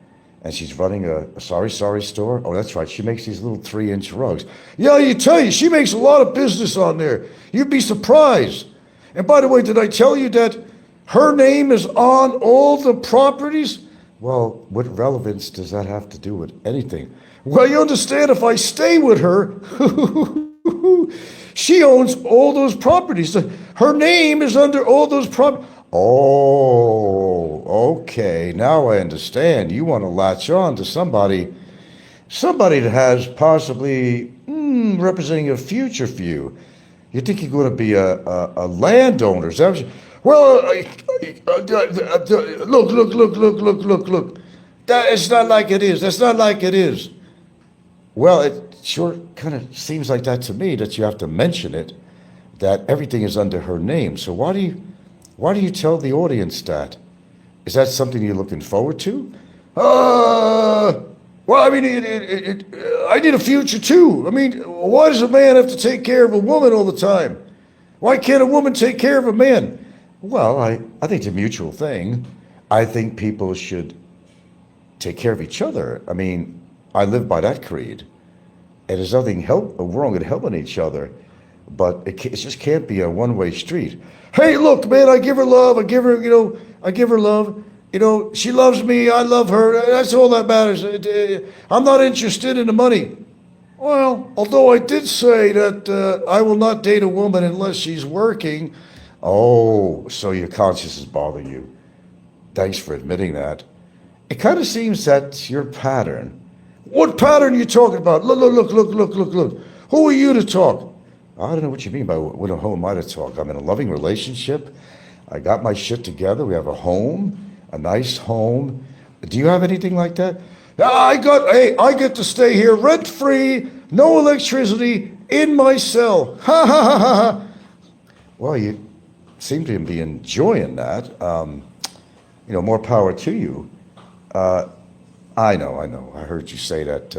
And she's running a sorry store? Oh, that's right. She makes these little 3-inch rugs. Yeah, you tell you, she makes a lot of business on there. You'd be surprised. And by the way, did I tell you that her name is on all the properties? Well, what relevance does that have to do with anything? Well, you understand, if I stay with her, she owns all those properties. Her name is under all those properties. Oh, okay. Now I understand. You want to latch on to somebody that has possibly representing a future for you. You think you're going to be a landowner? Is that what you, well, look. It's not like it is. That's not like it is. Well, it sure kind of seems like that to me, that you have to mention it, that everything is under her name. So why do you tell the audience that? Is that something you're looking forward to? Well, I mean, I need a future too. I mean, why does a man have to take care of a woman all the time? Why can't a woman take care of a man? Well, I think it's a mutual thing. I think people should take care of each other. I mean, I live by that creed. And there's nothing wrong with helping each other, but it just can't be a one-way street. Hey, look, man, I give her love. I give her love. She loves me. I love her. That's all that matters. I'm not interested in the money. Well, although I did say that I will not date a woman unless she's working. Oh, so your conscience is bothering you. Thanks for admitting that. It kind of seems that's your pattern. What pattern are you talking about? Look. Who are you to talk? I don't know what you mean by who am I to talk. I'm in a loving relationship. I got my shit together. We have a home, a nice home. Do you have anything like that? I get to stay here rent-free, no electricity, in my cell. Ha ha ha ha. Well, you seem to be enjoying that. More power to you. I know. I heard you say that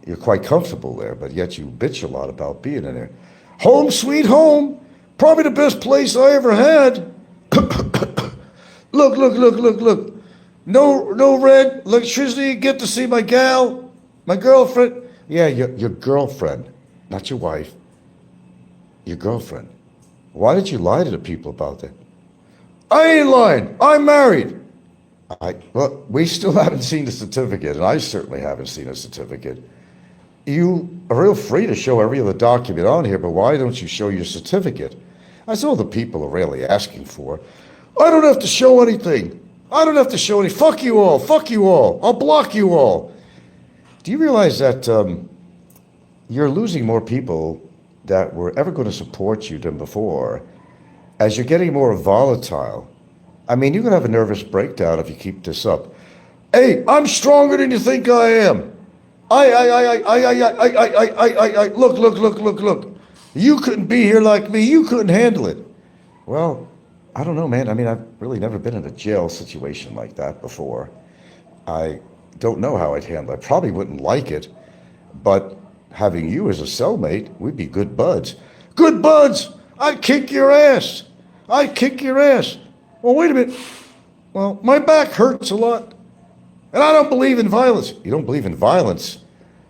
you're quite comfortable there, but yet you bitch a lot about being in there. Home sweet home. Probably the best place I ever had. Look. No rent, electricity, get to see my gal, my girlfriend. Yeah, your girlfriend, not your wife. Your girlfriend. Why did you lie to the people about that? I ain't lying. I'm married. Well, we still haven't seen the certificate, and I certainly haven't seen a certificate. You are real free to show every other document on here, but why don't you show your certificate? That's all the people are really asking for. I don't have to show anything. Fuck you all. I'll block you all. Do you realize that you're losing more people that were ever going to support you than before as you're getting more volatile? I mean, you're going to have a nervous breakdown if you keep this up. Hey, I'm stronger than you think I am. Look. You couldn't be here like me. You couldn't handle it. Well, I don't know, man. I mean, I've really never been in a jail situation like that before. I don't know how I'd handle it. I probably wouldn't like it, but having you as a cellmate, we'd be good buds. Good buds! I'd kick your ass. Well, wait a minute. Well, my back hurts a lot, and I don't believe in violence. You don't believe in violence?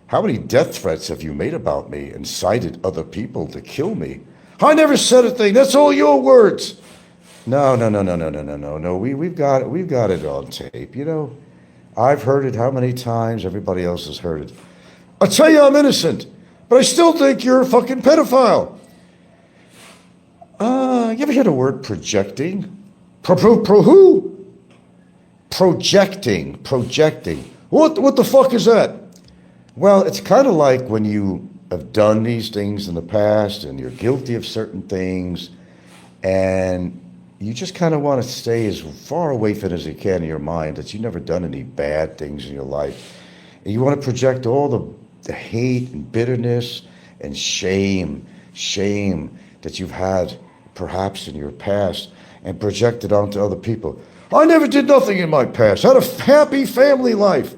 How many death threats have you made about me, incited other people to kill me? I never said a thing. That's all your words. No. We've got it on tape. I've heard it how many times? Everybody else has heard it. I tell you, I'm innocent. but I still think you're a fucking pedophile. You ever hear the word projecting? Who? Projecting. What the fuck is that? Well, it's kind of like when you have done these things in the past and you're guilty of certain things and you just kind of want to stay as far away from it as you can in your mind that you've never done any bad things in your life. And you want to project all the hate and bitterness and shame that you've had perhaps in your past and project it onto other people. I never did nothing in my past. I had a happy family life.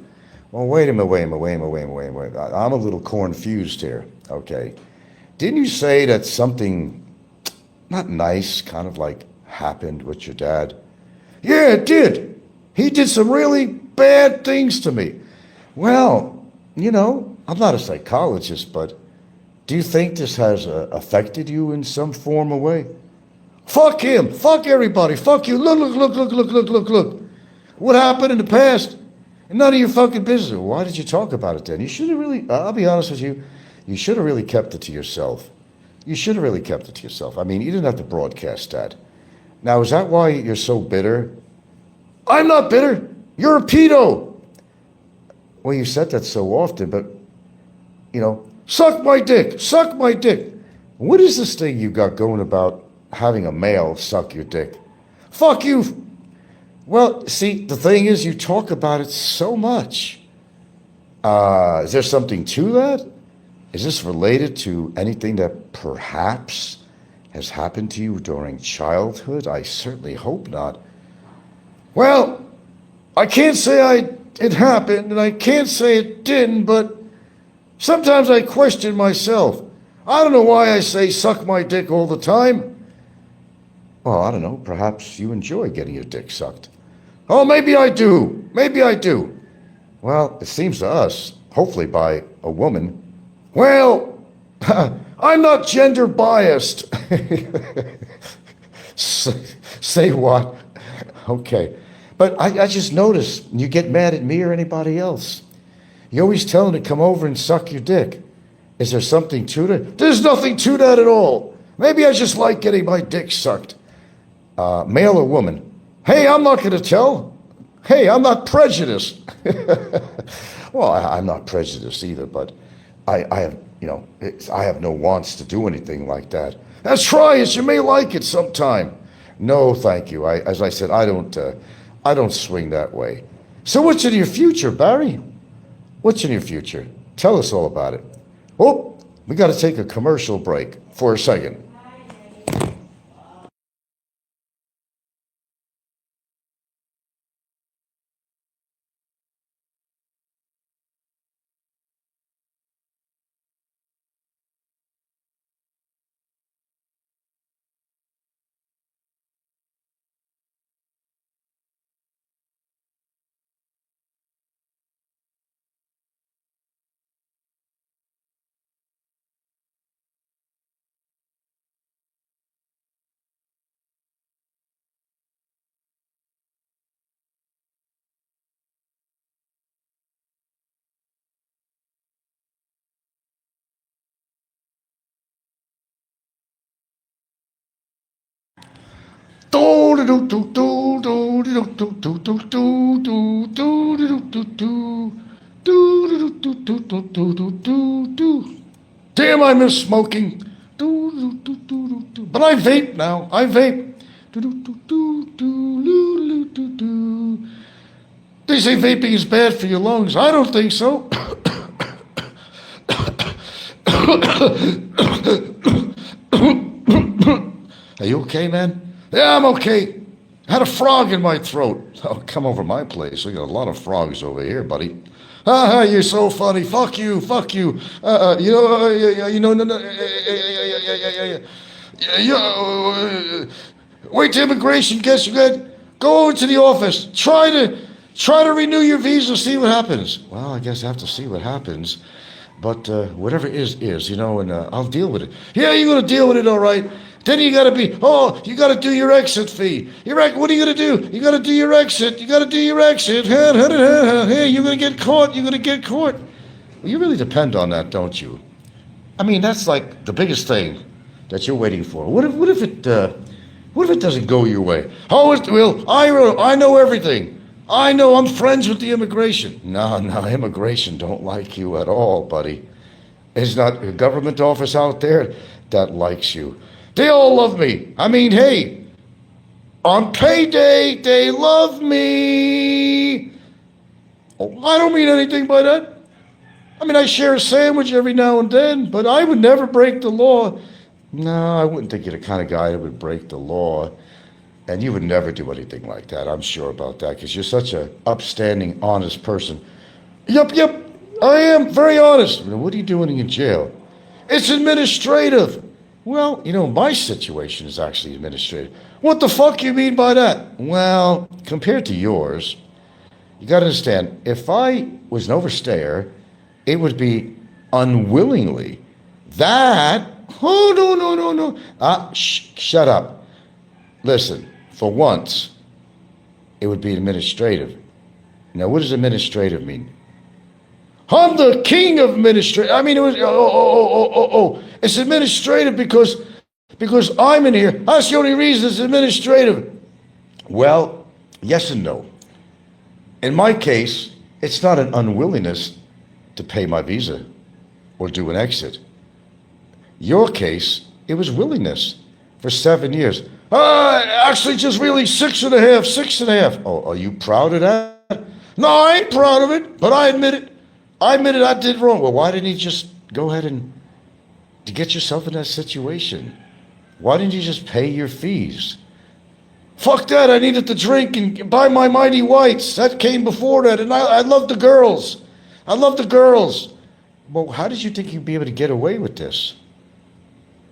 Well, wait a minute. I'm a little confused here, okay? Didn't you say that something not nice kind of like happened with your dad? Yeah, it did. He did some really bad things to me. Well, I'm not a psychologist, but do you think this has affected you in some form or way? Fuck him. Fuck everybody. Fuck you. Look. What happened in the past? None of your fucking business. Why did you talk about it then? You should have really, I'll be honest with you, you should have really kept it to yourself. I mean, you didn't have to broadcast that. Now, is that why you're so bitter? I'm not bitter. You're a pedo. Well, you said that so often, but, suck my dick. What is this thing you got going about having a male suck your dick? Fuck you. Well, see, the thing is, you talk about it so much. Is there something to that? Is this related to anything that perhaps has happened to you during childhood? I certainly hope not. Well, I can't say it happened, and I can't say it didn't, but sometimes I question myself. I don't know why I say suck my dick all the time. Well, I don't know. Perhaps you enjoy getting your dick sucked. Oh, maybe I do. Well, it seems to us, hopefully by a woman. Well, I'm not gender biased. Say what? Okay. But I just noticed you get mad at me or anybody else. You always tell them to come over and suck your dick. Is there something to that? There's nothing to that at all. Maybe I just like getting my dick sucked. Male or woman? Hey, I'm not going to tell. Hey, I'm not prejudiced. Well, I'm not prejudiced either, but I have no wants to do anything like that. Let's try it. You may like it sometime. No, thank you. As I said, I don't swing that way. So what's in your future, Barry? What's in your future? Tell us all about it. Oh, we got to take a commercial break for a second. Damn, I miss smoking. But I vape now. They say vaping is bad for your lungs. I don't think so. Are you okay, man? Yeah, I'm okay. I had a frog in my throat. Oh, come over my place. We got a lot of frogs over here, buddy. You're so funny. Fuck you. Wait till immigration gets you good. Go over to the office. Try to renew your visa. See what happens. Well, I guess I have to see what happens. But whatever is, and I'll deal with it. Yeah, you're going to deal with it, all right. Then you got to do your exit fee. What are you going to do? You got to do your exit. Hey, you're going to get caught. Well, you really depend on that, don't you? I mean, that's like the biggest thing that you're waiting for. What if it doesn't go your way? Oh, I know everything. I know I'm friends with the immigration. No, immigration don't like you at all, buddy. There's not a government office out there that likes you. They all love me. I mean, hey, on payday, they love me. Oh, I don't mean anything by that. I mean, I share a sandwich every now and then, but I would never break the law. No, I wouldn't think you're the kind of guy that would break the law. And you would never do anything like that. I'm sure about that, because you're such an upstanding, honest person. Yep, I am very honest. What are you doing in jail? It's administrative. Well, my situation is actually administrative. What the fuck you mean by that? Well, compared to yours, you got to understand, if I was an overstayer, it would be unwillingly. No. Shut up. Listen, for once, it would be administrative. Now, what does administrative mean? I'm the king of administrative. I mean, it was, it's administrative because I'm in here. That's the only reason it's administrative. Well, yes and no. In my case, it's not an unwillingness to pay my visa or do an exit. Your case, it was willingness for 7 years. Actually, just really 6.5. Oh, are you proud of that? No, I ain't proud of it, but I admit it. I did wrong. Well, why didn't you just go ahead and to get yourself in that situation? Why didn't you just pay your fees? Fuck that, I needed to drink and buy my Mighty Whites. That came before that, and I love the girls. Well, how did you think you'd be able to get away with this?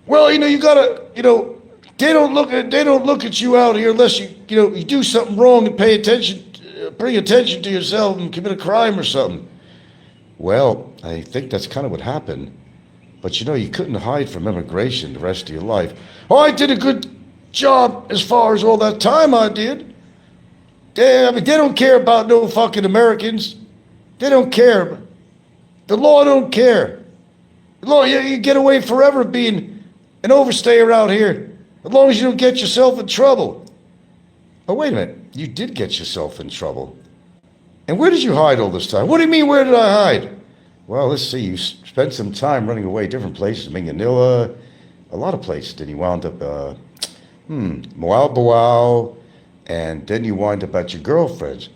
Well, you gotta, they don't look at you out here unless you do something wrong and bring attention to yourself and commit a crime or something. Well, I think that's kind of what happened. But you couldn't hide from immigration the rest of your life. Oh, I did a good job as far as all that time I did. They don't care about no fucking Americans. They don't care. The law don't care. The law, you get away forever being an overstayer out here, as long as you don't get yourself in trouble. Oh, wait a minute. You did get yourself in trouble. And where did you hide all this time? What do you mean, where did I hide? Well, let's see. You spent some time running away different places, Minganilla, a lot of places. Then you wound up, Moalboal, and then you wind up at your girlfriend's.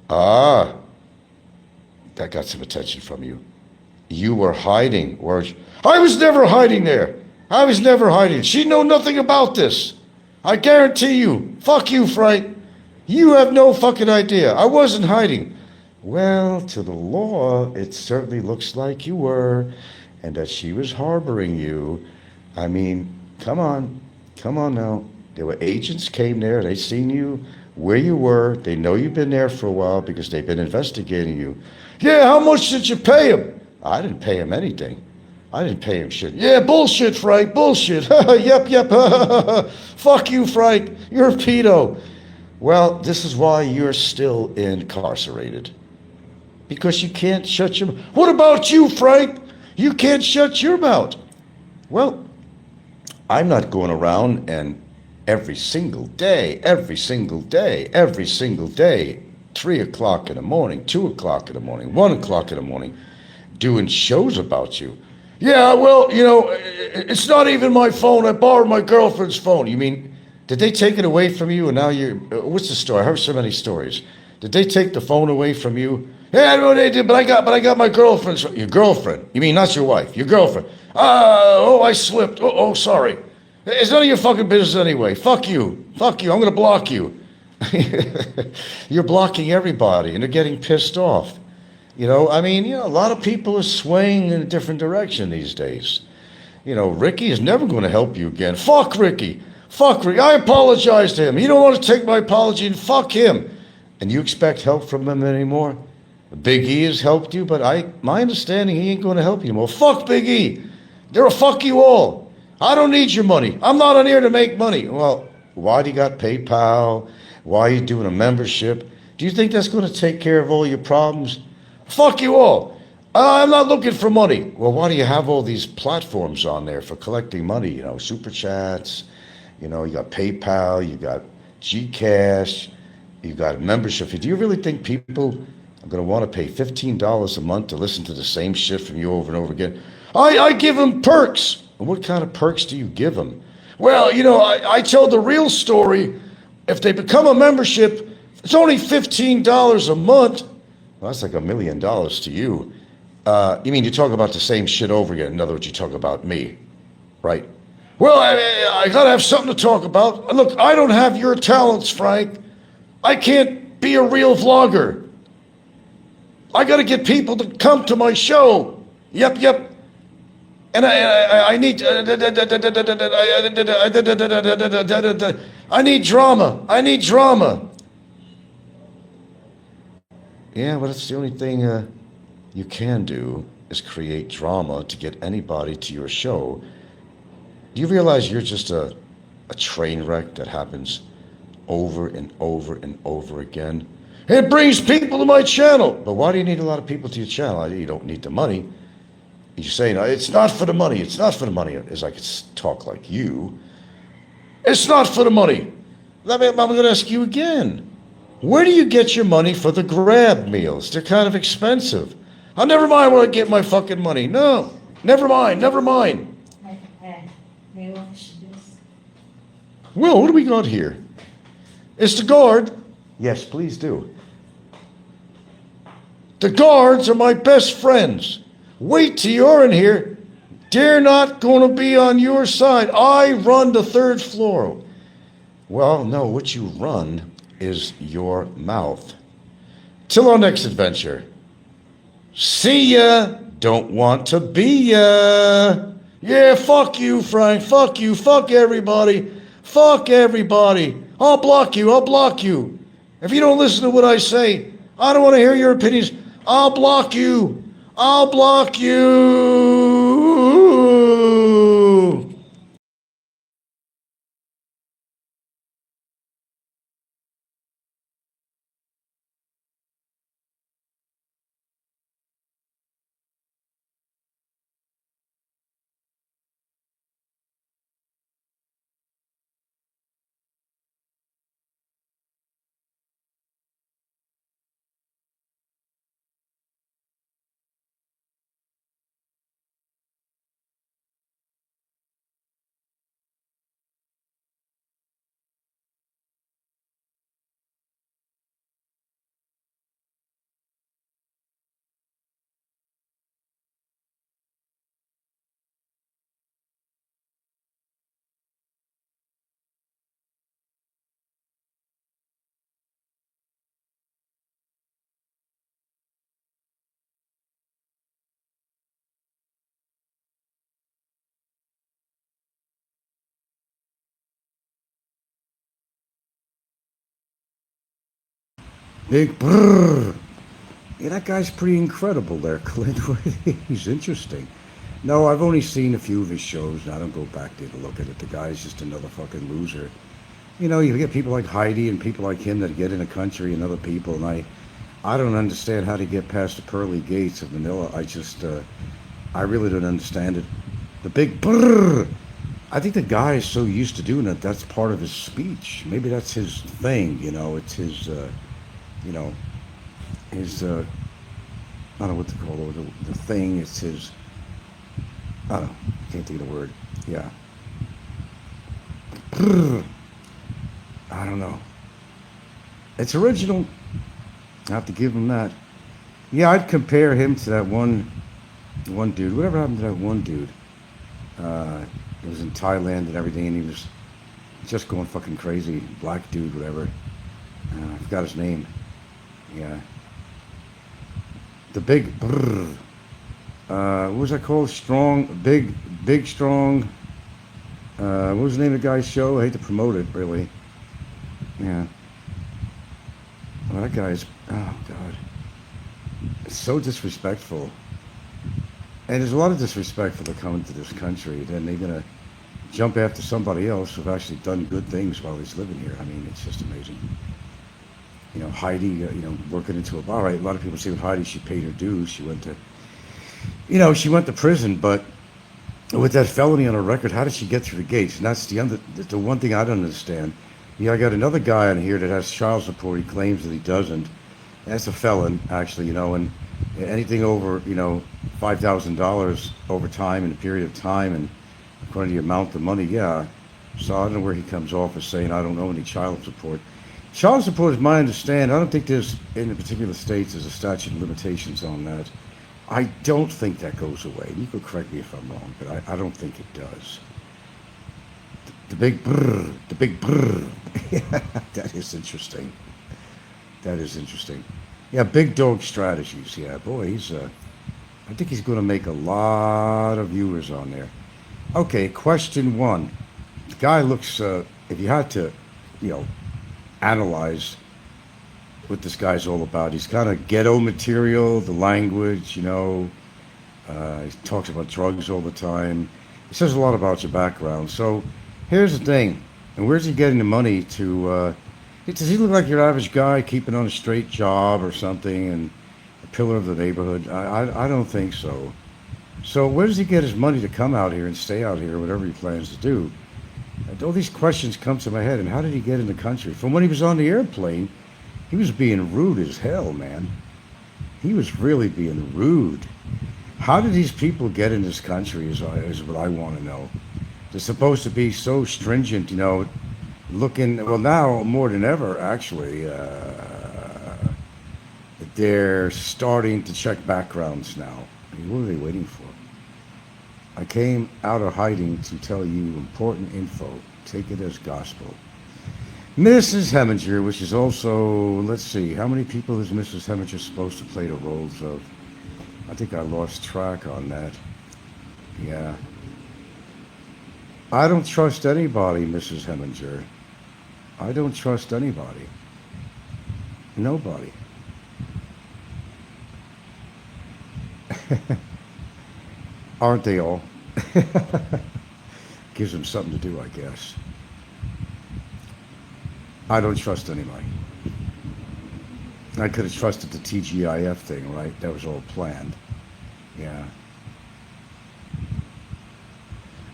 That got some attention from you. You were hiding, weren't you? I was never hiding there. She know nothing about this. I guarantee you. Fuck you, Frank. You have no fucking idea. I wasn't hiding. Well, to the law, it certainly looks like you were, and that she was harboring you. I mean, come on now. There were agents came there. They seen you where you were. They know you've been there for a while because they've been investigating you. Yeah, how much did you pay him? I didn't pay him anything. I didn't pay him shit. Yeah, bullshit, Frank, bullshit. Yep. Fuck you, Frank. You're a pedo. Well, this is why you're still incarcerated. Because you can't shut your mouth. What about you, Frank? You can't shut your mouth. Well, I'm not going around and every single day, 3 o'clock in the morning, 2 o'clock in the morning, 1 o'clock in the morning, doing shows about you. Yeah, well, it's not even my phone. I borrowed my girlfriend's phone. You mean, did they take it away from you and now what's the story? I heard so many stories. Did they take the phone away from you? Yeah, I know they did, but I got my girlfriend's. Your girlfriend? You mean not your wife? Your girlfriend? I slipped. Oh, sorry. It's none of your fucking business anyway. Fuck you. I'm gonna block you. You're blocking everybody, and they're getting pissed off. A lot of people are swaying in a different direction these days. Ricky is never going to help you again. Fuck Ricky. I apologize to him. You don't want to take my apology, and fuck him. And you expect help from him anymore? Big E has helped you, but my understanding, he ain't going to help you anymore. Fuck Big E. They're a fuck you all. I don't need your money. I'm not on here to make money. Well, why do you got PayPal? Why are you doing a membership? Do you think that's going to take care of all your problems? Fuck you all. I'm not looking for money. Well, why do you have all these platforms on there for collecting money? You know, Super Chats, you know, you got PayPal, you got Gcash, you got a membership fee. Do you really think people are going to want to pay $15 a month to listen to the same shit from you over and over again? I give them perks. And what kind of perks do you give them? Well, you know, I tell the real story. If they become a membership, it's only $15 a month. Well, that's like $1 million to you. You mean you talk about the same shit over again? In other words, you talk about me, right? Well, I gotta have something to talk about. Look, I don't have your talents, Frank. I can't be a real vlogger. I gotta get people to come to my show. Yep. And I need drama. I need drama. Yeah, but that's the only thing you can do is create drama to get anybody to your show. Do you realize you're just a train wreck that happens over and over and over again? It brings people to my channel. But why do you need a lot of people to your channel? You don't need the money. You're saying, it's not for the money. It's not for the money. As I could talk like you. It's not for the money. I'm going to ask you again. Where do you get your money for the grab meals? They're kind of expensive. Oh, never mind where I get my fucking money. No, never mind. Will, what do we got here? It's the guard. Yes, please do. The guards are my best friends. Wait till you're in here. They're not going to be on your side. I run the 3rd floor. Well, no, what you run is your mouth. Till our next adventure. See ya. Don't want to be ya. Yeah, fuck you, Frank. Fuck you. Fuck everybody. Fuck everybody. I'll block you. If you don't listen to what I say, I don't want to hear your opinions. I'll block you. Big brrr. Yeah, that guy's pretty incredible there, Clint. He's interesting. No, I've only seen a few of his shows. I don't go back there to look at it. The guy's just another fucking loser. You know, you get people like Heidi and people like him that get in a country and other people, and I don't understand how to get past the pearly gates of Manila. I really don't understand it. The big brrr. I think the guy is so used to doing it, that's part of his speech. Maybe that's his thing, you know, it's his, his, I don't know what to call it, the thing, it's his, I don't know, can't think of the word, yeah. I don't know. It's original, I have to give him that. Yeah, I'd compare him to that one dude, whatever happened to that one dude? He was in Thailand and everything, and he was just going fucking crazy, black dude, whatever. I forgot his name. Yeah. The big brrr. What was that called? Big strong. What was the name of the guy's show? I hate to promote it, really. Yeah. Well, that guy's, oh God. It's so disrespectful. And there's a lot of disrespect for the coming to this country. Then they're going to jump after somebody else who've actually done good things while he's living here. I mean, it's just amazing. You know, Heidi, working into a bar. Right? A lot of people say with Heidi, she paid her dues. She went to She went to prison, but with that felony on her record, how did she get through the gates? And that's the one thing I don't understand. I got another guy on here that has child support. He claims that he doesn't. That's a felon, actually, and anything over, $5,000 over time in a period of time, and according to the amount of money, yeah. So I don't know where he comes off as saying I don't know any child support. Child support is my understanding. I don't think there's, in the particular states, there's a statute of limitations on that. I don't think that goes away. You could correct me if I'm wrong, but I don't think it does. The big brrr. That is interesting. That is interesting. Yeah, big dog strategies. Yeah, boy, I think he's going to make a lot of viewers on there. Okay, question 1. The guy looks, if you had to, analyze what this guy's all about, he's kind of ghetto material, the language, he talks about drugs all the time. He says a lot about your background. So here's the thing, and where's he getting the money to, does he look like your average guy keeping on a straight job or something and a pillar of the neighborhood? I don't think so. So where does he get his money to come out here and stay out here, whatever he plans to do? And all these questions come to my head, and how did he get in the country? From when he was on the airplane, he was being rude as hell, man. He was really being rude. How did these people get in this country is what I want to know. They're supposed to be so stringent, looking, well, now more than ever, actually, they're starting to check backgrounds now. I mean, what are they waiting for? I came out of hiding to tell you important info. Take it as gospel. Mrs. Heminger, which is also, let's see, how many people is Mrs. Heminger supposed to play the roles of? I think I lost track on that. Yeah. I don't trust anybody, Mrs. Heminger. I don't trust anybody. Nobody. Aren't they all? Gives them something to do, I guess. I don't trust anybody. I could have trusted the TGIF thing, right? That was all planned. Yeah.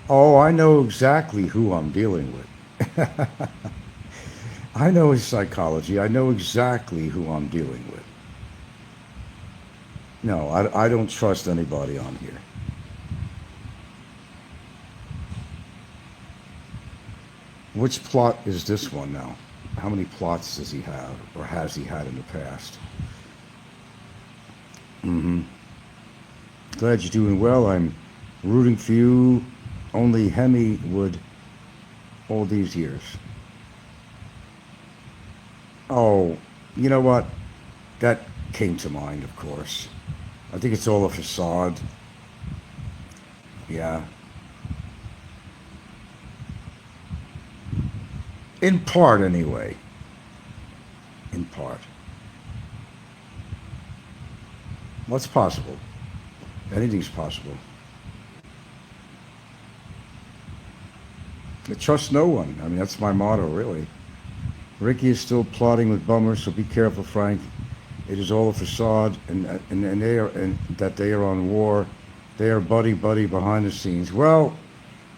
Oh, I know exactly who I'm dealing with. I know his psychology. I know exactly who I'm dealing with. No, I don't trust anybody on here. Which plot is this one now? How many plots does he have, or has he had in the past? Glad you're doing well. I'm rooting for you. Only Hemi would all these years. Oh, you know what? That came to mind, of course. I think it's all a facade. Yeah. In part, anyway. In part. What's possible? Anything's possible. I trust no one. I mean, that's my motto, really. Ricky is still plotting with Bummer, so be careful, Frank. It is all a facade, and that they are on war. They are buddy behind the scenes. Well,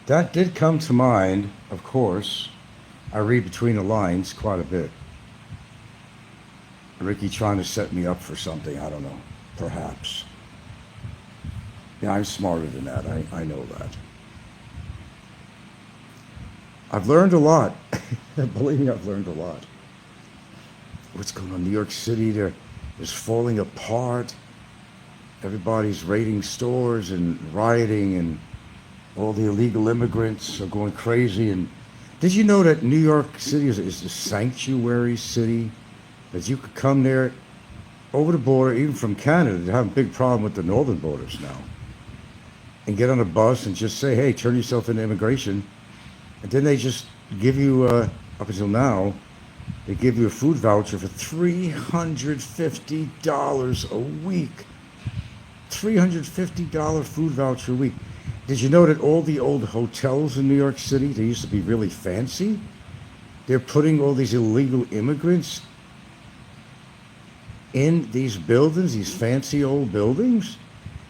that did come to mind, of course. I read between the lines quite a bit. Ricky trying to set me up for something, I don't know, perhaps. Yeah, I'm smarter than that, I know that. I've learned a lot. Believe me, I've learned a lot. What's going on in New York City? It's falling apart. Everybody's raiding stores and rioting, and all the illegal immigrants are going crazy. And did you know that New York City is a sanctuary city? That you could come there over the border, even from Canada. They have a big problem with the northern borders now. And get on a bus and just say, hey, turn yourself into immigration. And then they just give you, up until now, they give you a food voucher for $350 a week. $350 food voucher a week. Did you know that all the old hotels in New York City, they used to be really fancy? They're putting all these illegal immigrants in these buildings, these fancy old buildings,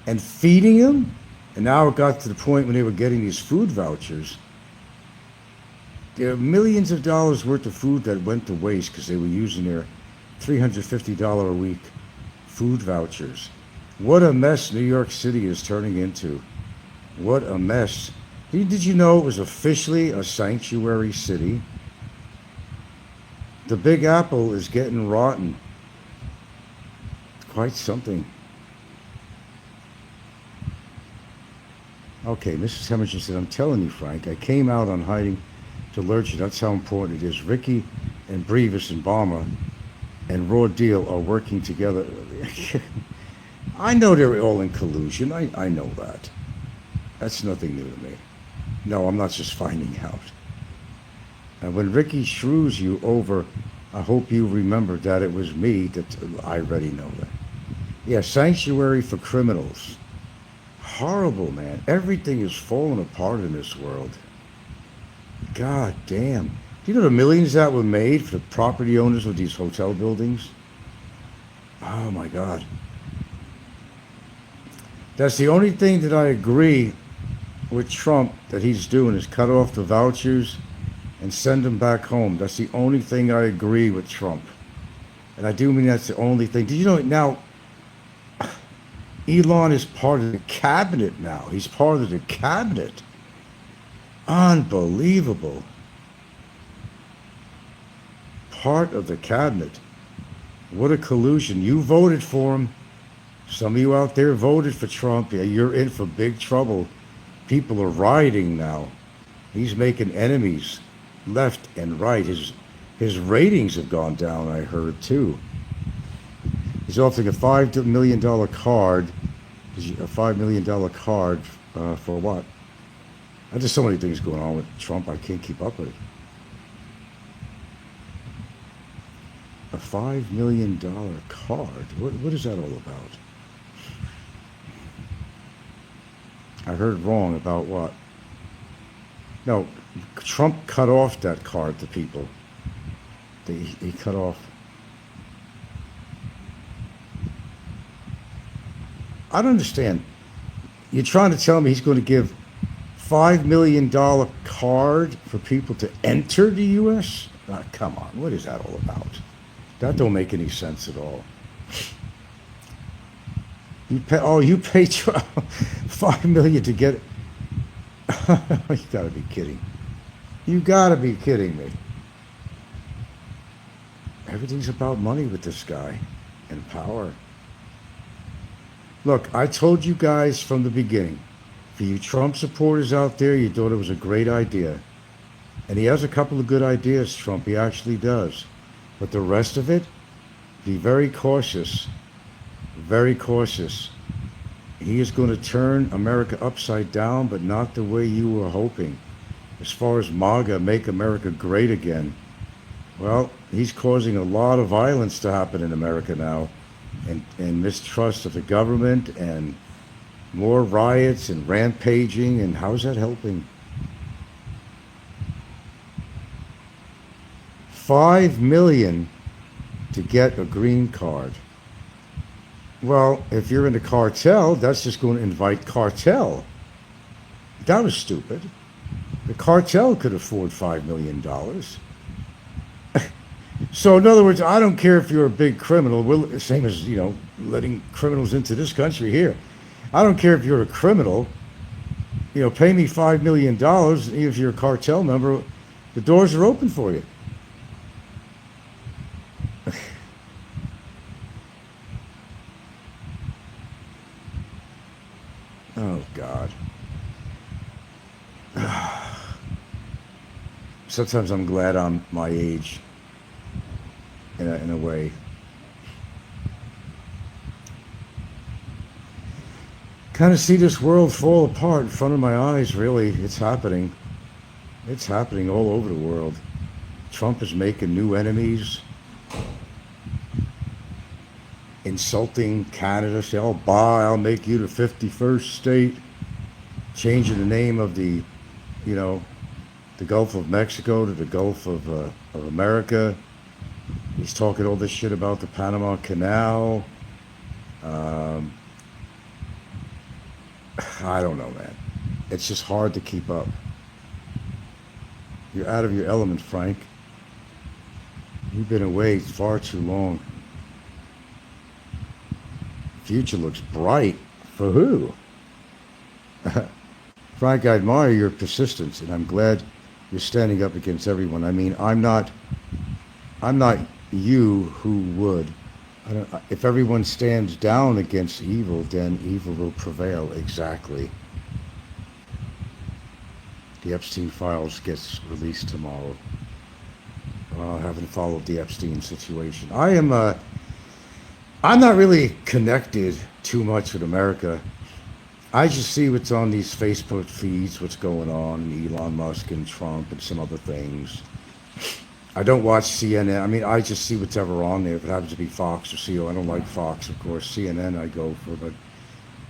and feeding them. And now it got to the point when they were getting these food vouchers. There are millions of dollars worth of food that went to waste because they were using their $350 a week food vouchers. What a mess New York City is turning into. What a mess. Did you know it was officially a sanctuary city? The Big Apple is getting rotten. Quite something. Okay, Mrs. Hemminger said, I'm telling you, Frank, I came out on hiding to alert you. That's how important it is. Ricky and Brevis and Balmer and Raw Deal are working together. I know they're all in collusion. I know that. That's nothing new to me. No, I'm not just finding out. And when Ricky shrews you over, I hope you remember that it was me that I already know that. Yeah, sanctuary for criminals. Horrible, man. Everything is falling apart in this world. God damn. Do you know the millions that were made for the property owners of these hotel buildings? Oh my God. That's the only thing that I agree with Trump that he's doing is cut off the vouchers and send them back home. That's the only thing I agree with Trump. And I do mean that's the only thing. Did you know now Elon is part of the cabinet now. He's part of the cabinet. Unbelievable. Part of the cabinet. What a collusion. You voted for him. Some of you out there voted for Trump. Yeah, you're in for big trouble. People are rioting now. He's making enemies left and right. His ratings have gone down, I heard, too. He's offering a $5 million card. A $5 million card for what? There's just so many things going on with Trump, I can't keep up with it. A $5 million card? What is that all about? I heard wrong about what? No, Trump cut off that card to people. He cut off. I don't understand. You're trying to tell me he's going to give $5 million card for people to enter the U.S.? Come on, what is that all about? That don't make any sense at all. You pay $5 million to get it. You gotta be kidding. You gotta be kidding me. Everything's about money with this guy and power. Look, I told you guys from the beginning, for you Trump supporters out there, you thought it was a great idea. And he has a couple of good ideas, Trump, he actually does. But the rest of it, be very cautious. Very cautious. He is going to turn America upside down, but not the way you were hoping. As far as MAGA, make America great again. Well, he's causing a lot of violence to happen in America now. And mistrust of the government and more riots and rampaging. And how's that helping? $5 million to get a green card. Well, if you're in the cartel, that's just going to invite cartel. That was stupid. The cartel could afford $5 million. So in other words, I don't care if you're a big criminal. We're same as, letting criminals into this country here. I don't care if you're a criminal. Pay me $5 million. If you're a cartel member, the doors are open for you. Oh, God. Sometimes I'm glad I'm my age, in a way. Kind of see this world fall apart in front of my eyes, really. It's happening. It's happening all over the world. Trump is making new enemies. Insulting Canada, say, oh, bye, I'll make you the 51st state. Changing the name of the Gulf of Mexico to the Gulf of America. He's talking all this shit about the Panama Canal. I don't know, man. It's just hard to keep up. You're out of your element, Frank. You've been away far too long. Future looks bright. For who? Frank, I admire your persistence, and I'm glad you're standing up against everyone. I mean, I'm not you who would. If everyone stands down against evil, then evil will prevail. Exactly. The Epstein files gets released tomorrow. Well, I haven't followed the Epstein situation. I'm not really connected too much with America. I just see what's on these Facebook feeds, what's going on, and Elon Musk and Trump and some other things. I don't watch CNN. I mean, I just see what's ever on there. If it happens to be Fox or CO, I don't like Fox, of course. CNN I go for, but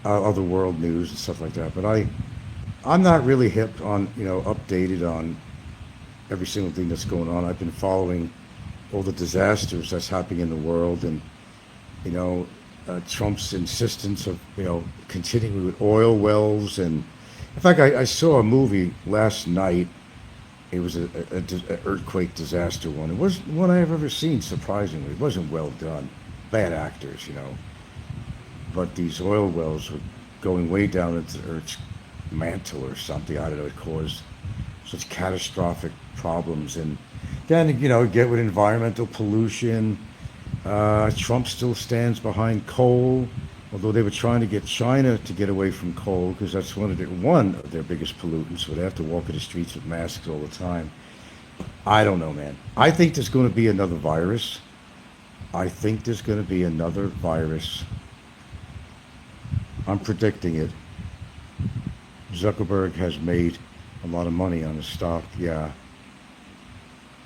other world news and stuff like that. But I'm not really hip on, updated on every single thing that's going on. I've been following all the disasters that's happening in the world, and Trump's insistence of continuing with oil wells. And in fact, I saw a movie last night. It was an earthquake disaster one. It wasn't one I have ever seen, surprisingly. It wasn't well done. Bad actors, but these oil wells were going way down into the Earth's mantle or something. I don't know. It caused such catastrophic problems. And then get with environmental pollution. Trump still stands behind coal, although they were trying to get China to get away from coal because that's one of their biggest pollutants. So they have to walk in the streets with masks all the time. I don't know, man. I think there's going to be another virus. I'm predicting it. Zuckerberg has made a lot of money on the stock. Yeah.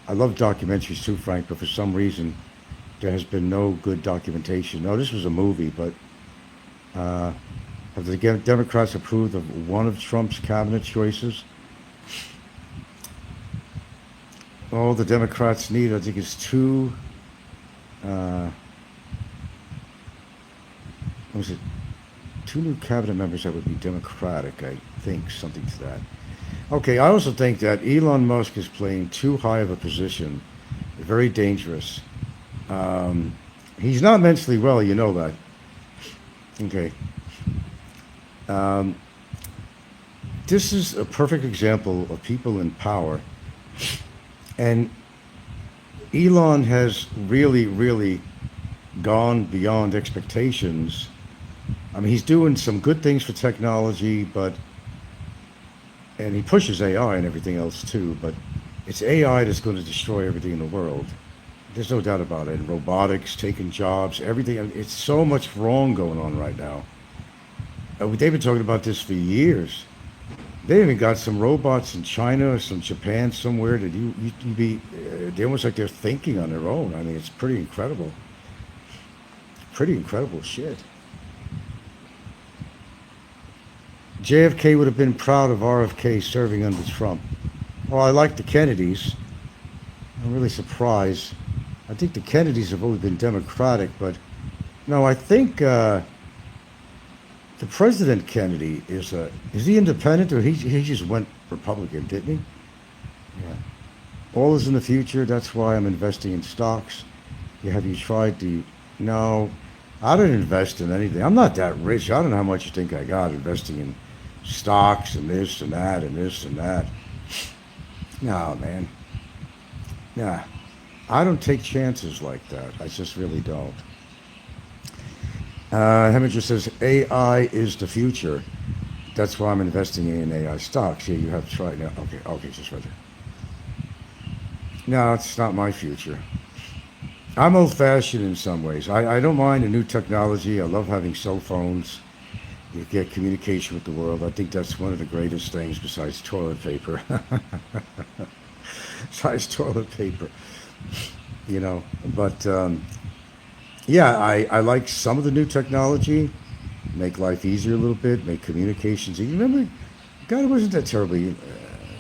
I love documentaries too, Frank, but for some reason there has been no good documentation. No, this was a movie, but have the Democrats approved of one of Trump's cabinet choices? All the Democrats need, I think, is two. Two new cabinet members that would be Democratic, I think, something to that. Okay, I also think that Elon Musk is playing too high of a position, very dangerous. He's not mentally well, you know that. Okay. This is a perfect example of people in power. And Elon has really, really gone beyond expectations. I mean, he's doing some good things for technology, and he pushes AI and everything else too, but it's AI that's going to destroy everything in the world. There's no doubt about it. Robotics, taking jobs, everything. It's so much wrong going on right now. They've been talking about this for years. They even got some robots in China or some Japan somewhere that they're almost like they're thinking on their own. I mean, it's pretty incredible. Pretty incredible shit. JFK would have been proud of RFK serving under Trump. Well, I like the Kennedys. I'm really surprised. I think the Kennedys have always been Democratic, but no, I think the President Kennedy is he independent or he just went Republican, didn't he? Yeah. All is in the future. That's why I'm investing in stocks. Have you tried the? No, I don't invest in anything. I'm not that rich. I don't know how much you think I got investing in stocks and this and that and this and that. No, man. Nah. I don't take chances like that. I just really don't. Heminger says, AI is the future. That's why I'm investing in AI stocks. Yeah, you have tried. No, okay, just right there. No, it's not my future. I'm old-fashioned in some ways. I don't mind the new technology. I love having cell phones. You get communication with the world. I think that's one of the greatest things besides toilet paper. Besides toilet paper. But yeah, I like some of the new technology, make life easier a little bit, make communications easier. Remember, God, it wasn't that terribly,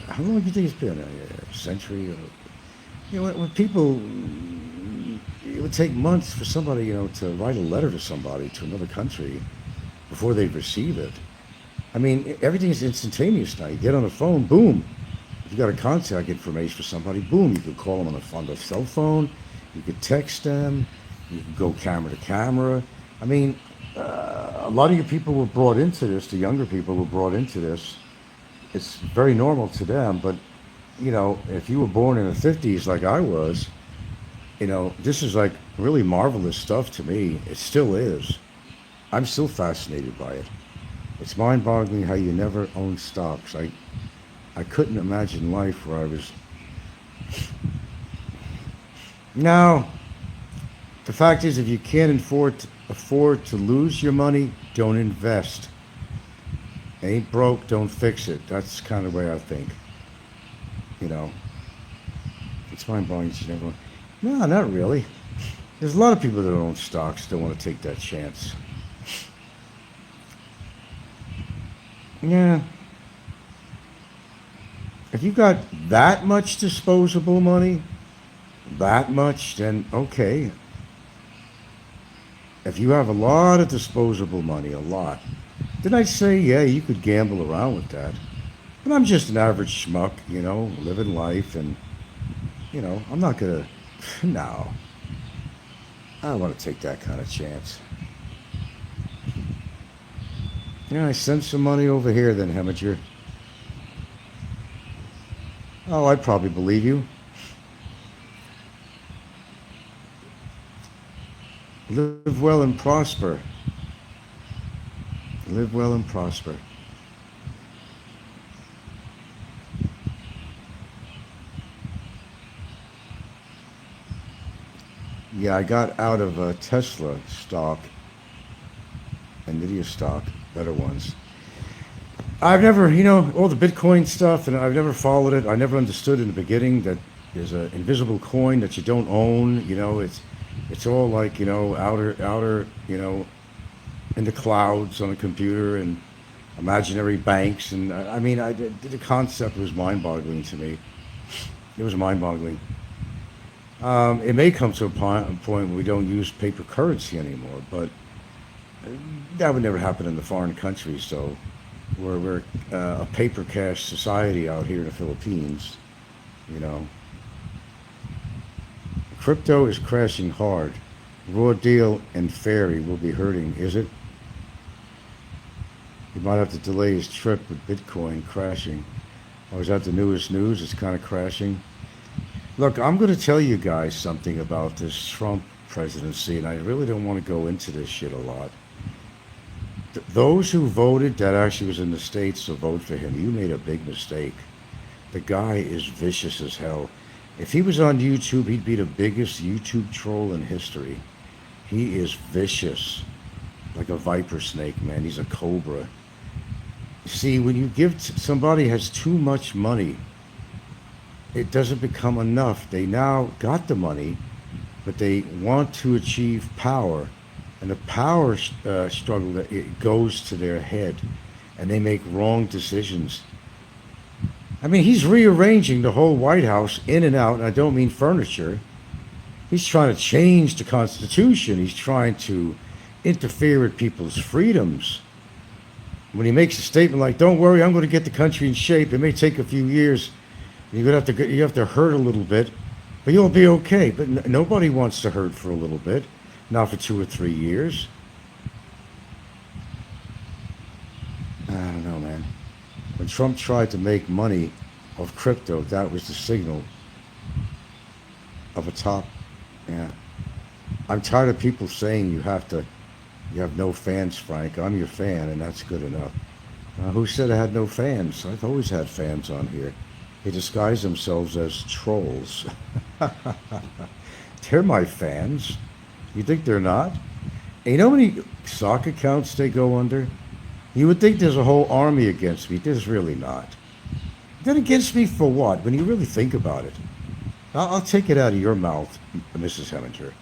how long do you think it's been, a century? When people, it would take months for somebody, to write a letter to somebody, to another country, before they'd receive it. I mean, everything's instantaneous now. You get on the phone, boom. If you got a contact information for somebody, boom, you could call them on the cell phone. You could text them. You could go camera to camera. I mean, a lot of you people were brought into this. The younger people were brought into this. It's very normal to them, but you know, if you were born in the 50s like I was, you know, this is like really marvelous stuff to me. It still is. I'm still fascinated by it. It's mind-boggling how you never own stocks. I couldn't imagine life where I was. Now, the fact is, if you can't afford to lose your money, don't invest. Ain't broke, don't fix it. That's kind of the way I think. You know, it's mind-boggling. You never. No, not really. There's a lot of people that own stocks that want to take that chance. Yeah. If you got that much disposable money, that much, then okay. If you have a lot of disposable money, a lot, then I'd say, yeah, you could gamble around with that. But I'm just an average schmuck, you know, living life, and, you know, I'm not gonna, no. I don't want to take that kind of chance. Yeah, I sent some money over here then, Heminger. Oh, I'd probably believe you. Live well and prosper. Live well and prosper. Yeah, I got out of Tesla stock, Nvidia stock, better ones. I've never, you know, all the Bitcoin stuff, and I've never followed it. I never understood in the beginning that there's an invisible coin that you don't own. You know, it's all like, you know, outer, you know, in the clouds on a computer and imaginary banks. And I mean, the concept was mind-boggling to me. It was mind-boggling. It may come to a point where we don't use paper currency anymore, but that would never happen in the foreign countries. So we're a paper cash society out here in the Philippines, you know. Crypto is crashing hard. Raw Deal and Fairy will be hurting, is it? He might have to delay his trip with Bitcoin crashing. Oh, is that the newest news? It's kind of crashing. Look, I'm going to tell you guys something about this Trump presidency, and I really don't want to go into this shit a lot. Those who voted, that actually was in the States to vote for him, you made a big mistake. The guy is vicious as hell. If he was on YouTube, he'd be the biggest YouTube troll in history. He is vicious, like a viper snake, man. He's a cobra. See, when you give somebody has too much money, it doesn't become enough. They now got the money, but they want to achieve power. And the power struggle, it goes to their head, and they make wrong decisions. I mean, he's rearranging the whole White House in and out, and I don't mean furniture. He's trying to change the Constitution. He's trying to interfere with people's freedoms. When he makes a statement like, don't worry, I'm going to get the country in shape. It may take a few years. You have to hurt a little bit, but you'll be okay. But nobody wants to hurt for a little bit, not for 2 or 3 years. I don't know, man. When Trump tried to make money off crypto, that was the signal of a top. Yeah. I'm tired of people saying you have no fans, Frank. I'm your fan, and that's good enough. Who said I had no fans? I've always had fans on here. They disguise themselves as trolls. They're my fans. You think they're not? And you know how many sock accounts they go under? You would think there's a whole army against me. There's really not. Then against me for what? When you really think about it. I'll take it out of your mouth, Mrs. Heminger.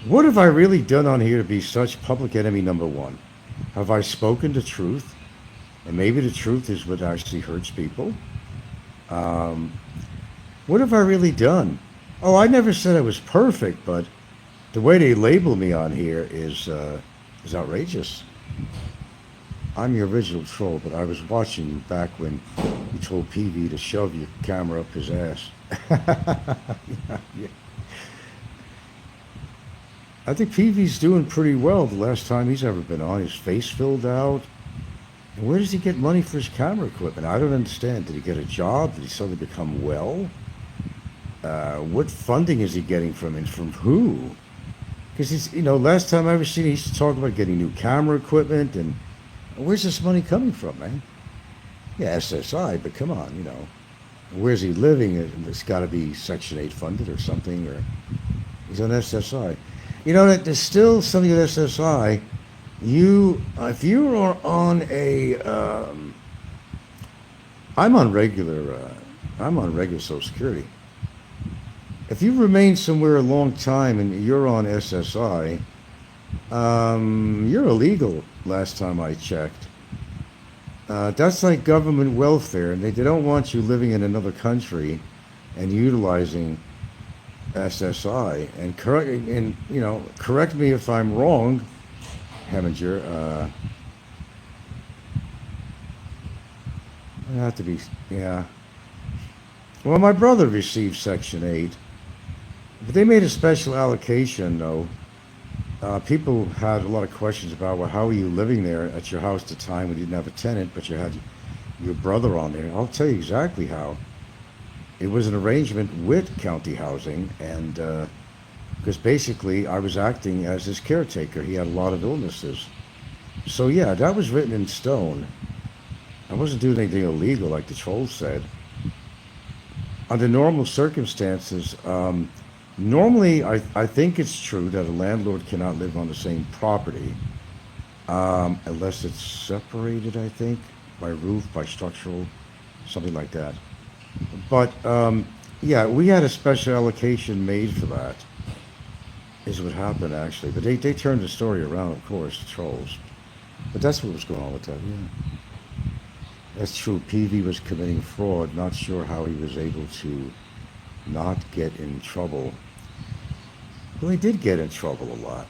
What have I really done on here to be such public enemy number one? Have I spoken the truth? And maybe the truth is what actually hurts people. What have I really done? Oh, I never said I was perfect, but the way they label me on here is outrageous. I'm your original troll, but I was watching you back when you told PV to shove your camera up his ass. Yeah. I think PV's doing pretty well the last time he's ever been on. His face filled out. And where does he get money for his camera equipment? I don't understand. Did he get a job? Did he suddenly become well? What funding is he getting from, and from who? Because he's, last time I ever seen him, he used to talk about getting new camera equipment, and where's this money coming from, man? Yeah, SSI, but come on, where's he living? It's got to be Section 8 funded or something, or he's on SSI. There's still something at SSI. If you are on I'm on regular Social Security. If you remain somewhere a long time and you're on SSI, you're illegal. Last time I checked, that's like government welfare, and they don't want you living in another country and utilizing SSI. And correct me if I'm wrong, Heminger. I have to be, yeah. Well, my brother received Section 8, but they made a special allocation, though. People had a lot of questions about, well, how were you living there at your house at the time when you didn't have a tenant, but you had your brother on there? I'll tell you exactly how. It was an arrangement with county housing, and because basically I was acting as his caretaker. He had a lot of illnesses. So yeah, that was written in stone. I wasn't doing anything illegal like the troll said. Under normal circumstances, normally I think it's true that a landlord cannot live on the same property unless it's separated, I think, by roof, by structural, something like that. But yeah, we had a special allocation made for that, is what happened actually. But they turned the story around, of course, the trolls. But that's what was going on with that, yeah. That's true. PV was committing fraud. Not sure how he was able to not get in trouble. Well, he did get in trouble a lot,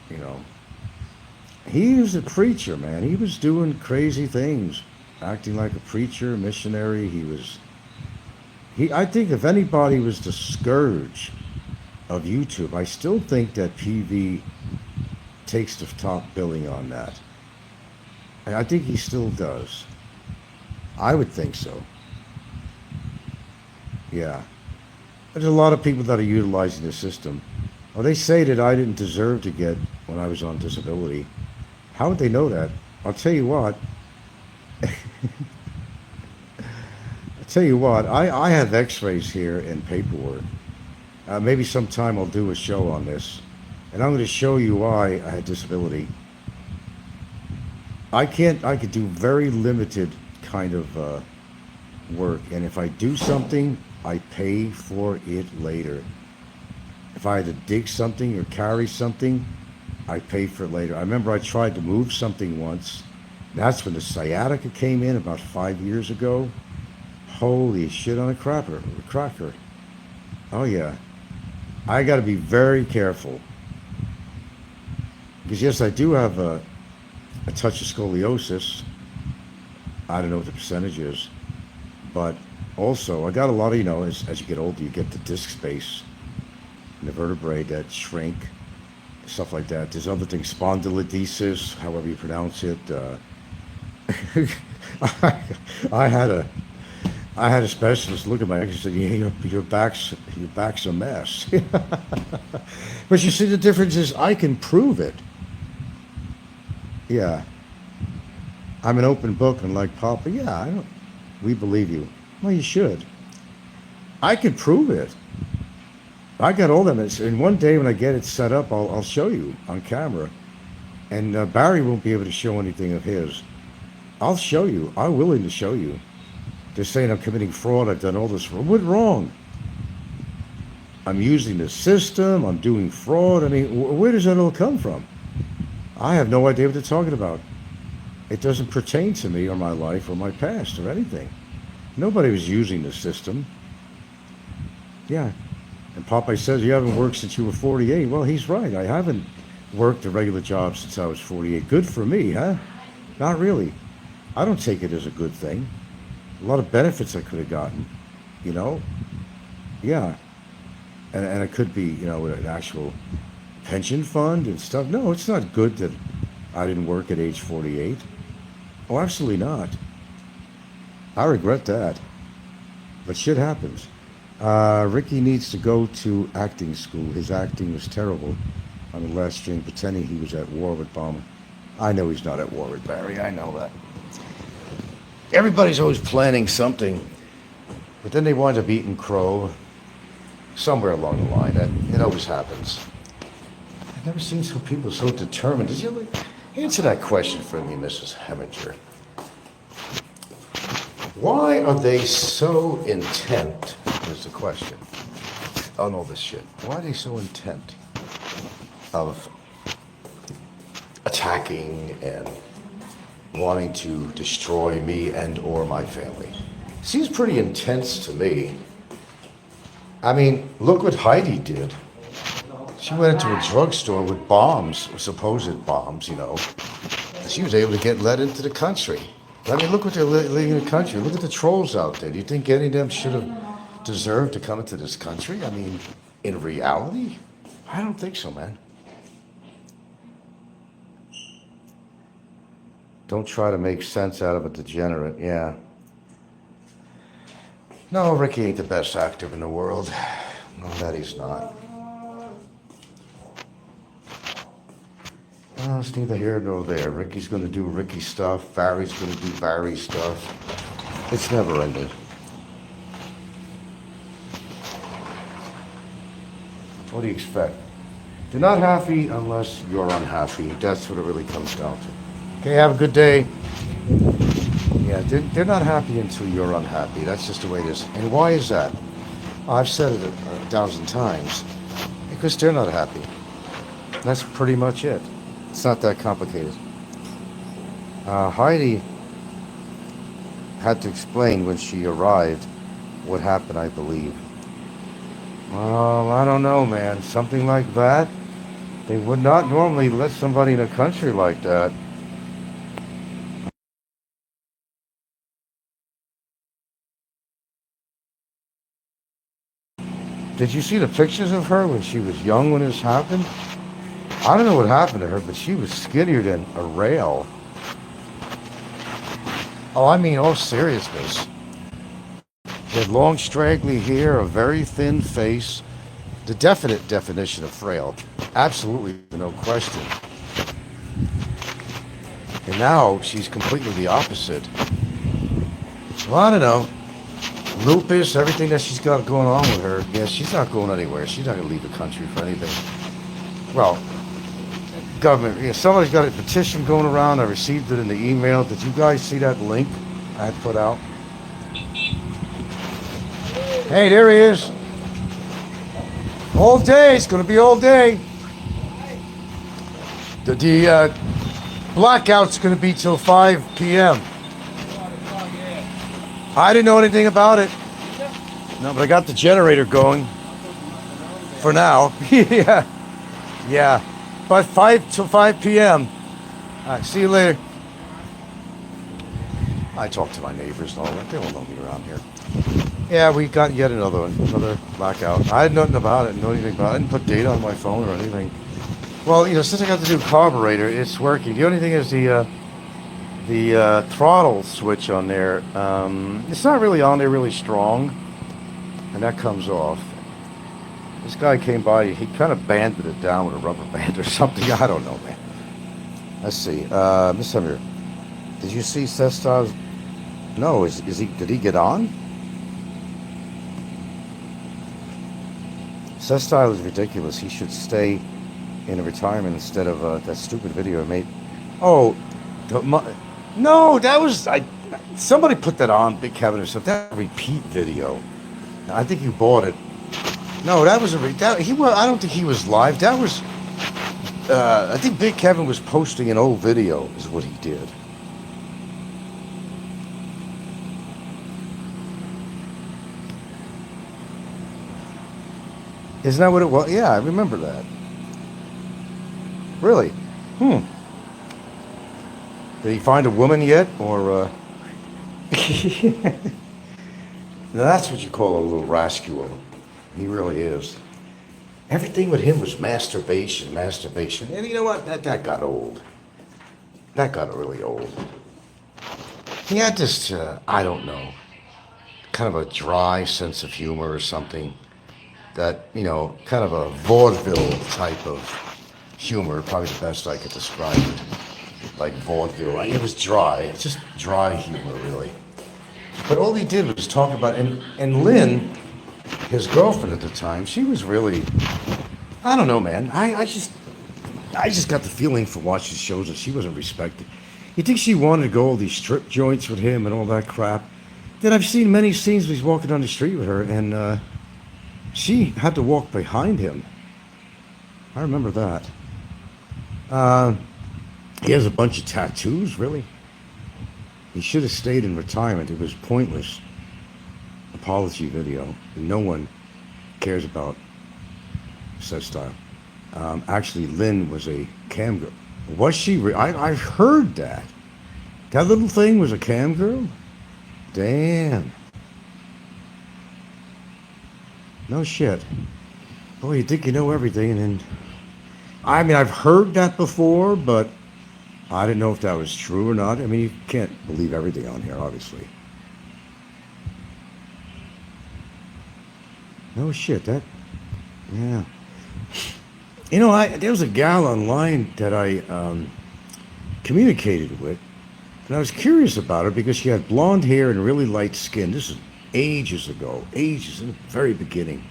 He was a preacher, man. He was doing crazy things, acting like a preacher, missionary. I think if anybody was the scourge of YouTube, I still think that PV takes the top billing on that. And I think he still does. I would think so. Yeah. There's a lot of people that are utilizing the system. Well, they say that I didn't deserve to get when I was on disability. How would they know that? I'll tell you what. I have x-rays here and paperwork. Maybe sometime I'll do a show on this. And I'm going to show you why I had disability. I could do very limited kind of work, and if I do something, I pay for it later. If I had to dig something or carry something, I pay for it later. I remember I tried to move something once. That's when the sciatica came in about 5 years ago. Holy shit on a cracker. Oh yeah. I got to be very careful. Because yes, I do have a touch of scoliosis. I don't know what the percentage is, but also I got a lot of, as you get older, you get the disc space in the vertebrae that shrink, stuff like that. There's other things, spondylolisthesis, however you pronounce it. I had a specialist look at my X and said, yeah, your back's a mess. But you see, the difference is I can prove it. Yeah. I'm an open book, and like Papa, yeah, we believe you. Well, you should. I can prove it. I got all them, and one day when I get it set up, I'll show you on camera. And Barry won't be able to show anything of his. I'll show you. I'm willing to show you. They're saying I'm committing fraud. I've done all this. What wrong? I'm using the system. I'm doing fraud. I mean, where does that all come from? I have no idea what they're talking about. It doesn't pertain to me or my life or my past or anything. Nobody was using the system. Yeah. And Popeye says you haven't worked since you were 48. Well, he's right. I haven't worked a regular job since I was 48. Good for me, huh? Not really. I don't take it as a good thing. A lot of benefits I could have gotten, you know? Yeah. And it could be, an actual pension fund and stuff. No, it's not good that I didn't work at age 48. Oh, absolutely not. I regret that. But shit happens. Ricky needs to go to acting school. His acting was terrible on the last string, pretending he was at war with Bomber. I know he's not at war with Barry. I know that. Everybody's always planning something, but then they wind up eating crow somewhere along the line. It always happens. I've never seen some people so determined. Did you answer that question for me, Mrs. Heminger? Why are they so intent, is the question, on all this shit? Why are they so intent of attacking and wanting to destroy me and or my family? Seems pretty intense to me. I mean, look what Heidi did. She went into a drugstore with bombs, supposed bombs, and she was able to get let into the country. I mean, look what they're leaving in the country. Look at the trolls out there. Do you think any of them should have deserved to come into this country? I mean, in reality, I don't think so, man. Don't try to make sense out of a degenerate, yeah. No, Ricky ain't the best actor in the world. No, that he's not. Well, it's neither here nor there. Ricky's gonna do Ricky stuff. Barry's gonna do Barry stuff. It's never ending. What do you expect? You're not happy unless you're unhappy. That's what it really comes down to. Okay, have a good day. Yeah, they're not happy until you're unhappy. That's just the way it is. And why is that? I've said it 1,000 times. Because they're not happy. That's pretty much it. It's not that complicated. Heidi had to explain when she arrived what happened, I believe. Well, I don't know, man. Something like that? They would not normally let somebody in a country like that. Did you see the pictures of her when she was young when this happened? I don't know what happened to her, but she was skinnier than a rail. Oh, I mean, all seriousness. She had long, straggly hair, a very thin face. The definite definition of frail. Absolutely, no question. And now she's completely the opposite. Well, I don't know. Lupus, everything that she's got going on with her. Yeah, she's not going anywhere. She's not going to leave the country for anything. Well, government, somebody's got a petition going around. I received it in the email. Did you guys see that link I had put out? Hey, there he is. All day. It's going to be all day. The blackout's going to be till 5 p.m. I didn't know anything about it. No, but I got the generator going. For now. Yeah. But 5 till 5 p.m. All right, see you later. I talk to my neighbors and all that. They all know me around here. Yeah, we got yet another blackout. I had nothing about it, know anything about it. I didn't put data on my phone or anything. Well, since I got the new carburetor, it's working. The only thing is the throttle switch on there, it's not really on there really strong, and that comes off. This guy came by, he kind of banded it down with a rubber band or something. I don't know, man. Let's see. Miss Summer, did you see Seth Styles? No, did he get on? Seth Styles is ridiculous. He should stay in a retirement instead of that stupid video I made. Oh, no, that was somebody put that on Big Kevin or something. That repeat video. I think you bought it. No, that was I don't think he was live. That was I think Big Kevin was posting an old video is what he did. Isn't that what it was? Yeah, I remember that. Really? Did he find a woman yet, or? Now that's what you call a little rascal. He really is. Everything with him was masturbation, masturbation. And you know what? That got old. That got really old. He had this, I don't know, kind of a dry sense of humor or something. That, kind of a vaudeville type of humor, probably the best I could describe it. Like vaudeville. It was dry. It's just dry humor, really. But all he did was talk about, and Lynn, his girlfriend at the time, she was really, I don't know, man. I just got the feeling from watching shows that she wasn't respected. You think she wanted to go all these strip joints with him and all that crap? Then I've seen many scenes where he's walking down the street with her, and she had to walk behind him. I remember that. He has a bunch of tattoos, really. He should have stayed in retirement. It was pointless. Apology video. No one cares about such style. Actually, Lynn was a cam girl. Was she? I heard that. That little thing was a cam girl? Damn. No shit. Boy, you think you know everything, and then... I mean, I've heard that before, but I didn't know if that was true or not. I mean, you can't believe everything on here, obviously. No shit, that... Yeah. There was a gal online that I communicated with, and I was curious about her because she had blonde hair and really light skin. This is ages ago, ages in the very beginning.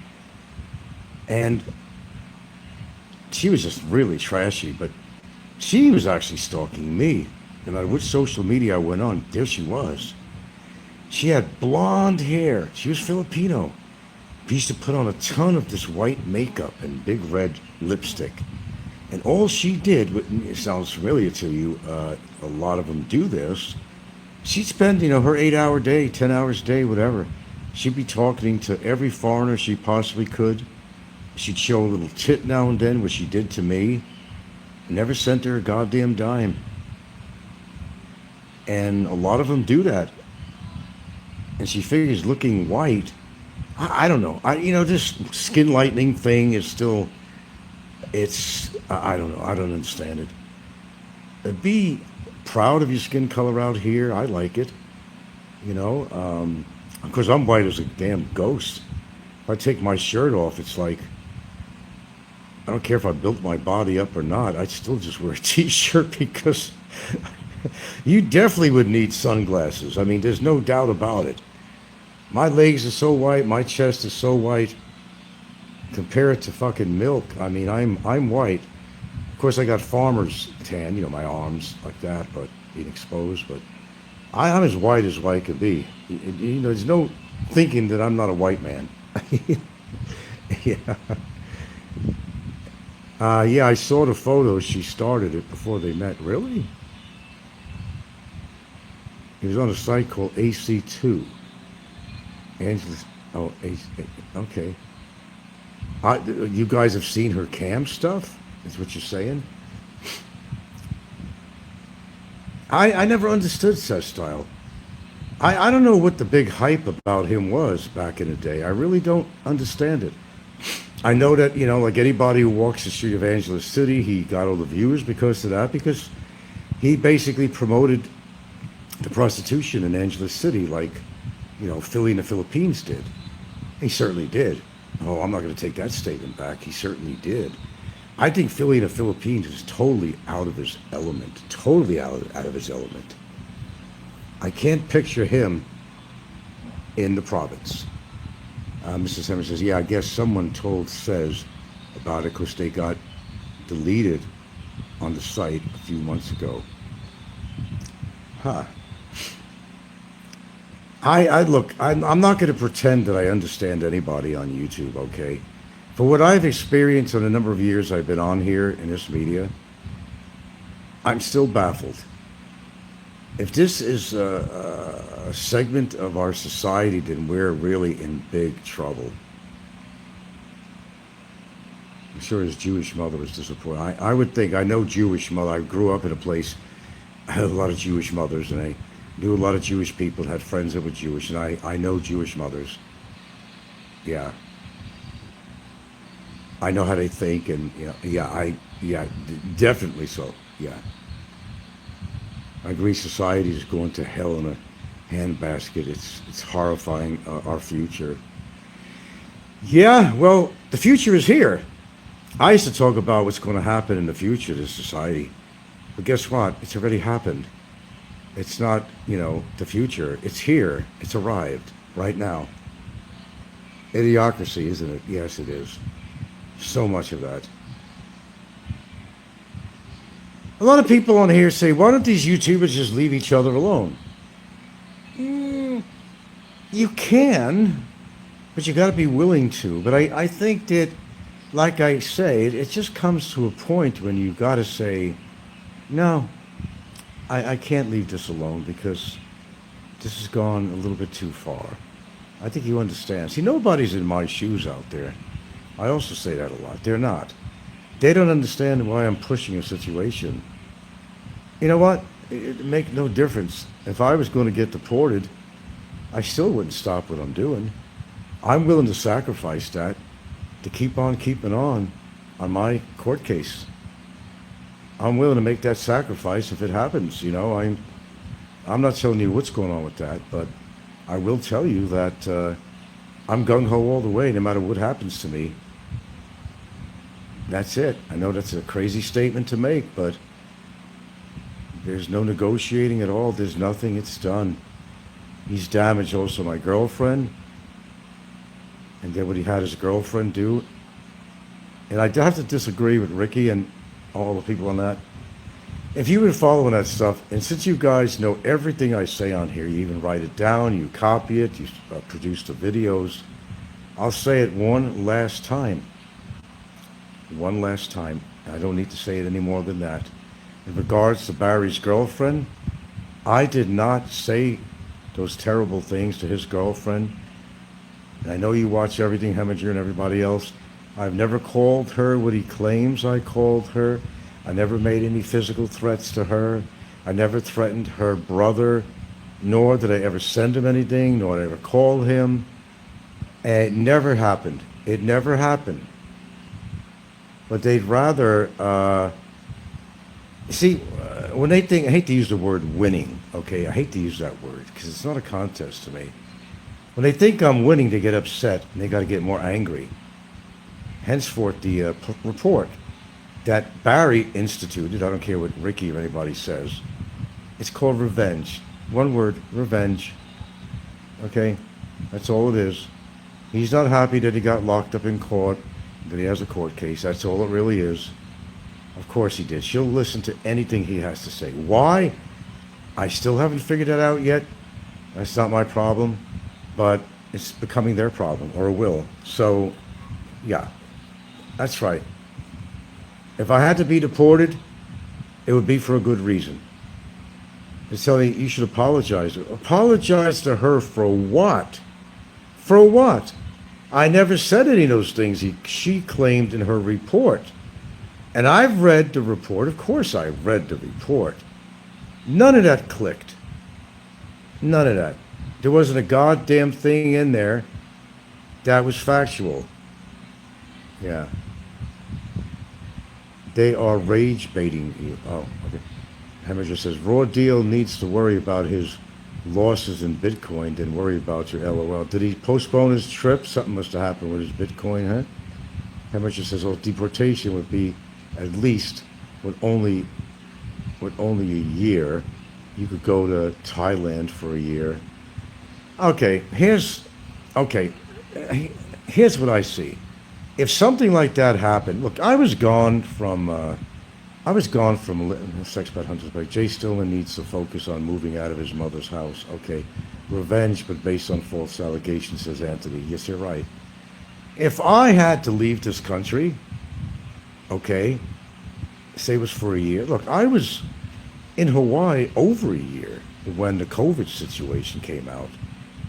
And she was just really trashy, but she was actually stalking me. No matter which social media I went on, there she was. She had blonde hair. She was Filipino. She used to put on a ton of this white makeup and big red lipstick. And all she did, it sounds familiar to you, a lot of them do this, she'd spend, her 8-hour day, 10 hours a day, whatever. She'd be talking to every foreigner she possibly could. She'd show a little tit now and then, which she did to me. Never sent her a goddamn dime. And a lot of them do that. And she figures looking white, I don't know. This skin lightening thing is still, I don't know. I don't understand it. Be proud of your skin color out here. I like it. Of course, I'm white as a damn ghost. If I take my shirt off, it's like, I don't care if I built my body up or not. I'd still just wear a t-shirt because you definitely would need sunglasses. I mean, there's no doubt about it. My legs are so white, my chest is so white. Compare it to fucking milk. I mean, I'm white. Of course, I got farmer's tan, my arms like that, but being exposed. But I'm as white as white could be. There's no thinking that I'm not a white man. Yeah. Yeah, I saw the photos. She started it before they met. Really? He was on a site called AC2. Angela's, okay. You guys have seen her cam stuff? Is what you're saying? I never understood such style. I don't know what the big hype about him was back in the day. I really don't understand it. I know that, like anybody who walks the street of Angeles City, he got all the viewers because of that, because he basically promoted the prostitution in Angeles City like, Philly and the Philippines did. He certainly did. Oh, I'm not going to take that statement back. He certainly did. I think Philly and the Philippines is totally out of his element. Totally out of his element. I can't picture him in the province. Mrs. Hemmer says, yeah, I guess someone told Says about it because they got deleted on the site a few months ago. Huh. Look, I'm not going to pretend that I understand anybody on YouTube, okay? For what I've experienced in a number of years I've been on here in this media, I'm still baffled. If this is a segment of our society, then we're really in big trouble. I'm sure his Jewish mother was disappointed. I would think, I know Jewish mother. I grew up in a place I had a lot of Jewish mothers, and I knew a lot of Jewish people, had friends that were Jewish, and I know Jewish mothers. Yeah. I know how they think, and definitely so. Yeah. I agree. Society is going to hell in a handbasket. It's horrifying, our future. Yeah, well, the future is here. I used to talk about what's going to happen in the future to society. But guess what? It's already happened. It's not, the future. It's here. It's arrived right now. Idiocracy, isn't it? Yes, it is. So much of that. A lot of people on here say, why don't these YouTubers just leave each other alone? You can, but you got to be willing to. But I think that, like I say, it just comes to a point when you got to say, no, I can't leave this alone because this has gone a little bit too far. I think you understand. See, nobody's in my shoes out there. I also say that a lot. They're not. They don't understand why I'm pushing a situation. You know what? It make no difference. If I was going to get deported, I still wouldn't stop what I'm doing. I'm willing to sacrifice that to keep on keeping on my court case. I'm willing to make that sacrifice if it happens. I'm not telling you what's going on with that, but I will tell you that I'm gung-ho all the way, no matter what happens to me. That's it. I know that's a crazy statement to make, but there's no negotiating at all. There's nothing. It's done. He's damaged also my girlfriend. And then what he had his girlfriend do. And I have to disagree with Ricky and all the people on that. If you've been following that stuff, and since you guys know everything I say on here, you even write it down, you copy it, you produce the videos, I'll say it one last time. One last time. I don't need to say it any more than that. In regards to Barry's girlfriend, I did not say those terrible things to his girlfriend. And I know you watch everything, Heminger and everybody else. I've never called her what he claims I called her. I never made any physical threats to her. I never threatened her brother, nor did I ever send him anything, nor did I ever call him. And it never happened. It never happened. But they'd rather, when they think, I hate to use the word winning, okay? I hate to use that word because it's not a contest to me. When they think I'm winning, they get upset and they got to get more angry. Henceforth, the report that Barry instituted, I don't care what Ricky or anybody says, it's called revenge. One word, revenge. Okay? That's all it is. He's not happy that he got locked up in court, that he has a court case. That's all it really is. Of course he did. She'll listen to anything he has to say. Why? I still haven't figured that out yet. That's not my problem. But it's becoming their problem, or will. So, yeah. That's right. If I had to be deported, it would be for a good reason. It's telling you should apologize. Apologize to her for what? For what? I never said any of those things she claimed in her report. And I've read the report. Of course I read the report. None of that clicked. None of that. There wasn't a goddamn thing in there that was factual. Yeah. They are rage baiting you. Oh, okay. Heminger says, Raw Deal needs to worry about his losses in Bitcoin than worry about your LOL. Did he postpone his trip? Something must have happened with his Bitcoin, huh? Heminger says, deportation would be at least with only a year. You could go to Thailand for a year. Okay, here's what I see. If something like that happened, look, I was gone from Sex Pet Hunters, but Jay Stillman needs to focus on moving out of his mother's house. Okay, revenge, but based on false allegations, says Anthony. Yes, you're right. If I had to leave this country, okay, say it was for a year. Look, I was in Hawaii over a year when the COVID situation came out.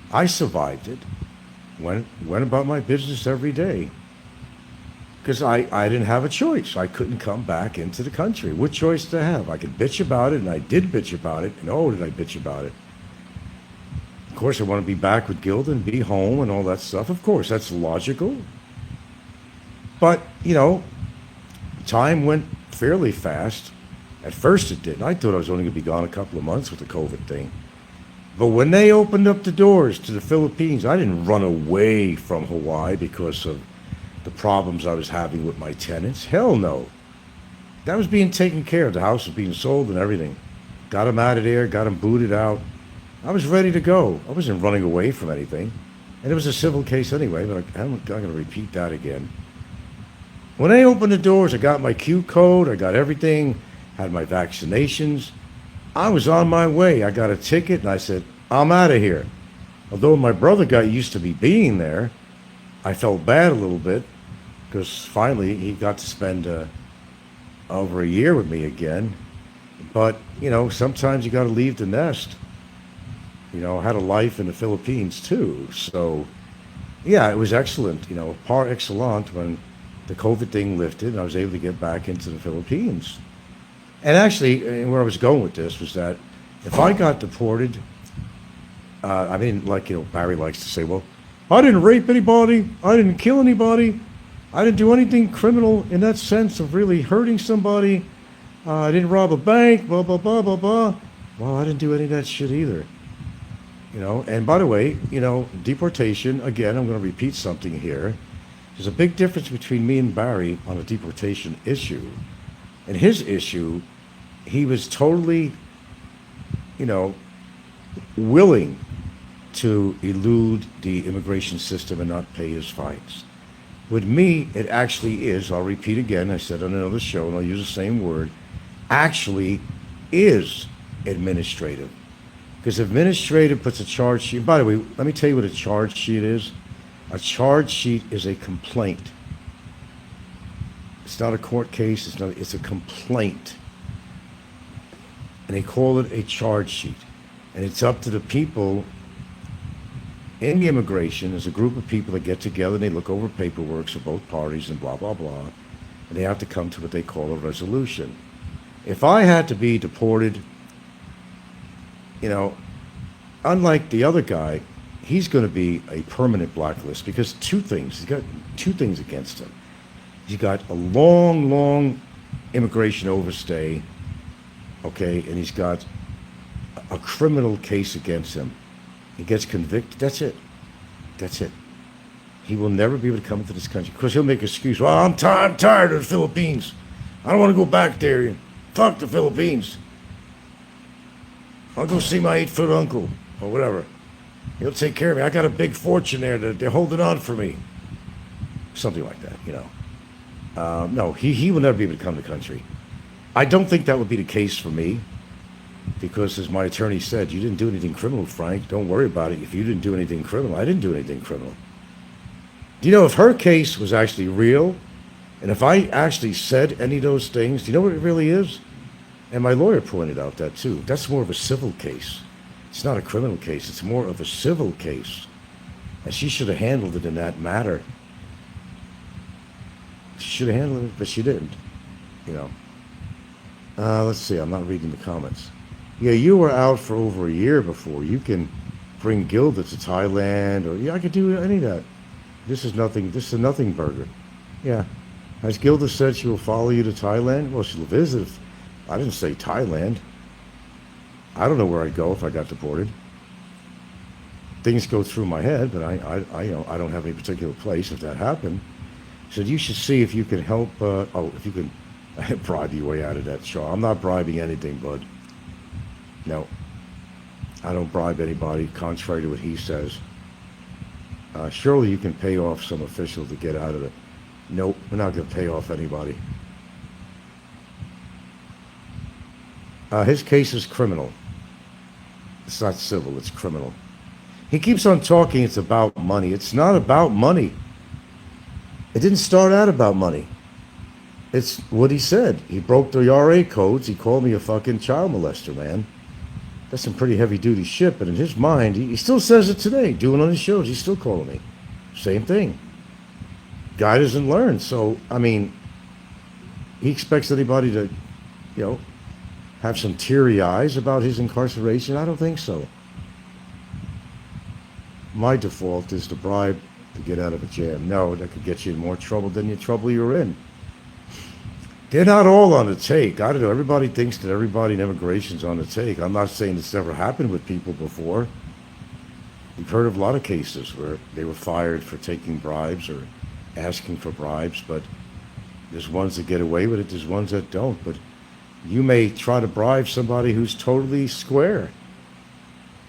I survived it, went about my business every day. because I didn't have a choice. I couldn't come back into the country. What choice did I have? I could bitch about it, and I did bitch about it, and oh, did I bitch about it. Of course, I want to be back with Gilda and be home and all that stuff. Of course, that's logical. But, time went fairly fast. At first it did. I thought I was only going to be gone a couple of months with the COVID thing. But when they opened up the doors to the Philippines, I didn't run away from Hawaii because of the problems I was having with my tenants. Hell no. That was being taken care of. The house was being sold and everything. Got them out of there, got them booted out. I was ready to go. I wasn't running away from anything. And it was a civil case anyway, but I'm not going to repeat that again. When they opened the doors, I got my Q code, I got everything, had my vaccinations. I was on my way. I got a ticket and I said, I'm out of here. Although my brother got used to me being there, I felt bad a little bit because finally he got to spend over a year with me again. But, sometimes you got to leave the nest. I had a life in the Philippines too. So, yeah, it was excellent, par excellent when the COVID thing lifted and I was able to get back into the Philippines. And actually, where I was going with this was that if I got deported, Barry likes to say, well, I didn't rape anybody, I didn't kill anybody, I didn't do anything criminal in that sense of really hurting somebody, I didn't rob a bank, blah, blah, blah, blah, blah. Well, I didn't do any of that shit either. And by the way, deportation, again, I'm going to repeat something here. There's a big difference between me and Barry on a deportation issue. And his issue, he was totally, willing to elude the immigration system and not pay his fines. With me, it actually is, I'll repeat again, I said on another show, and I'll use the same word, actually is administrative. Because administrative puts a charge sheet. By the way, let me tell you what a charge sheet is. A charge sheet is a complaint. It's not a court case, it's a complaint. And they call it a charge sheet. And it's up to the people in the immigration, there's a group of people that get together and they look over paperwork of both parties and blah, blah, blah. And they have to come to what they call a resolution. If I had to be deported, unlike the other guy, he's going to be a permanent blacklist because he's got two things against him. He's got a long, long immigration overstay, okay, and he's got a criminal case against him. He gets convicted, that's it. That's it. He will never be able to come into this country because he'll make an excuse. Well, I'm tired of the Philippines. I don't want to go back there. Fuck the Philippines. I'll go see my 8-foot uncle or whatever. He'll take care of me. I got a big fortune there that they're holding on for me. Something like that, No, he will never be able to come to the country. I don't think that would be the case for me because, as my attorney said, you didn't do anything criminal, Frank. Don't worry about it. If you didn't do anything criminal, I didn't do anything criminal. Do you know if her case was actually real and if I actually said any of those things, do you know what it really is? And my lawyer pointed out that too. That's more of a civil case. It's not a criminal case. It's more of a civil case. And she should have handled it in that matter. She should have handled it, but she didn't. Let's see. I'm not reading the comments. Yeah, you were out for over a year before. You can bring Gilda to Thailand, or I could do any of that. This is nothing. This is a nothing burger. Yeah. Has Gilda said she will follow you to Thailand? Well, she'll visit. I didn't say Thailand. I don't know where I'd go if I got deported. Things go through my head, but I don't have any particular place if that happened. So you should see if you can help. If you can bribe your way out of that, Shaw. I'm not bribing anything, bud. No, I don't bribe anybody, contrary to what he says. Surely you can pay off some official to get out of it. Nope, we're not going to pay off anybody. His case is criminal. It's not civil, it's criminal. He keeps on talking it's about money. It's not about money. It didn't start out about money. It's what he said. He broke the RA codes. He called me a fucking child molester, man. That's some pretty heavy-duty shit, but in his mind, he still says it today. Doing on his shows, he's still calling me. Same thing. Guy doesn't learn. So, I mean, he expects anybody to, you know, have some teary eyes about his incarceration. I don't think so. My default is to bribe to get out of a jam. No, that could get you in more trouble than the trouble you're in. They're not all on the take. I don't know. Everybody thinks that everybody in immigration's on the take. I'm not saying it's never happened with people before. We've heard of a lot of cases where they were fired for taking bribes or asking for bribes, but there's ones that get away with it, there's ones that don't. But you may try to bribe somebody who's totally square,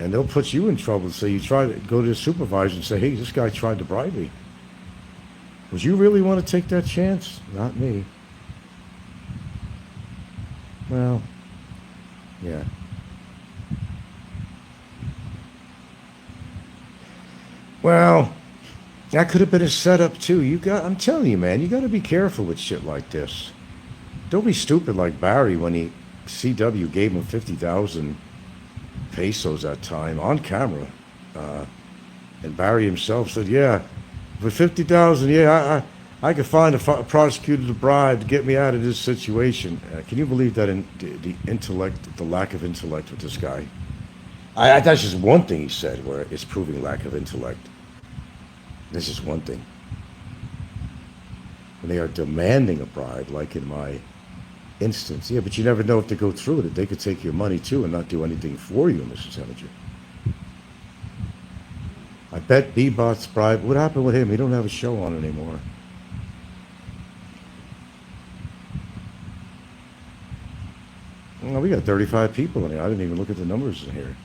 and they'll put you in trouble. So you try to go to the supervisor and say, hey, this guy tried to bribe me. Would you really want to take that chance? Not me. Well, yeah. Well, that could have been a setup too. I'm telling you, man, you got to be careful with shit like this. Don't be stupid like Barry when CW gave him 50,000 pesos that time on camera. And Barry himself said, yeah, for 50,000, yeah, I could find a prosecutor to bribe to get me out of this situation. Can you believe that the intellect, the lack of intellect with this guy? That's just one thing he said where it's proving lack of intellect. This is one thing. When they are demanding a bribe, like in my instance, yeah, but you never know if they go through with it. They could take your money too and not do anything for you, Mr. Senator. I bet Bebot's bribe. What happened with him? He don't have a show on anymore. Well, we got 35 people in here. I didn't even look at the numbers in here.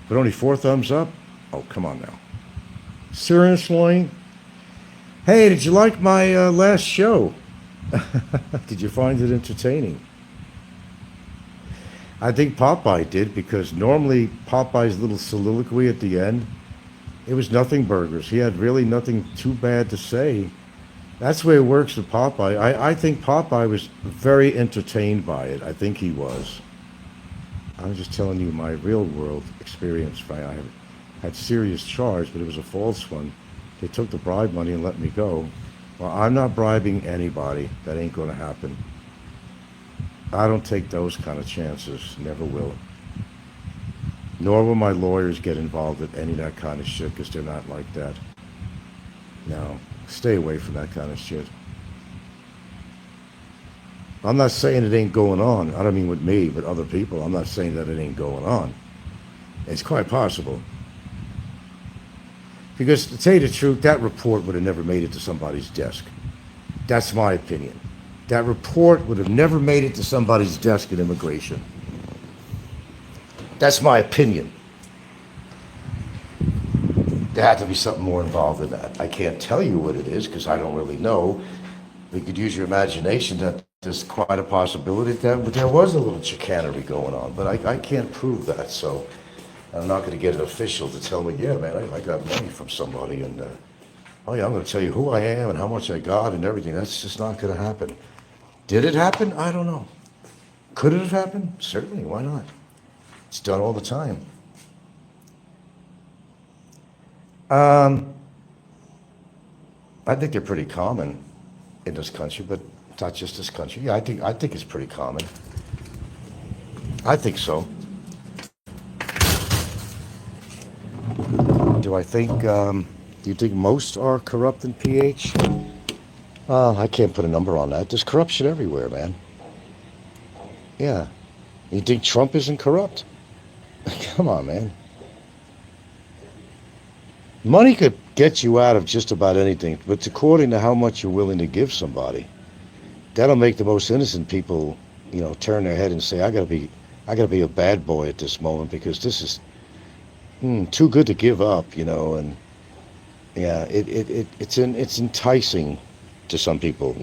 But only 4 thumbs up? Oh, come on now. Seriously? Hey, did you like my last show? Did you find it entertaining? I think Popeye did, because normally Popeye's little soliloquy at the end, it was nothing burgers. He had really nothing too bad to say. That's the way it works with Popeye. I think Popeye was very entertained by it. I think he was. I was just telling you my real world experience. I had serious charge, but it was a false one. They took the bribe money and let me go. Well, I'm not bribing anybody. That ain't going to happen. I don't take those kind of chances. Never will. Nor will my lawyers get involved with any of that kind of shit, because they're not like that. No, stay away from that kind of shit. I'm not saying it ain't going on. I don't mean with me, but other people. I'm not saying that it ain't going on. It's quite possible. Because to tell you the truth, that report would have never made it to somebody's desk. That's my opinion. That report would have never made it to somebody's desk in immigration. That's my opinion. There had to be something more involved in that. I can't tell you what it is because I don't really know. We could use your imagination that there's quite a possibility that there was a little chicanery going on, but I can't prove that, so I'm not going to get an official to tell me, yeah, man, I got money from somebody, and oh yeah, I'm going to tell you who I am and how much I got and everything. That's just not going to happen. Did it happen? I don't know. Could it have happened? Certainly, why not? It's done all the time. I think they're pretty common in this country, but not just this country. Yeah, I think it's pretty common. I think so. Do I think, do you think most are corrupt in PH? I can't put a number on that. There's corruption everywhere, man. Yeah. You think Trump isn't corrupt? Come on, man. Money could get you out of just about anything, but it's according to how much you're willing to give somebody. That'll make the most innocent people, turn their head and say, I gotta be a bad boy at this moment because this is too good to give up, and yeah, it's enticing to some people,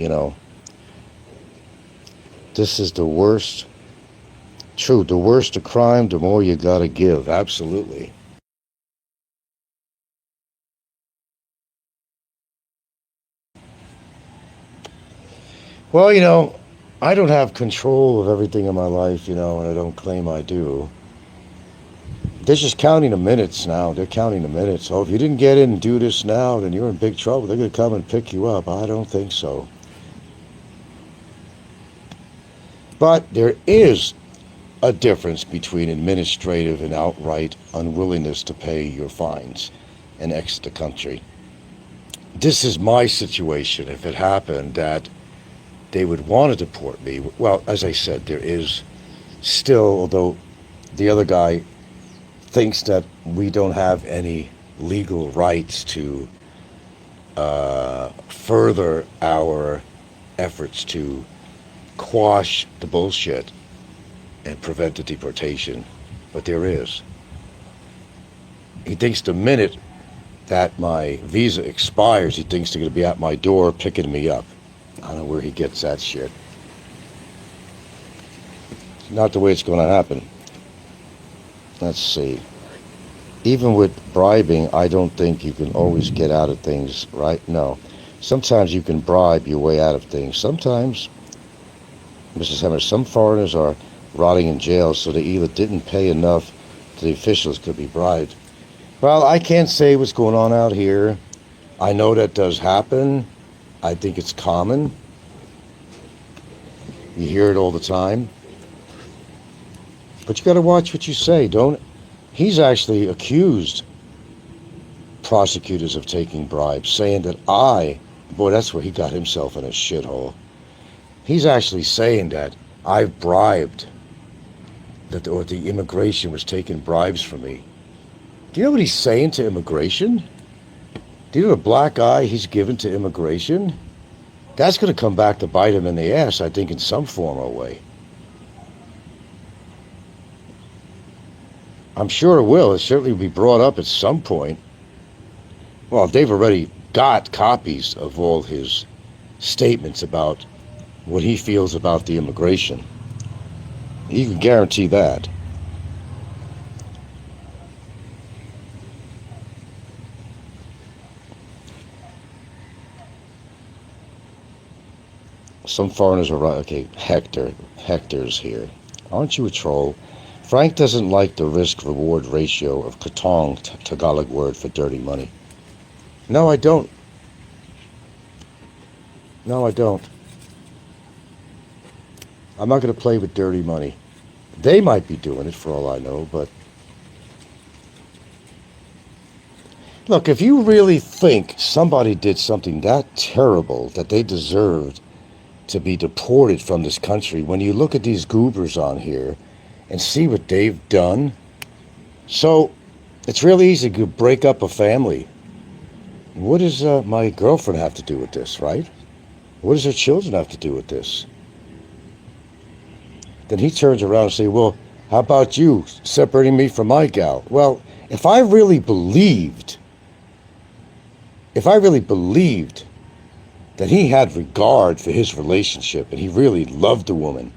This is the worst. True, the worse the crime, the more you gotta give. Absolutely. Well, I don't have control of everything in my life, and I don't claim I do. They're just counting the minutes now. They're counting the minutes. Oh, if you didn't get in and do this now, then you're in big trouble. They're going to come and pick you up. I don't think so. But there is a difference between administrative and outright unwillingness to pay your fines and exit the country. This is my situation. If it happened that they would want to deport me, well, as I said, there is still, although the other guy thinks that we don't have any legal rights to further our efforts to quash the bullshit and prevent the deportation, but there is. He thinks the minute that my visa expires, he thinks they're going to be at my door picking me up. I don't know where he gets that shit. It's not the way it's going to happen. Let's see. Even with bribing, I don't think you can always get out of things, right? No. Sometimes you can bribe your way out of things. Sometimes, Mrs. Hammer, some foreigners are rotting in jail, so they either didn't pay enough to the officials could be bribed. Well, I can't say what's going on out here. I know that does happen. I think it's common. You hear it all the time. But you got to watch what you say. Don't. He's actually accused prosecutors of taking bribes, saying that boy, that's where he got himself in a shithole. He's actually saying that I bribed, that the immigration was taking bribes from me. Do you know what he's saying to immigration? Do you know the black eye he's given to immigration? That's going to come back to bite him in the ass, I think, in some form or way. I'm sure it will. It certainly will be brought up at some point. Well, they've already got copies of all his statements about what he feels about the immigration. You can guarantee that. Some foreigners are right. Okay, Hector's here. Aren't you a troll? Frank doesn't like the risk-reward ratio of Katong, Tagalog word for dirty money. No, I don't. No, I don't. I'm not going to play with dirty money. They might be doing it for all I know, but... Look, if you really think somebody did something that terrible that they deserved to be deported from this country, when you look at these goobers on here and see what they've done. So it's really easy to break up a family. What does my girlfriend have to do with this, right? What does her children have to do with this? Then he turns around and says, well, how about you separating me from my gal? Well, if I really believed that he had regard for his relationship and he really loved the woman,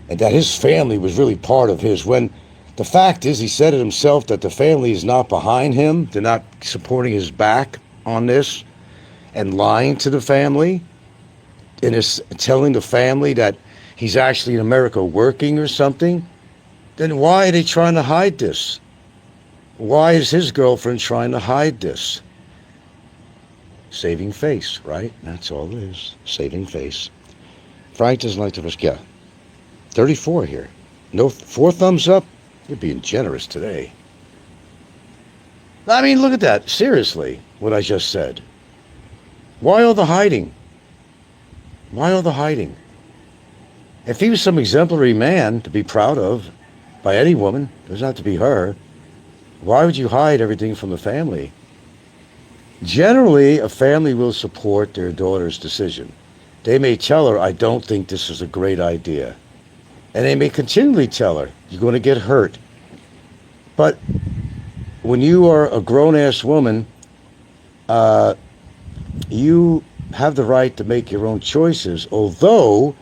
and that his family was really part of his, when the fact is, he said it himself, that the family is not behind him, they're not supporting his back on this, and lying to the family, and is telling the family that he's actually in America working or something, then why are they trying to hide this? Why is his girlfriend trying to hide this? Saving face, right? That's all it is. Saving face. Frank doesn't like to risk. Yeah. 34 here. No 4 thumbs up? You're being generous today. I mean, look at that. Seriously, what I just said. Why all the hiding? Why all the hiding? If he was some exemplary man to be proud of by any woman, it doesn't have to be her, why would you hide everything from the family? Generally, a family will support their daughter's decision. They may tell her, I don't think this is a great idea. And they may continually tell her, you're going to get hurt. But when you are a grown-ass woman, you have the right to make your own choices, although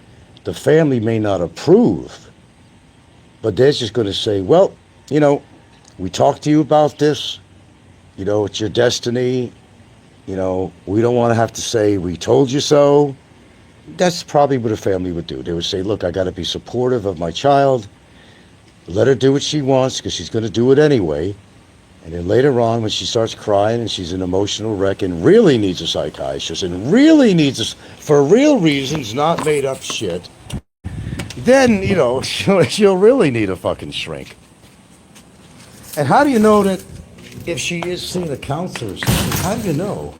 the family may not approve. But they're just going to say, well, you know, we talked to you about this. You know, it's your destiny. You know, we don't want to have to say, we told you so. That's probably what a family would do. They would say, look, I got to be supportive of my child. Let her do what she wants because she's going to do it anyway. And then later on, when she starts crying and she's an emotional wreck and really needs a psychiatrist and really needs us for real reasons, not made up shit, then, you know, she'll really need a fucking shrink. And how do you know that if she is seeing a counselor, how do you know?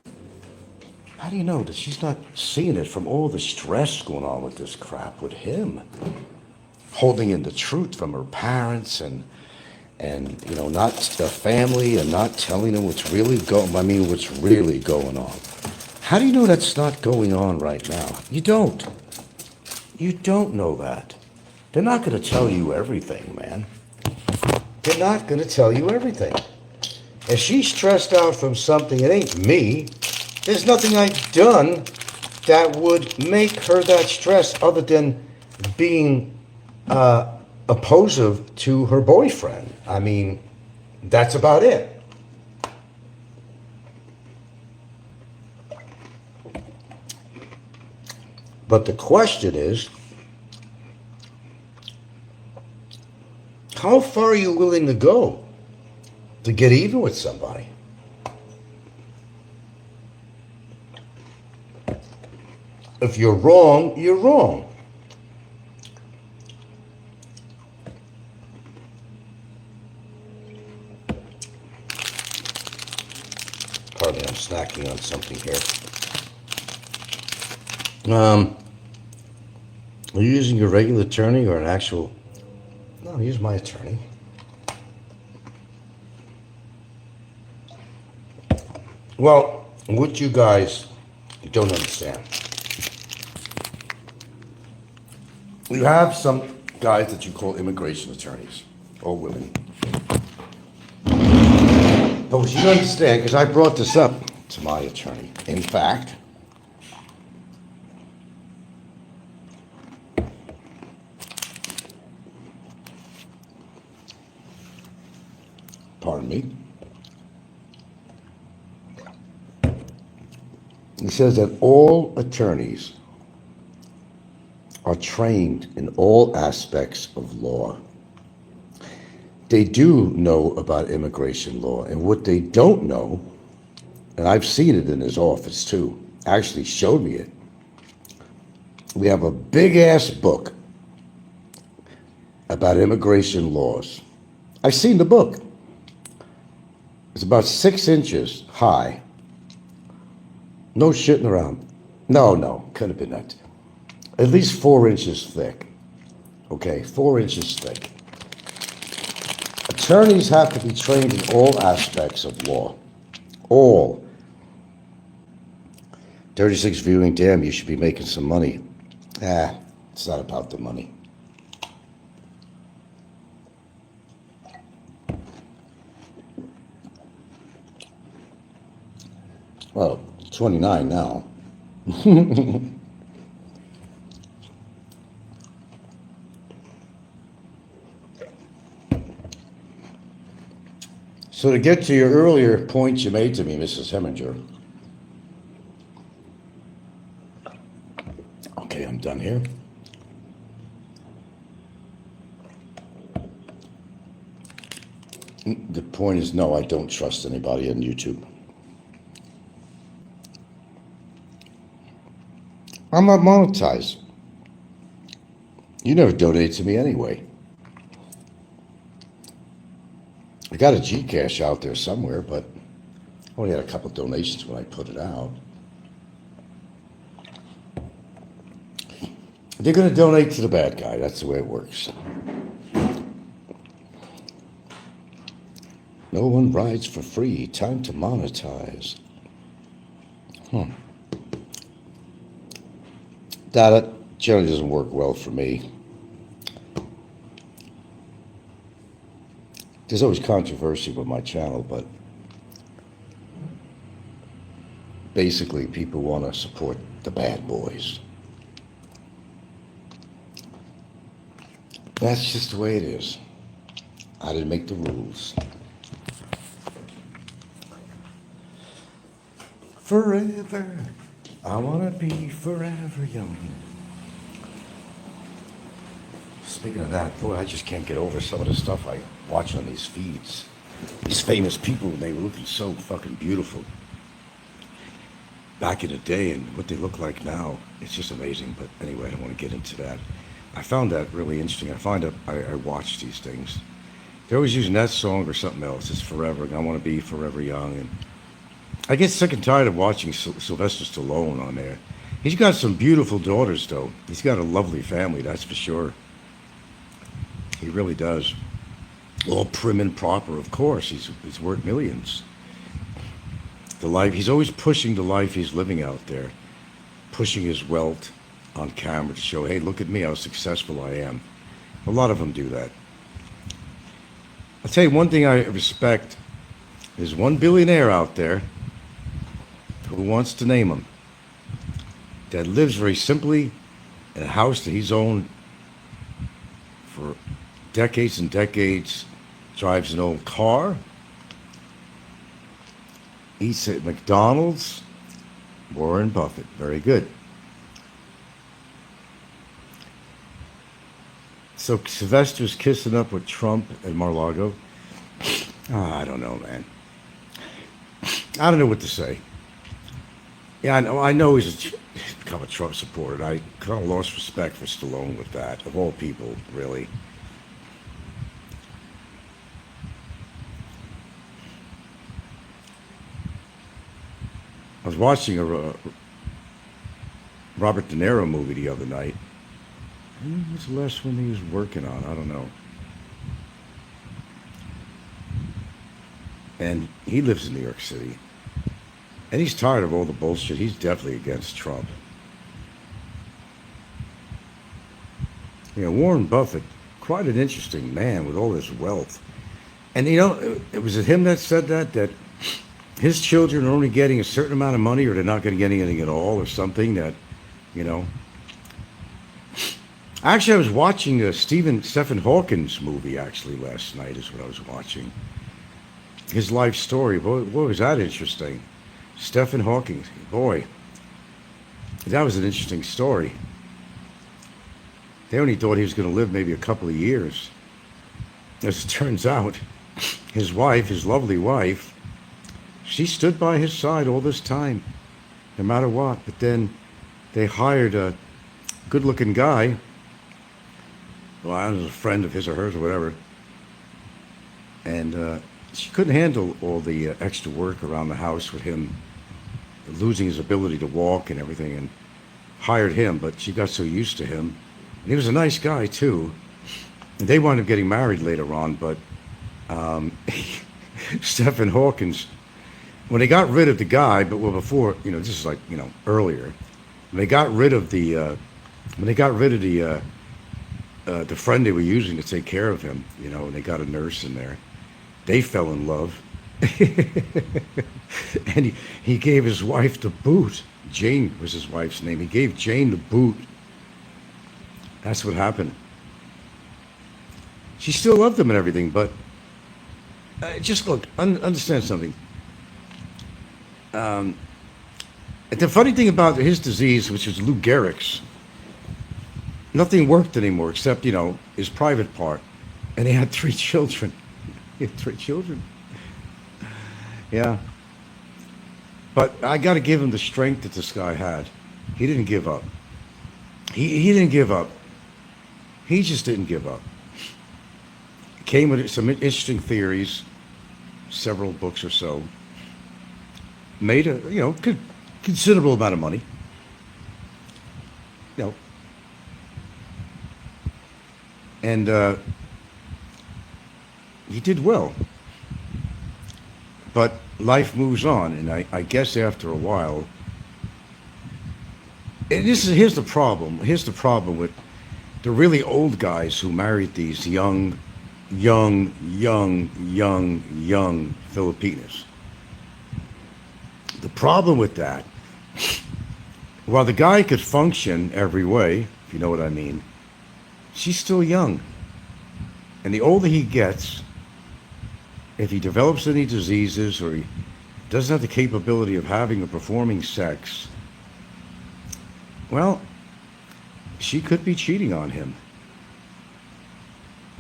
How do you know that she's not seeing it from all the stress going on with this crap with him? Holding in the truth from her parents and you know, not the family and not telling them what's really going on. How do you know that's not going on right now? You don't. You don't know that. They're not going to tell you everything, man. They're not going to tell you everything. If she's stressed out from something, it ain't me. There's nothing I've done that would make her that stressed other than being opposive to her boyfriend. I mean, that's about it. But the question is, how far are you willing to go to get even with somebody? If you're wrong, you're wrong. Pardon me, I'm snacking on something here. Are you using your regular attorney or an actual... No, I use my attorney. Well, what you guys don't understand. You have some guys that you call immigration attorneys, or women. But what you don't understand, because I brought this up to my attorney. In fact, pardon me, he says that all attorneys are trained in all aspects of law. They do know about immigration law, and what they don't know, and I've seen it in his office too, actually showed me it. We have a big ass book about immigration laws. I've seen the book. It's about 6 inches high. No shitting around. No, could have been that. At least 4 inches thick. Okay, 4 inches thick. Attorneys have to be trained in all aspects of law. All. 36 viewing, damn, you should be making some money. It's not about the money. Well, 29 now. So to get to your earlier point you made to me, Mrs. Heminger. Okay, I'm done here. The point is, no, I don't trust anybody on YouTube. I'm not monetized. You never donated to me anyway. I got a Gcash out there somewhere, but I only had a couple donations when I put it out. They're going to donate to the bad guy. That's the way it works. No one rides for free. Time to monetize. That generally doesn't work well for me. There's always controversy with my channel, but basically people want to support the bad boys. That's just the way it is. I didn't make the rules. Forever, I want to be forever young. Speaking of that, boy, I just can't get over some of the stuff I watch on these feeds. These famous people, they were looking so fucking beautiful back in the day, and what they look like now, it's just amazing. But anyway, I don't want to get into that. I found that really interesting. I watch these things. They're always using that song or something else. It's forever. I want to be forever young. And I get sick and tired of watching Sylvester Stallone on there. He's got some beautiful daughters, though. He's got a lovely family, that's for sure. He really does. All prim and proper, of course. He's worth millions. The life, he's always pushing the life he's living out there, pushing his wealth on camera to show, hey, look at me, how successful I am. A lot of them do that. I'll tell you one thing I respect. There's one billionaire out there who wants to name him, that lives very simply in a house that he's owned for decades and decades, drives an old car, eats at McDonald's. Warren Buffett. Very good. So Sylvester's kissing up with Trump and Mar-a-Lago. I don't know, man. I don't know what to say. Yeah, I know he's become a Trump supporter. I kind of lost respect for Stallone with that, of all people, really. I was watching a Robert De Niro movie the other night. What's the last one he was working on? I don't know. And he lives in New York City. And he's tired of all the bullshit. He's definitely against Trump. You know, Warren Buffett, quite an interesting man with all his wealth. And, you know, it was him that said that his children are only getting a certain amount of money, or they're not going to get anything at all, or something that, you know. Actually, I was watching a Stephen Hawking's movie, actually, last night is what I was watching. His life story. Boy, was that interesting. Stephen Hawking, boy, that was an interesting story. They only thought he was going to live maybe a couple of years. As it turns out, his wife, his lovely wife, she stood by his side all this time, no matter what. But then they hired a good-looking guy. Well, I was a friend of his or hers or whatever. And she couldn't handle all the extra work around the house with him losing his ability to walk and everything, and hired him. But she got so used to him. And he was a nice guy, too. And they wound up getting married later on, but Stephen Hawkins, when they got rid of the guy, but well, before, you know, this is like, you know, earlier, when they got rid of the friend they were using to take care of him, you know, and they got a nurse in there, they fell in love. And he gave his wife the boot. Jane was his wife's name. He gave Jane the boot. That's what happened. She still loved him and everything, but just look, understand something. The funny thing about his disease, which was Lou Gehrig's, nothing worked anymore except, you know, his private part. And he had 3 children. He had 3 children. Yeah. But I got to give him the strength that this guy had. He didn't give up. He didn't give up. He just didn't give up. Came with some interesting theories, several books or so. Made a, you know, considerable amount of money. You know. And he did well. But life moves on, and I guess after a while, and here's the problem. Here's the problem with the really old guys who married these young Filipinas. The problem with that, while the guy could function every way, if you know what I mean, she's still young. And the older he gets, if he develops any diseases or he doesn't have the capability of having or performing sex, well, she could be cheating on him.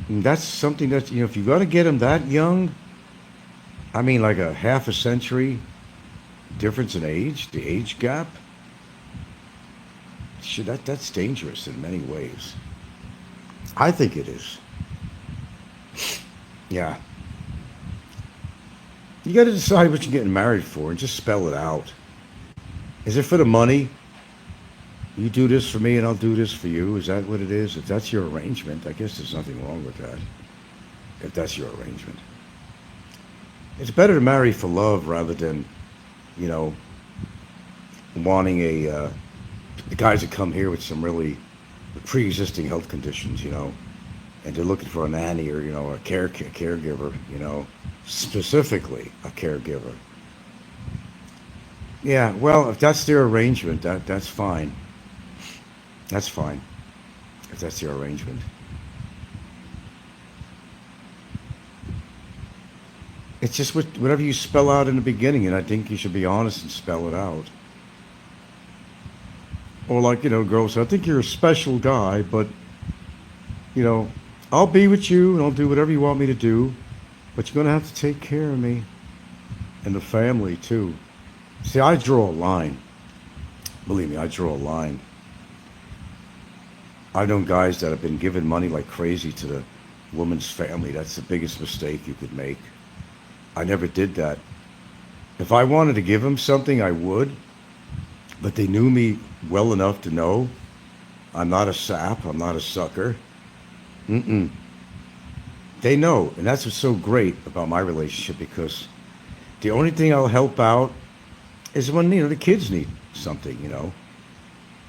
And that's something that, if you got to get them that young, I mean, like a half a century difference in age, the age gap, that's dangerous in many ways. I think it is. Yeah. You got to decide what you're getting married for and just spell it out. Is it for the money? You do this for me and I'll do this for you. Is that what it is? If that's your arrangement, I guess there's nothing wrong with that. If that's your arrangement. It's better to marry for love rather than, wanting the guys that come here with some really pre-existing health conditions, and they're looking for a nanny or, a caregiver, specifically a caregiver. Yeah, well, if that's their arrangement, that's fine. That's fine, if that's their arrangement. It's just whatever you spell out in the beginning, and I think you should be honest and spell it out. Or like, girls, I think you're a special guy, but, I'll be with you and I'll do whatever you want me to do, but you're going to have to take care of me and the family too. See, I draw a line. Believe me, I draw a line. I've known guys that have been giving money like crazy to the woman's family. That's the biggest mistake you could make. I never did that. If I wanted to give them something, I would, but they knew me well enough to know I'm not a sap, I'm not a sucker. They know, and that's what's so great about my relationship, because the only thing I'll help out is when, the kids need something,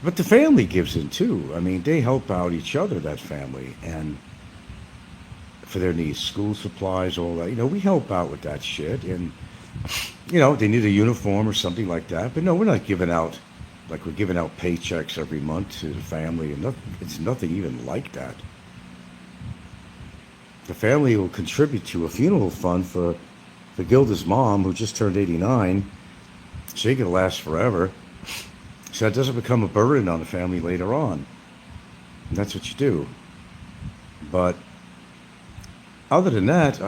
But the family gives in too. I mean, they help out each other, that family, and for their needs, school supplies, all that. We help out with that shit, and they need a uniform or something like that. But no, we're not giving out like we're giving out paychecks every month to the family, and it's nothing even like that. The family will contribute to a funeral fund for Gilda's mom, who just turned 89. She could last forever. So that doesn't become a burden on the family later on. And that's what you do. But other than that,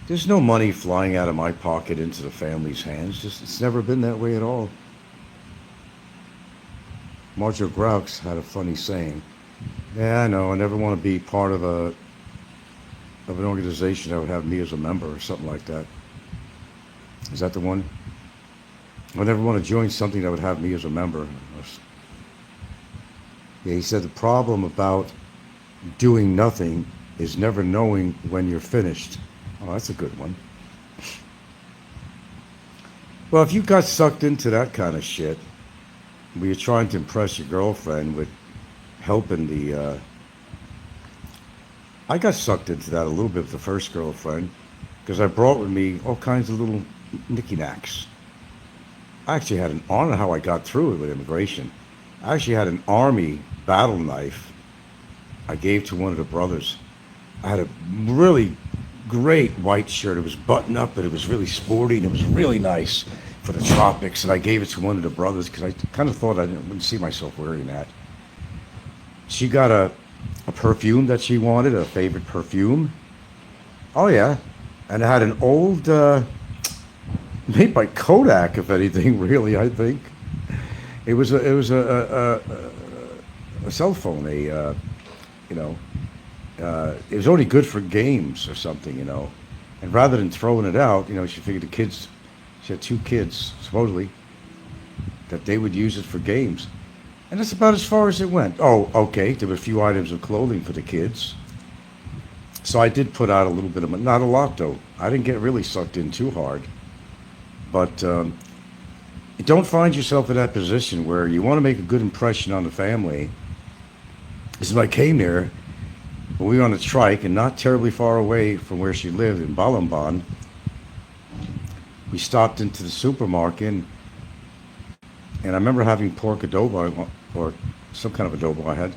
there's no money flying out of my pocket into the family's hands. It's never been that way at all. Marjo Graux had a funny saying. Yeah, I know. I never want to be part of an organization that would have me as a member or something like that. Is that the one? I never want to join something that would have me as a member. Yeah, he said the problem about doing nothing is never knowing when you're finished. Oh, that's a good one. Well, if you got sucked into that kind of shit, where you're trying to impress your girlfriend with helping I got sucked into that a little bit with the first girlfriend, because I brought with me all kinds of little knickknacks. I don't know how I got through it with immigration. I actually had an army battle knife I gave to one of the brothers. I had a really great white shirt. It was buttoned up, but it was really sporty, and it was really nice for the tropics, and I gave it to one of the brothers because I kind of thought I wouldn't see myself wearing that. She got a perfume that she wanted, a favorite perfume. Oh yeah, and it had an old, made by Kodak, if anything, really. I think it was a cell phone. It was only good for games or something, And rather than throwing it out, she figured the kids. She had 2 kids, supposedly, that they would use it for games. And that's about as far as it went. Oh, okay, there were a few items of clothing for the kids. So I did put out a little bit of money. Not a lot, though. I didn't get really sucked in too hard. But don't find yourself in that position where you want to make a good impression on the family. This is when I came there, when we were on a trike, and not terribly far away from where she lived in Balamban. We stopped into the supermarket, and I remember having pork adobo, or some kind of adobo I had.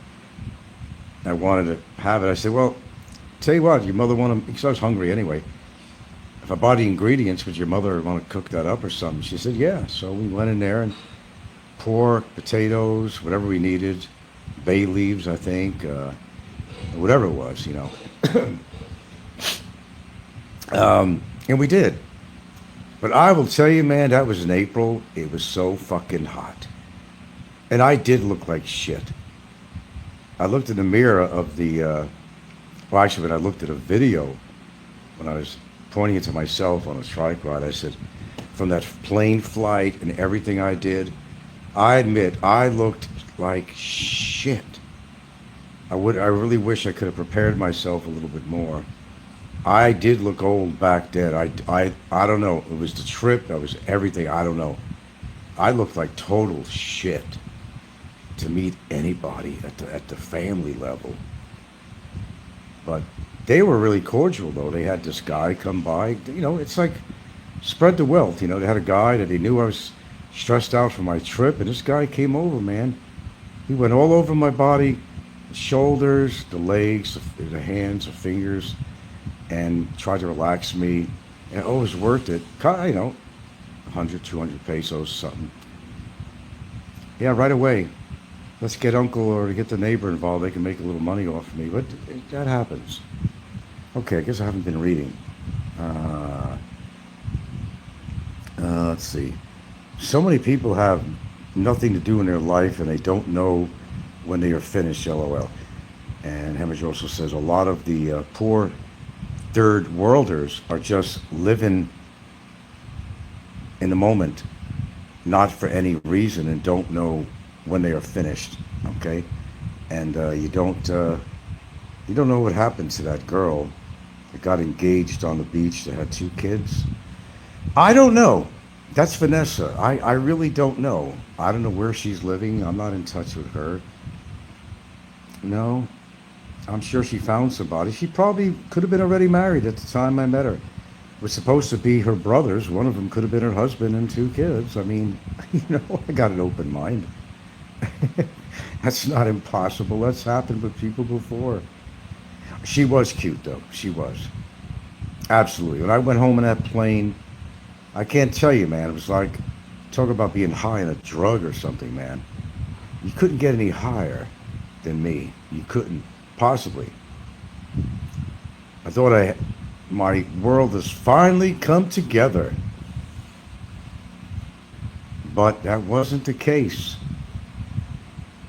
I wanted to have it. I said, well, tell you what, your mother want to, because I was hungry anyway. If I buy the ingredients, would your mother want to cook that up or something? She said, yeah. So we went in there, and pork, potatoes, whatever we needed, bay leaves, I think, whatever it was, And we did. But I will tell you, man, that was in April. It was so fucking hot. And I did look like shit. I looked in the mirror of the, well, actually, when I looked at a video, when I was pointing it to myself on a tripod, I said, from that plane flight and everything I did, I admit I looked like shit. I really wish I could have prepared myself a little bit more. I did look old back then. I don't know. It was the trip. That was everything. I don't know. I looked like total shit to meet anybody at the family level. But they were really cordial, though. They had this guy come by. You know, it's like spread the wealth. You know, they had a guy that they knew I was stressed out for my trip, and this guy came over, man. He went all over my body, the shoulders, the legs, the hands, the fingers, and tried to relax me. And it was worth it. You know, 100, 200 pesos, something. Yeah, right away. Let's get uncle or get the neighbor involved. They can make a little money off of me. But that happens. Okay, I guess I haven't been reading. Let's see. So many people have nothing to do in their life and they don't know when they are finished, LOL. And Hemage also says a lot of the poor third worlders are just living in the moment, not for any reason, and don't know when they are finished. Okay, and you don't know what happened to that girl that got engaged on the beach that had 2 kids. I don't know. That's Vanessa. I really don't know. I don't know where she's living. I'm not in touch with her. No, I'm sure she found somebody. She probably could have been already married at the time I met her. It was supposed to be her brothers. One of them could have been her husband and 2 kids. I mean, you know, I got an open mind. That's not impossible. That's happened with people before. She was cute, though. She was. Absolutely. When I went home in that plane, I can't tell you, man. It was like, talk about being high on a drug or something, man. You couldn't get any higher than me. You couldn't, possibly. I thought my world has finally come together. But that wasn't the case.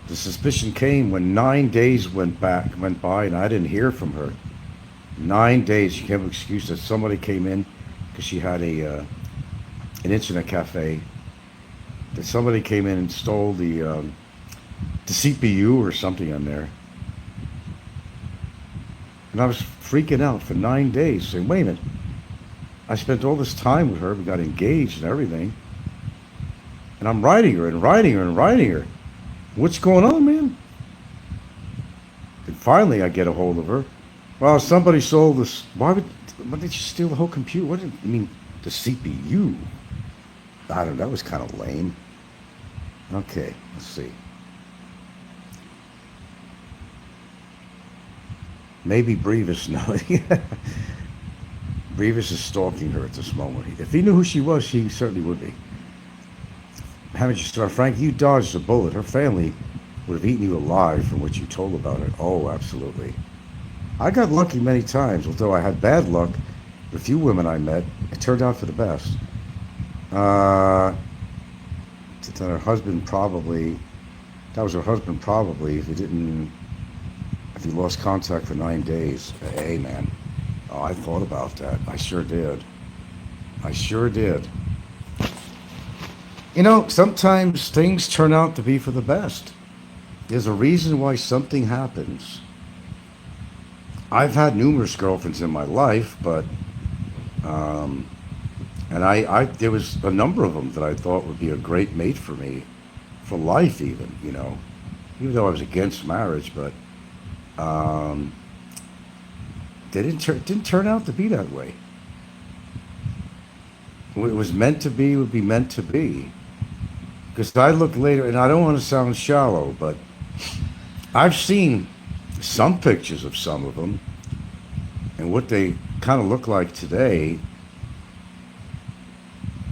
The suspicion came when 9 days went by and I didn't hear from her. 9 days. She gave an excuse that somebody came in because she had an internet cafe. That somebody came in and stole the CPU or something on there. And I was freaking out for 9 days, saying, wait a minute. I spent all this time with her. We got engaged and everything. And I'm writing her and writing her and writing her. What's going on, man? And finally, I get a hold of her. Well, somebody sold this. Why did you steal the whole computer? What did you mean, the CPU? I don't know. That was kind of lame. Okay, let's see. Maybe Brevis, no. Brevis is stalking her at this moment. If he knew who she was, she certainly would be. Haven't you started, Frank? You dodged a bullet. Her family would have eaten you alive from what you told about it. Oh, absolutely. I got lucky many times, although I had bad luck. The few women I met, it turned out for the best. That her husband probably, that was her husband probably, if he lost contact for 9 days. Hey, man. Oh, I thought about that. I sure did. I sure did. You know, sometimes things turn out to be for the best. There's a reason why something happens. I've had numerous girlfriends in my life, but, and there was a number of them that I thought would be a great mate for me, for life even, you know, even though I was against marriage, but, they didn't turn out to be that way. What it was meant to be would be meant to be. Because I look later, and I don't want to sound shallow, but I've seen some pictures of some of them, and what they kind of look like today.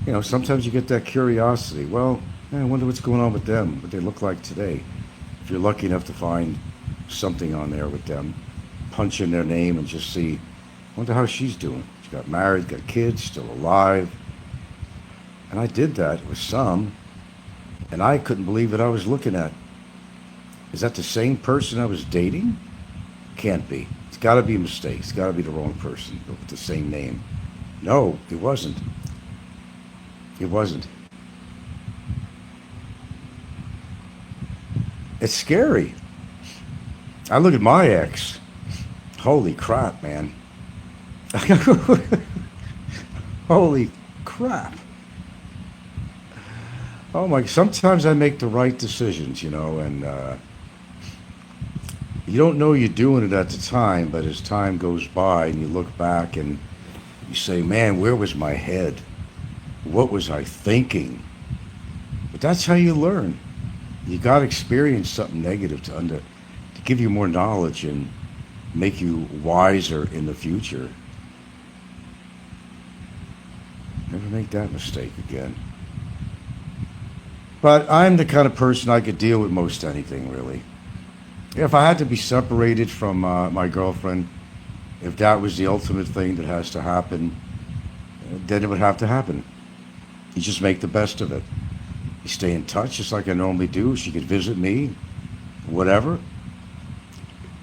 You know, sometimes you get that curiosity. Well, I wonder what's going on with them, what they look like today. If you're lucky enough to find something on there with them, punch in their name and just see, wonder how she's doing. She got married, got kids, still alive. And I did that with some, and I couldn't believe what I was looking at. Is that the same person I was dating? Can't be. It's got to be a mistake. It's got to be the wrong person with the same name. No, it wasn't. It wasn't. It's scary. I look at my ex. Holy crap, man. Holy crap. Oh my, sometimes I make the right decisions, you know, and you don't know you're doing it at the time, but as time goes by and you look back and you say, man, where was my head? What was I thinking? But that's how you learn. You got to experience something negative to give you more knowledge and make you wiser in the future. Never make that mistake again. But I'm the kind of person I could deal with most anything, really. If I had to be separated from my girlfriend, if that was the ultimate thing that has to happen, then it would have to happen. You just make the best of it. You stay in touch just like I normally do. She could visit me, whatever.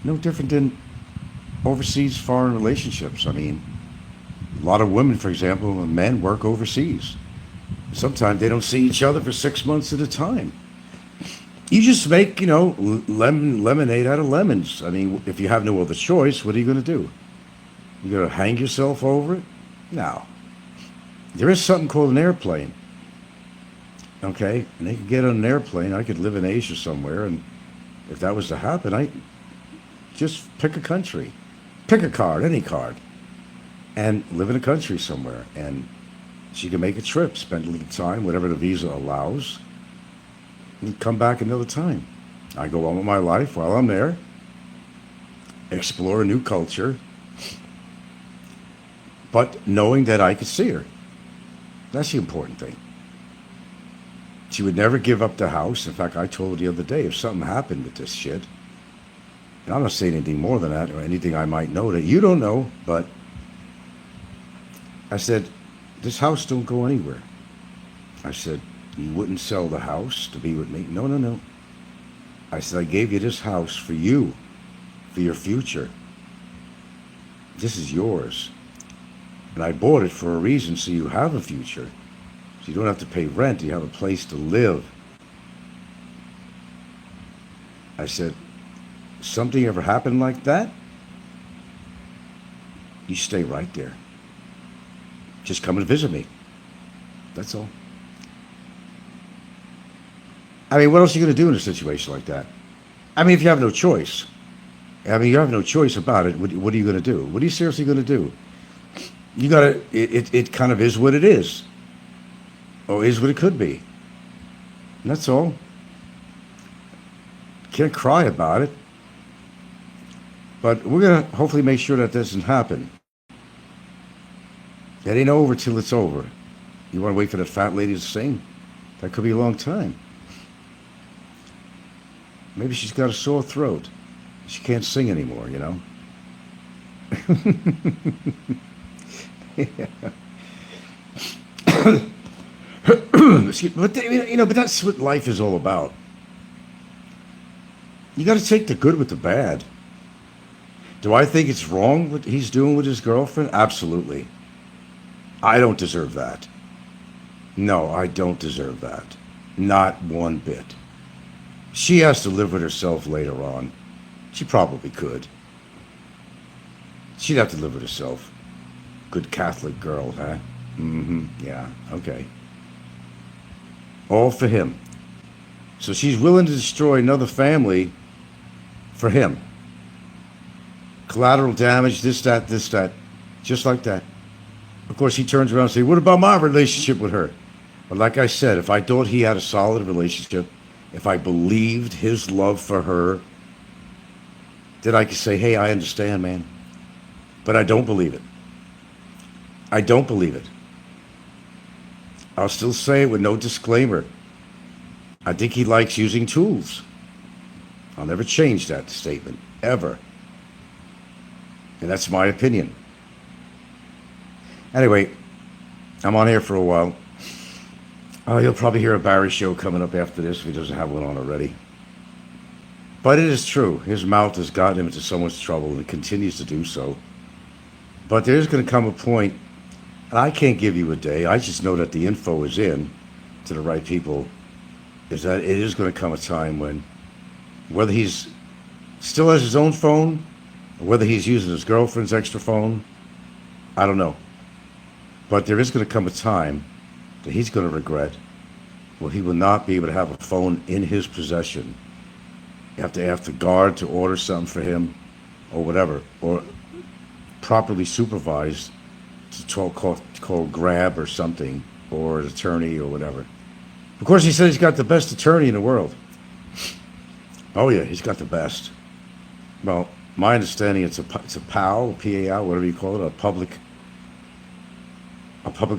No different than overseas foreign relationships. I mean, a lot of women, for example, and men work overseas. Sometimes they don't see each other for 6 months at a time. You just make, you know, lemonade out of lemons. I mean, if you have no other choice, what are you going to do? You going to hang yourself over it? No. There is something called an airplane. Okay? And they could get on an airplane. I could live in Asia somewhere, and if that was to happen, I just pick a country. Pick a card, any card, and live in a country somewhere. And she can make a trip, spend a little time, whatever the visa allows, and come back another time. I go on with my life while I'm there, explore a new culture, but knowing that I could see her. That's the important thing. She would never give up the house. In fact, I told her the other day, if something happened with this shit, and I'm not saying anything more than that or anything I might know that you don't know, but I said, this house don't go anywhere. I said, you wouldn't sell the house to be with me? No, no, no. I said, I gave you this house for you, for your future. This is yours. And I bought it for a reason, so you have a future. So you don't have to pay rent, you have a place to live. I said, something ever happened like that? You stay right there. Just come and visit me. That's all. I mean, what else are you going to do in a situation like that? I mean, if you have no choice. I mean, you have no choice about it. What are you going to do? What are you seriously going to do? You got to, it kind of is what it is. Or is what it could be. And that's all. Can't cry about it. But we're going to hopefully make sure that doesn't happen. It ain't over till it's over. You want to wait for that fat lady to sing? That could be a long time. Maybe she's got a sore throat. She can't sing anymore, you know? But you know, but that's what life is all about. You got to take the good with the bad. Do I think it's wrong what he's doing with his girlfriend? Absolutely. I don't deserve that. No, I don't deserve that. Not one bit. She has to live with herself later on. She probably could. She'd have to live with herself. Good Catholic girl, huh? Mm-hmm. Yeah, okay. All for him. So she's willing to destroy another family for him. Collateral damage, this, that, just like that. Of course, he turns around and says, what about my relationship with her? But like I said, if I thought he had a solid relationship, if I believed his love for her, then I could say, hey, I understand, man. But I don't believe it. I don't believe it. I'll still say it with no disclaimer. I think he likes using tools. I'll never change that statement, ever. And that's my opinion. Anyway, I'm on here for a while. You'll probably hear a Barry show coming up after this if he doesn't have one on already. But it is true. His mouth has gotten him into so much trouble, and it continues to do so. But there is going to come a point, and I can't give you a day. I just know that the info is in to the right people, is that it is going to come a time when, whether he's still has his own phone, or whether he's using his girlfriend's extra phone, I don't know. But there is going to come a time that he's going to regret, where he will not be able to have a phone in his possession. You have to ask the guard to order something for him, or whatever, or properly supervised to call grab or something, or an attorney or whatever. Of course, he said he's got the best attorney in the world. Oh yeah, he's got the best. Well, my understanding, it's a PAL, PAL, whatever you call it, a public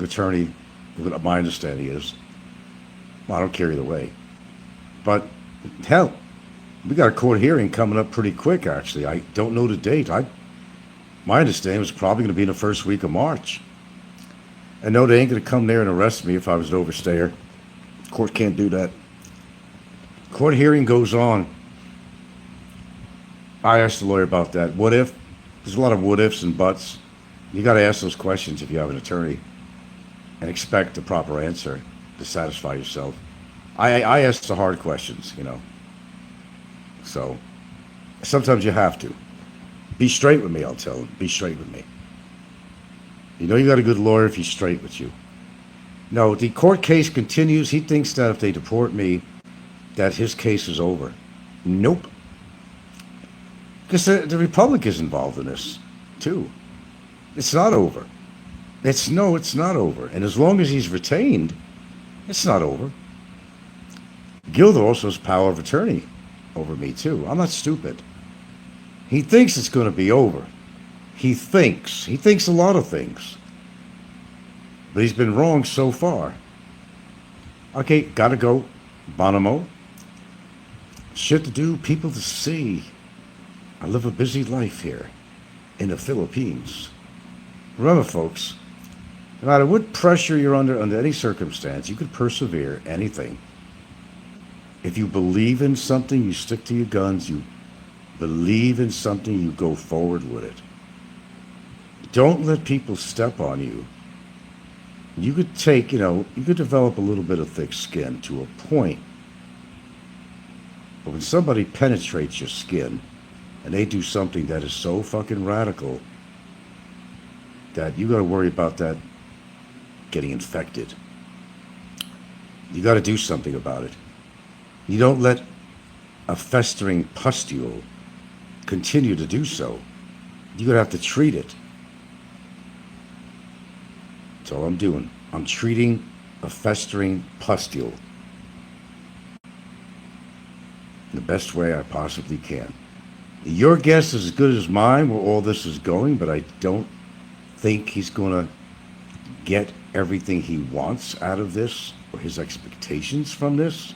attorney. My understanding is. Well, I don't care either way. But hell, we got a court hearing coming up pretty quick. Actually, I don't know the date. My understanding was probably going to be in the first week of March. And no, they ain't going to come there and arrest me if I was an overstayer. Court can't do that. Court hearing goes on. I asked the lawyer about that. What if? There's a lot of what ifs and buts. You got to ask those questions if you have an attorney, and expect the proper answer to satisfy yourself. I ask the hard questions, you know. So sometimes you have to. Be straight with me, I'll tell him. Be straight with me. You know you got a good lawyer if he's straight with you. No, the court case continues. He thinks that if they deport me, that his case is over. Nope. Because the Republic is involved in this, too. It's not over. It's not over. And as long as he's retained, it's not over. Gilder also has power of attorney over me, too. I'm not stupid. He thinks it's going to be over. He thinks a lot of things. But he's been wrong so far. Okay, gotta go. Bonomo. Shit to do, people to see. I live a busy life here in the Philippines. Remember, folks, no matter what pressure you're under any circumstance, you could persevere anything. If you believe in something, you stick to your guns. You believe in something, you go forward with it. Don't let people step on you. You could you could develop a little bit of thick skin to a point. But when somebody penetrates your skin and they do something that is so fucking radical that you got to worry about that getting infected. You got to do something about it. You don't let a festering pustule continue to do so. You're going to have to treat it. That's all I'm doing. I'm treating a festering pustule in the best way I possibly can. Your guess is as good as mine where all this is going, but I don't think he's going to get everything he wants out of this or his expectations from this.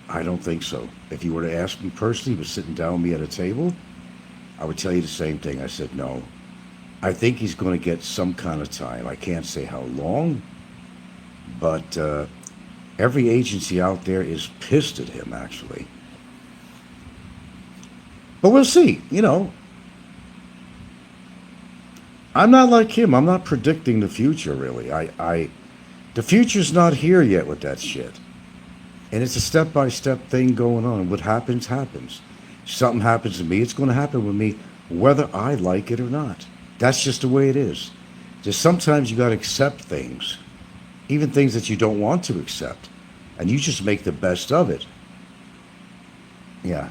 I don't think so. If you were to ask me personally, he was sitting down with me at a table, I would tell you the same thing. I said, no. I think he's going to get some kind of time. I can't say how long, but every agency out there is pissed at him, actually. But we'll see, I'm not like him. I'm not predicting the future, really. The future's not here yet with that shit. And it's a step-by-step thing going on. What happens, happens. Something happens to me, it's going to happen with me, whether I like it or not. That's just the way it is. Just sometimes you got to accept things, even things that you don't want to accept, and you just make the best of it. Yeah.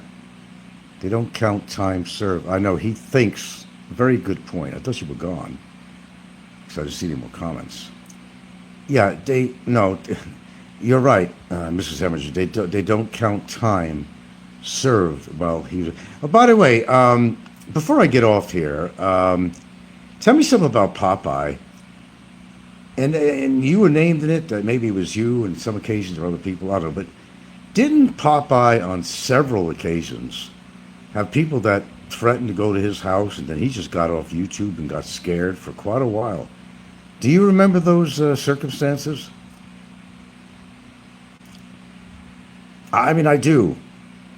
They don't count time served. I know, he thinks, very good point. I thought you were gone, because I didn't see any more comments. Yeah, you're right, Mrs. Hemminger. They don't count time served. Well, by the way, before I get off here, tell me something about Popeye. And you were named in it. Maybe it was you and some occasions or other people. I don't know. But didn't Popeye on several occasions have people that threatened to go to his house, and then he just got off YouTube and got scared for quite a while. Do you remember those circumstances? I mean, I do.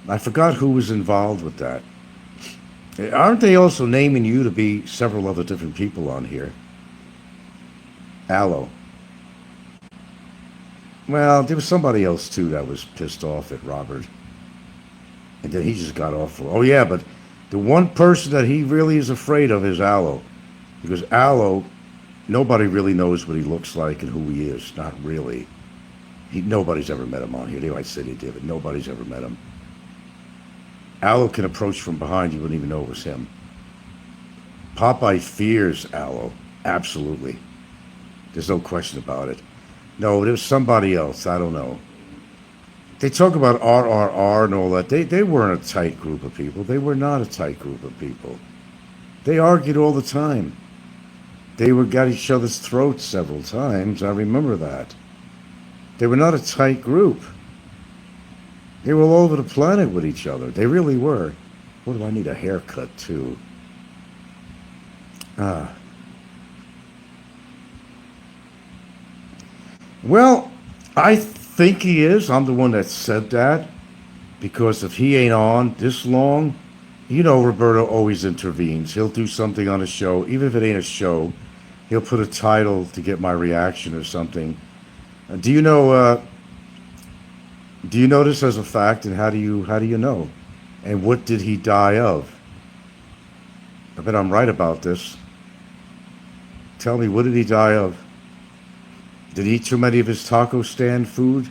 I forgot who was involved with that. Aren't they also naming you to be several other different people on here? Aloe. Well, there was somebody else too that was pissed off at Robert. And then he just got off. Oh yeah, but the one person that he really is afraid of is Aloe. Because Aloe, nobody really knows what he looks like and who he is. Not really. Nobody's ever met him on here. They might say they did, but nobody's ever met him. Aloe can approach from behind. You wouldn't even know it was him. Popeye fears Aloe. Absolutely. There's no question about it. No, there's somebody else. I don't know. They talk about RRR and all that. They weren't a tight group of people. They were not a tight group of people. They argued all the time. They got each other's throats several times. I remember that. They were not a tight group. They were all over the planet with each other. They really were. What do I need a haircut too? Well, I think he is. I'm the one that said that. Because if he ain't on this long, you know Roberto always intervenes. He'll do something on a show. Even if it ain't a show, he'll put a title to get my reaction or something. Do you know this as a fact, and how do you know? And what did he die of? I bet I'm right about this. Tell me, what did he die of? Did he eat too many of his taco stand food?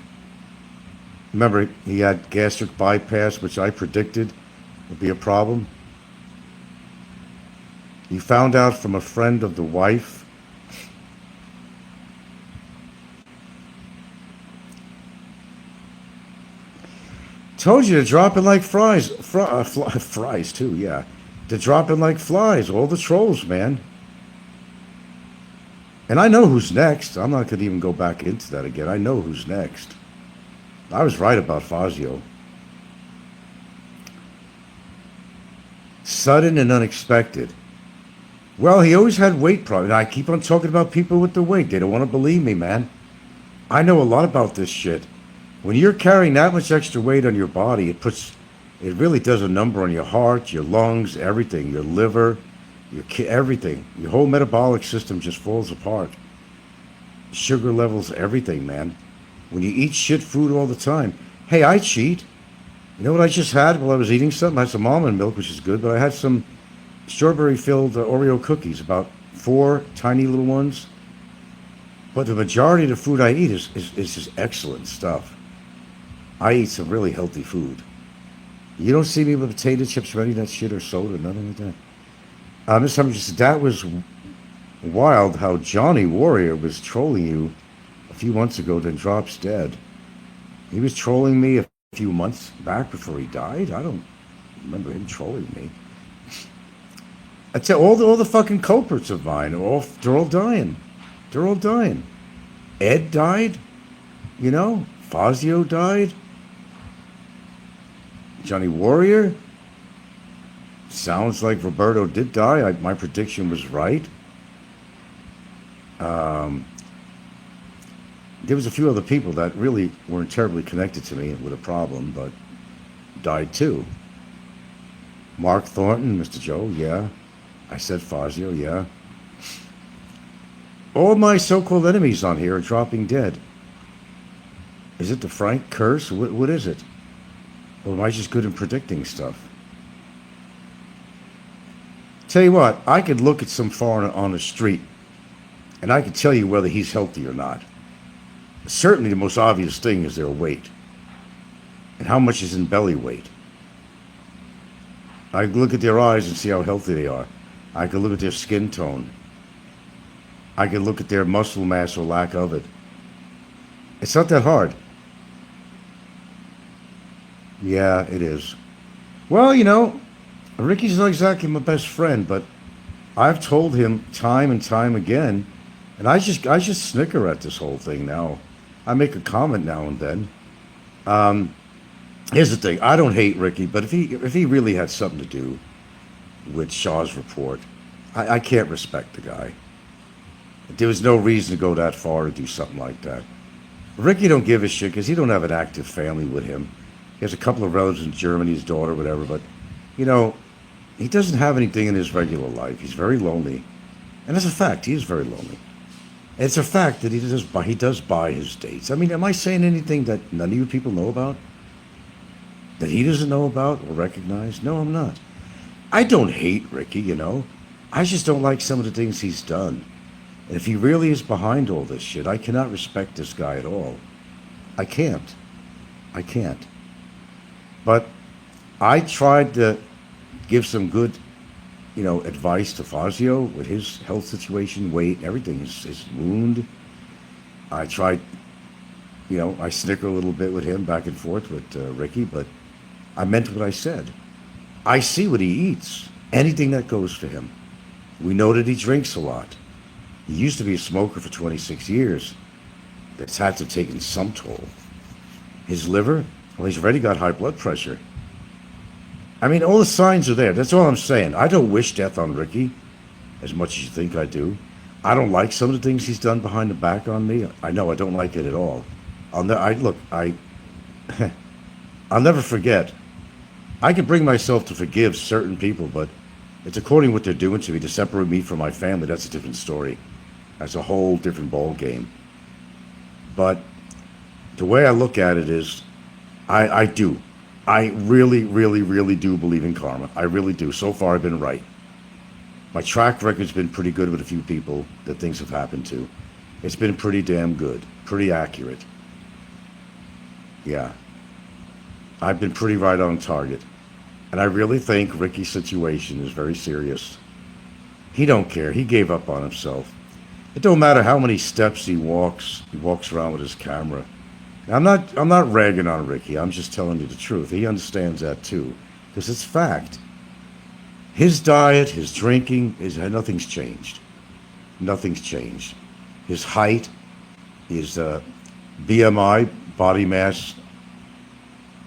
Remember, he had gastric bypass, which I predicted would be a problem. He found out from a friend of the wife. Told you to drop it like fries. Fries too, yeah. To drop it like flies. All the trolls, man. And I know who's next. I'm not going to even go back into that again. I know who's next. I was right about Fazio. Sudden and unexpected. Well, he always had weight problems. I keep on talking about people with the weight. They don't want to believe me, man. I know a lot about this shit. When you're carrying that much extra weight on your body, it really does a number on your heart, your lungs, everything, your liver, everything. Your whole metabolic system just falls apart. Sugar levels, everything, man. When you eat shit food all the time. Hey, I cheat. You know what I just had while I was eating something? I had some almond milk, which is good, but I had some strawberry-filled Oreo cookies, about 4 tiny little ones. But the majority of the food I eat is just excellent stuff. I eat some really healthy food. You don't see me with potato chips or any of that shit or soda, nothing like that. This time, that was wild how Johnny Warrior was trolling you a few months ago, then drops dead. He was trolling me a few months back before he died. I don't remember him trolling me. I tell all the fucking culprits of mine, they're all dying. They're all dying. Ed died. You know, Fazio died. Johnny Warrior. Sounds like Roberto did die. My prediction was right. There was a few other people that really weren't terribly connected to me with a problem, but died too. Mark Thornton, Mr. Joe, yeah. I said Fazio, yeah. All my so-called enemies on here are dropping dead. Is it the Frank curse? What is it? Or am I just good in predicting stuff? Tell you what, I could look at some foreigner on the street and I could tell you whether he's healthy or not. Certainly the most obvious thing is their weight. And how much is in belly weight. I could look at their eyes and see how healthy they are. I could look at their skin tone. I could look at their muscle mass or lack of it. It's not that hard. Yeah, it is. Well, you know, Ricky's not exactly my best friend, but I've told him time and time again, and I just snicker at this whole thing now. I make a comment now and then. Here's the thing: I don't hate Ricky, but if he really had something to do, with Shaw's report. I can't respect the guy. There was no reason to go that far to do something like that. Ricky don't give a shit because he don't have an active family with him. He has a couple of relatives in Germany, his daughter, whatever, but, you know, he doesn't have anything in his regular life. He's very lonely. And it's a fact, he is very lonely. And it's a fact that he does buy his dates. I mean, am I saying anything that none of you people know about? That he doesn't know about or recognize? No, I'm not. I don't hate Ricky, you know. I just don't like some of the things he's done. And if he really is behind all this shit, I cannot respect this guy at all. I can't. I can't. But I tried to give some good, you know, advice to Fazio with his health situation, weight, everything, his wound. I tried, you know, I snicker a little bit with him back and forth with Ricky, but I meant what I said. I see what he eats, anything that goes for him. We know that he drinks a lot. He used to be a smoker for 26 years. That's had to take some toll. His liver, well, he's already got high blood pressure. I mean, all the signs are there. That's all I'm saying. I don't wish death on Ricky as much as you think I do. I don't like some of the things he's done behind the back on me. I know I don't like it at all. I'll never forget. I can bring myself to forgive certain people, but it's according to what they're doing to me. To separate me from my family, that's a different story. That's a whole different ball game. But the way I look at it is, I do. I really, really, really do believe in karma. I really do. So far, I've been right. My track record's been pretty good with a few people that things have happened to. It's been pretty damn good. Pretty accurate. Yeah. I've been pretty right on target. And I really think Ricky's situation is very serious. He don't care. He gave up on himself. It don't matter how many steps he walks around with his camera. I'm not ragging on Ricky. I'm just telling you the truth. He understands that too, because it's fact. His diet, his drinking, nothing's changed. Nothing's changed. His height, his BMI, body mass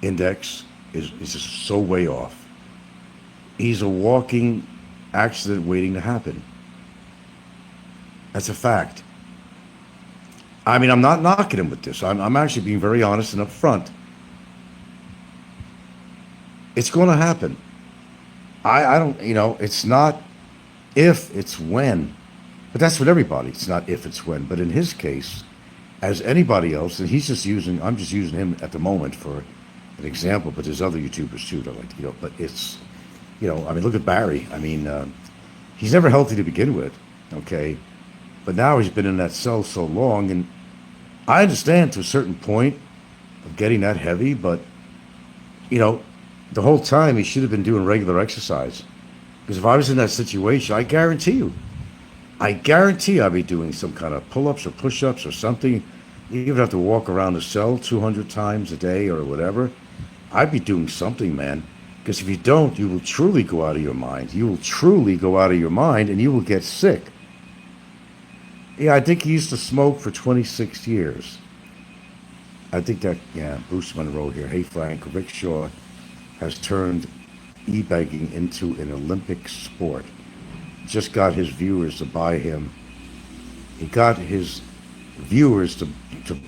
index, is just so way off. He's a walking accident waiting to happen. That's a fact. I mean, I'm not knocking him with this. I'm actually being very honest and upfront. It's going to happen. I don't, you know, it's not if, it's when. But that's with everybody. It's not if, it's when. But in his case, as anybody else, and I'm just using him at the moment for an example, but there's other YouTubers too that like, you know, but it's, you know, I mean, look at Barry. I mean, he's never healthy to begin with, okay? But now he's been in that cell so long, and I understand to a certain point of getting that heavy, but, you know, the whole time he should have been doing regular exercise. Because if I was in that situation, I guarantee I'd be doing some kind of pull-ups or push-ups or something. You even have to walk around the cell 200 times a day or whatever. I'd be doing something, man. Because if you don't, you will truly go out of your mind. You will truly go out of your mind, and you will get sick. Yeah, I think he used to smoke for 26 years. I think that, yeah, Bruce Monroe here. Hey, Frank, Rickshaw has turned e-begging into an Olympic sport. Just got his viewers to buy him. He got his viewers to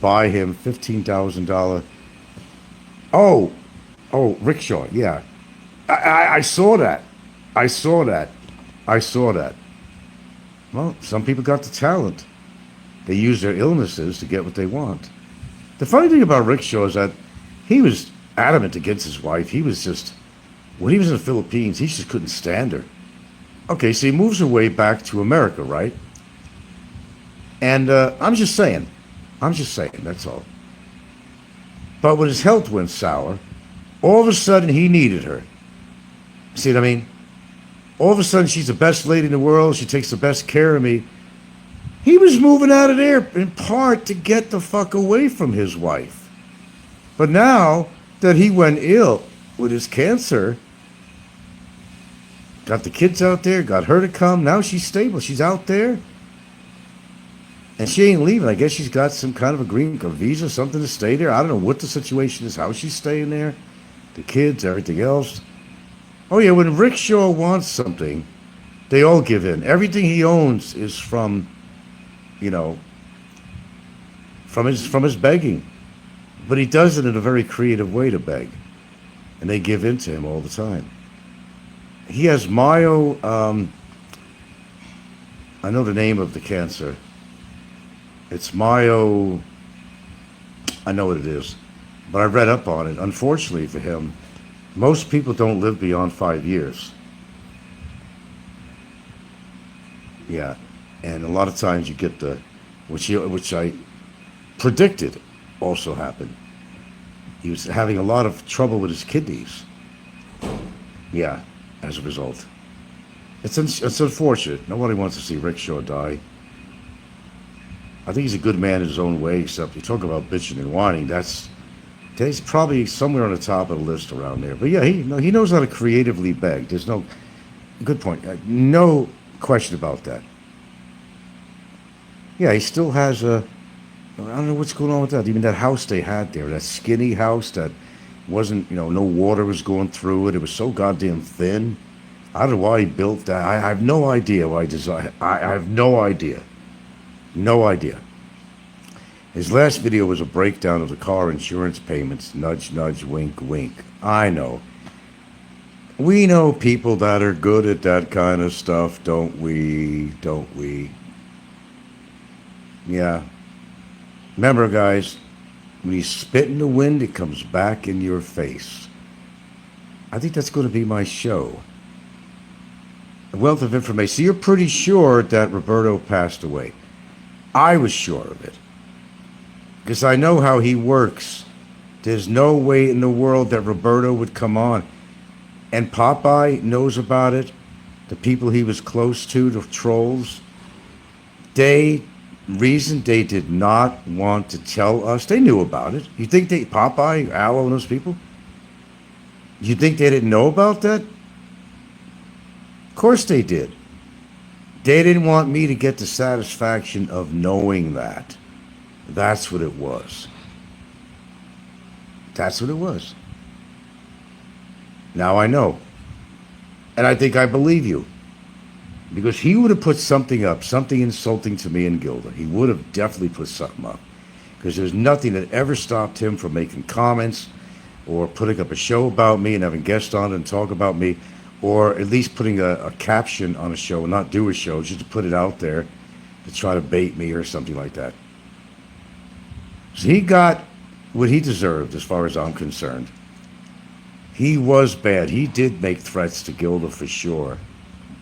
buy him $15,000. Oh, Rickshaw, yeah. I saw that. I saw that. Well, some people got the talent. They use their illnesses to get what they want. The funny thing about Rickshaw is that he was adamant against his wife. He was just, when he was in the Philippines, he just couldn't stand her. Okay, so he moves away back to America, right? And I'm just saying, that's all. But when his health went sour, all of a sudden he needed her. See what I mean? All of a sudden she's the best lady in the world. She takes the best care of me. He was moving out of there in part to get the fuck away from his wife. But now that he went ill with his cancer, got the kids out there, got her to come. Now she's stable. She's out there. And she ain't leaving. I guess she's got some kind of a visa, something to stay there. I don't know what the situation is, how she's staying there. The kids, everything else. Oh yeah, when Rickshaw wants something, they all give in. Everything he owns is from, you know, from his begging. But he does it in a very creative way to beg, and they give in to him all the time. He has myo. I know the name of the cancer. It's myo. I know what it is, but I read up on it. Unfortunately for him, most people don't live beyond 5 years. Yeah, and a lot of times you get the, which I predicted also happened. He was having a lot of trouble with his kidneys. Yeah, as a result. It's unfortunate. Nobody wants to see Rickshaw die. I think he's a good man in his own way, except you talk about bitching and whining. He's probably somewhere on the top of the list around there. But yeah, he knows how to creatively beg. There's no, good point. No question about that. Yeah, he still has I don't know what's going on with that. Even that house they had there, that skinny house that wasn't, no water was going through it. It was so goddamn thin. I don't know why he built that. I have no idea why he designed. I have no idea. No idea. His last video was a breakdown of the car insurance payments. Nudge, nudge, wink, wink. I know. We know people that are good at that kind of stuff, don't we? Don't we? Yeah. Remember, guys, when you spit in the wind, it comes back in your face. I think that's going to be my show. A wealth of information. So you're pretty sure that Roberto passed away. I was sure of it. Because I know how he works. There's no way in the world that Roberto would come on. And Popeye knows about it. The people he was close to, the trolls. Reason they did not want to tell us, they knew about it. You think Popeye, Aloe, and those people? You think they didn't know about that? Of course they did. They didn't want me to get the satisfaction of knowing that. That's what it was. That's what it was. Now I know. And I think I believe you. Because he would have put something up, something insulting to me and Gilda. He would have definitely put something up. Because there's nothing that ever stopped him from making comments or putting up a show about me and having guests on and talk about me, or at least putting a caption on a show, not do a show, just to put it out there to try to bait me or something like that. So he got what he deserved as far as I'm concerned. He was bad. He did make threats to Gilda for sure.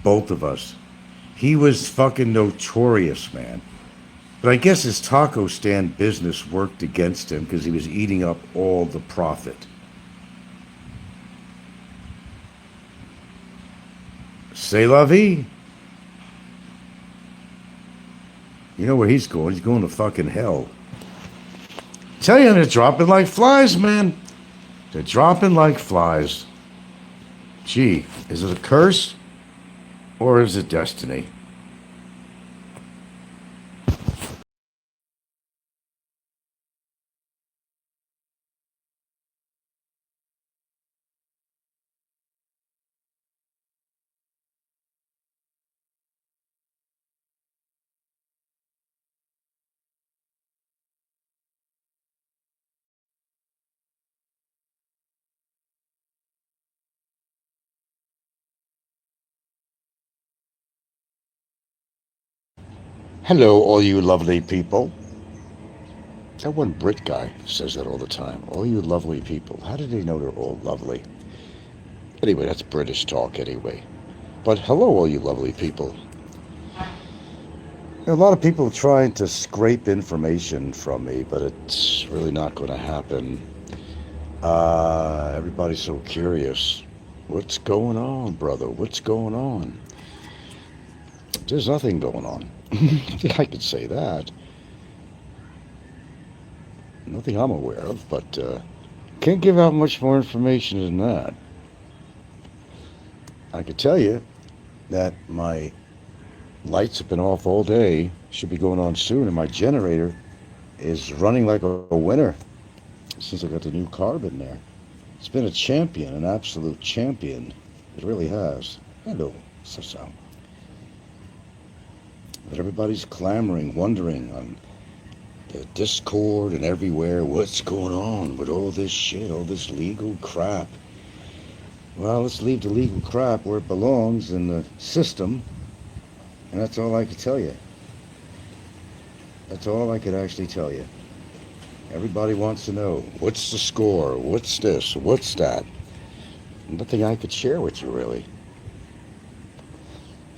Both of us. He was fucking notorious, man. But I guess his taco stand business worked against him because he was eating up all the profit. C'est la vie. You know where he's going? He's going to fucking hell. Tell you, they're dropping like flies, man. They're dropping like flies. Gee, is it a curse? Or is it destiny? Hello, all you lovely people. That one Brit guy says that all the time. All you lovely people. How do they know they're all lovely? Anyway, that's British talk anyway. But hello, all you lovely people. A lot of people are trying to scrape information from me, but it's really not going to happen. Everybody's so curious. What's going on, brother? What's going on? There's nothing going on. I could say that. Nothing I'm aware of, but can't give out much more information than that. I could tell you that my lights have been off all day, should be going on soon, and my generator is running like a winner since I got the new carb in there. It's been a champion, an absolute champion. It really has. Hello, so. But everybody's clamoring, wondering on the Discord and everywhere, what's going on with all this shit, all this legal crap. Well, let's leave the legal crap where it belongs in the system, and that's all I could tell you. That's all I could actually tell you. Everybody wants to know, what's the score? What's this? What's that? Nothing I could share with you, really.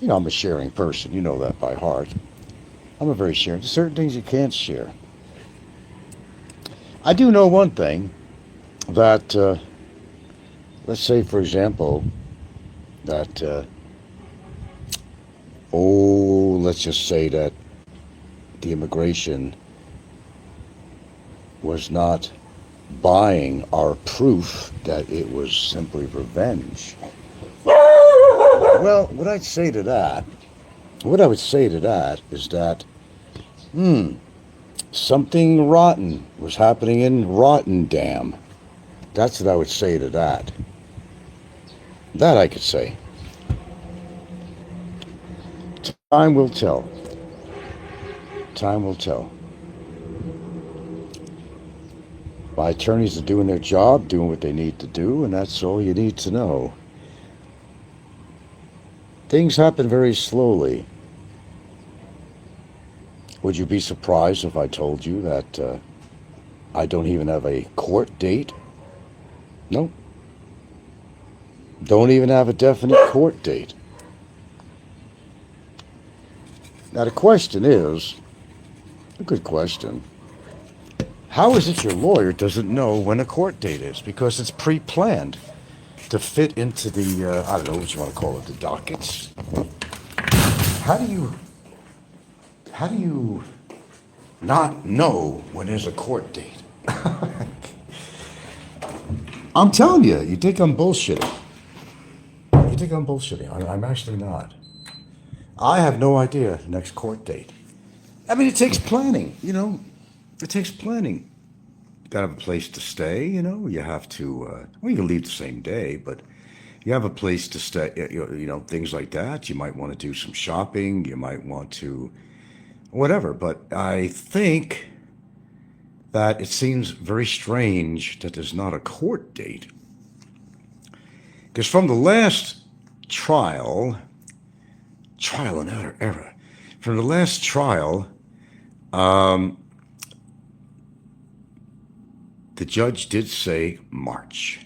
You know, I'm a sharing person. You know that by heart. I'm a very sharing. There's certain things you can't share. I do know one thing, that, let's say, for example, that, let's just say that the immigration was not buying our proof that it was simply revenge. Well, what I would say to that is that, something rotten was happening in Rotterdam. That's what I would say to that. That I could say. Time will tell. Time will tell. My attorneys are doing their job, doing what they need to do, and that's all you need to know. Things happen very slowly. Would you be surprised if I told you that I don't even have a court date? Nope. Don't even have a definite court date. Now the question is, a good question, how is it your lawyer doesn't know when a court date is? Because it's pre-planned to fit into the, I don't know what you want to call it, the dockets. How do you not know when there's a court date? I'm telling you, you think I'm bullshitting. You think I'm bullshitting. I'm actually not. I have no idea the next court date. I mean, it takes planning, you know. It takes planning. You gotta have a place to stay, you know. You have to, well, you can leave the same day, but you have a place to stay, you know, things like that. You might want to do some shopping. You might want to, whatever. But I think that it seems very strange that there's not a court date. Because from the last trial and error, from the last trial, the judge did say March.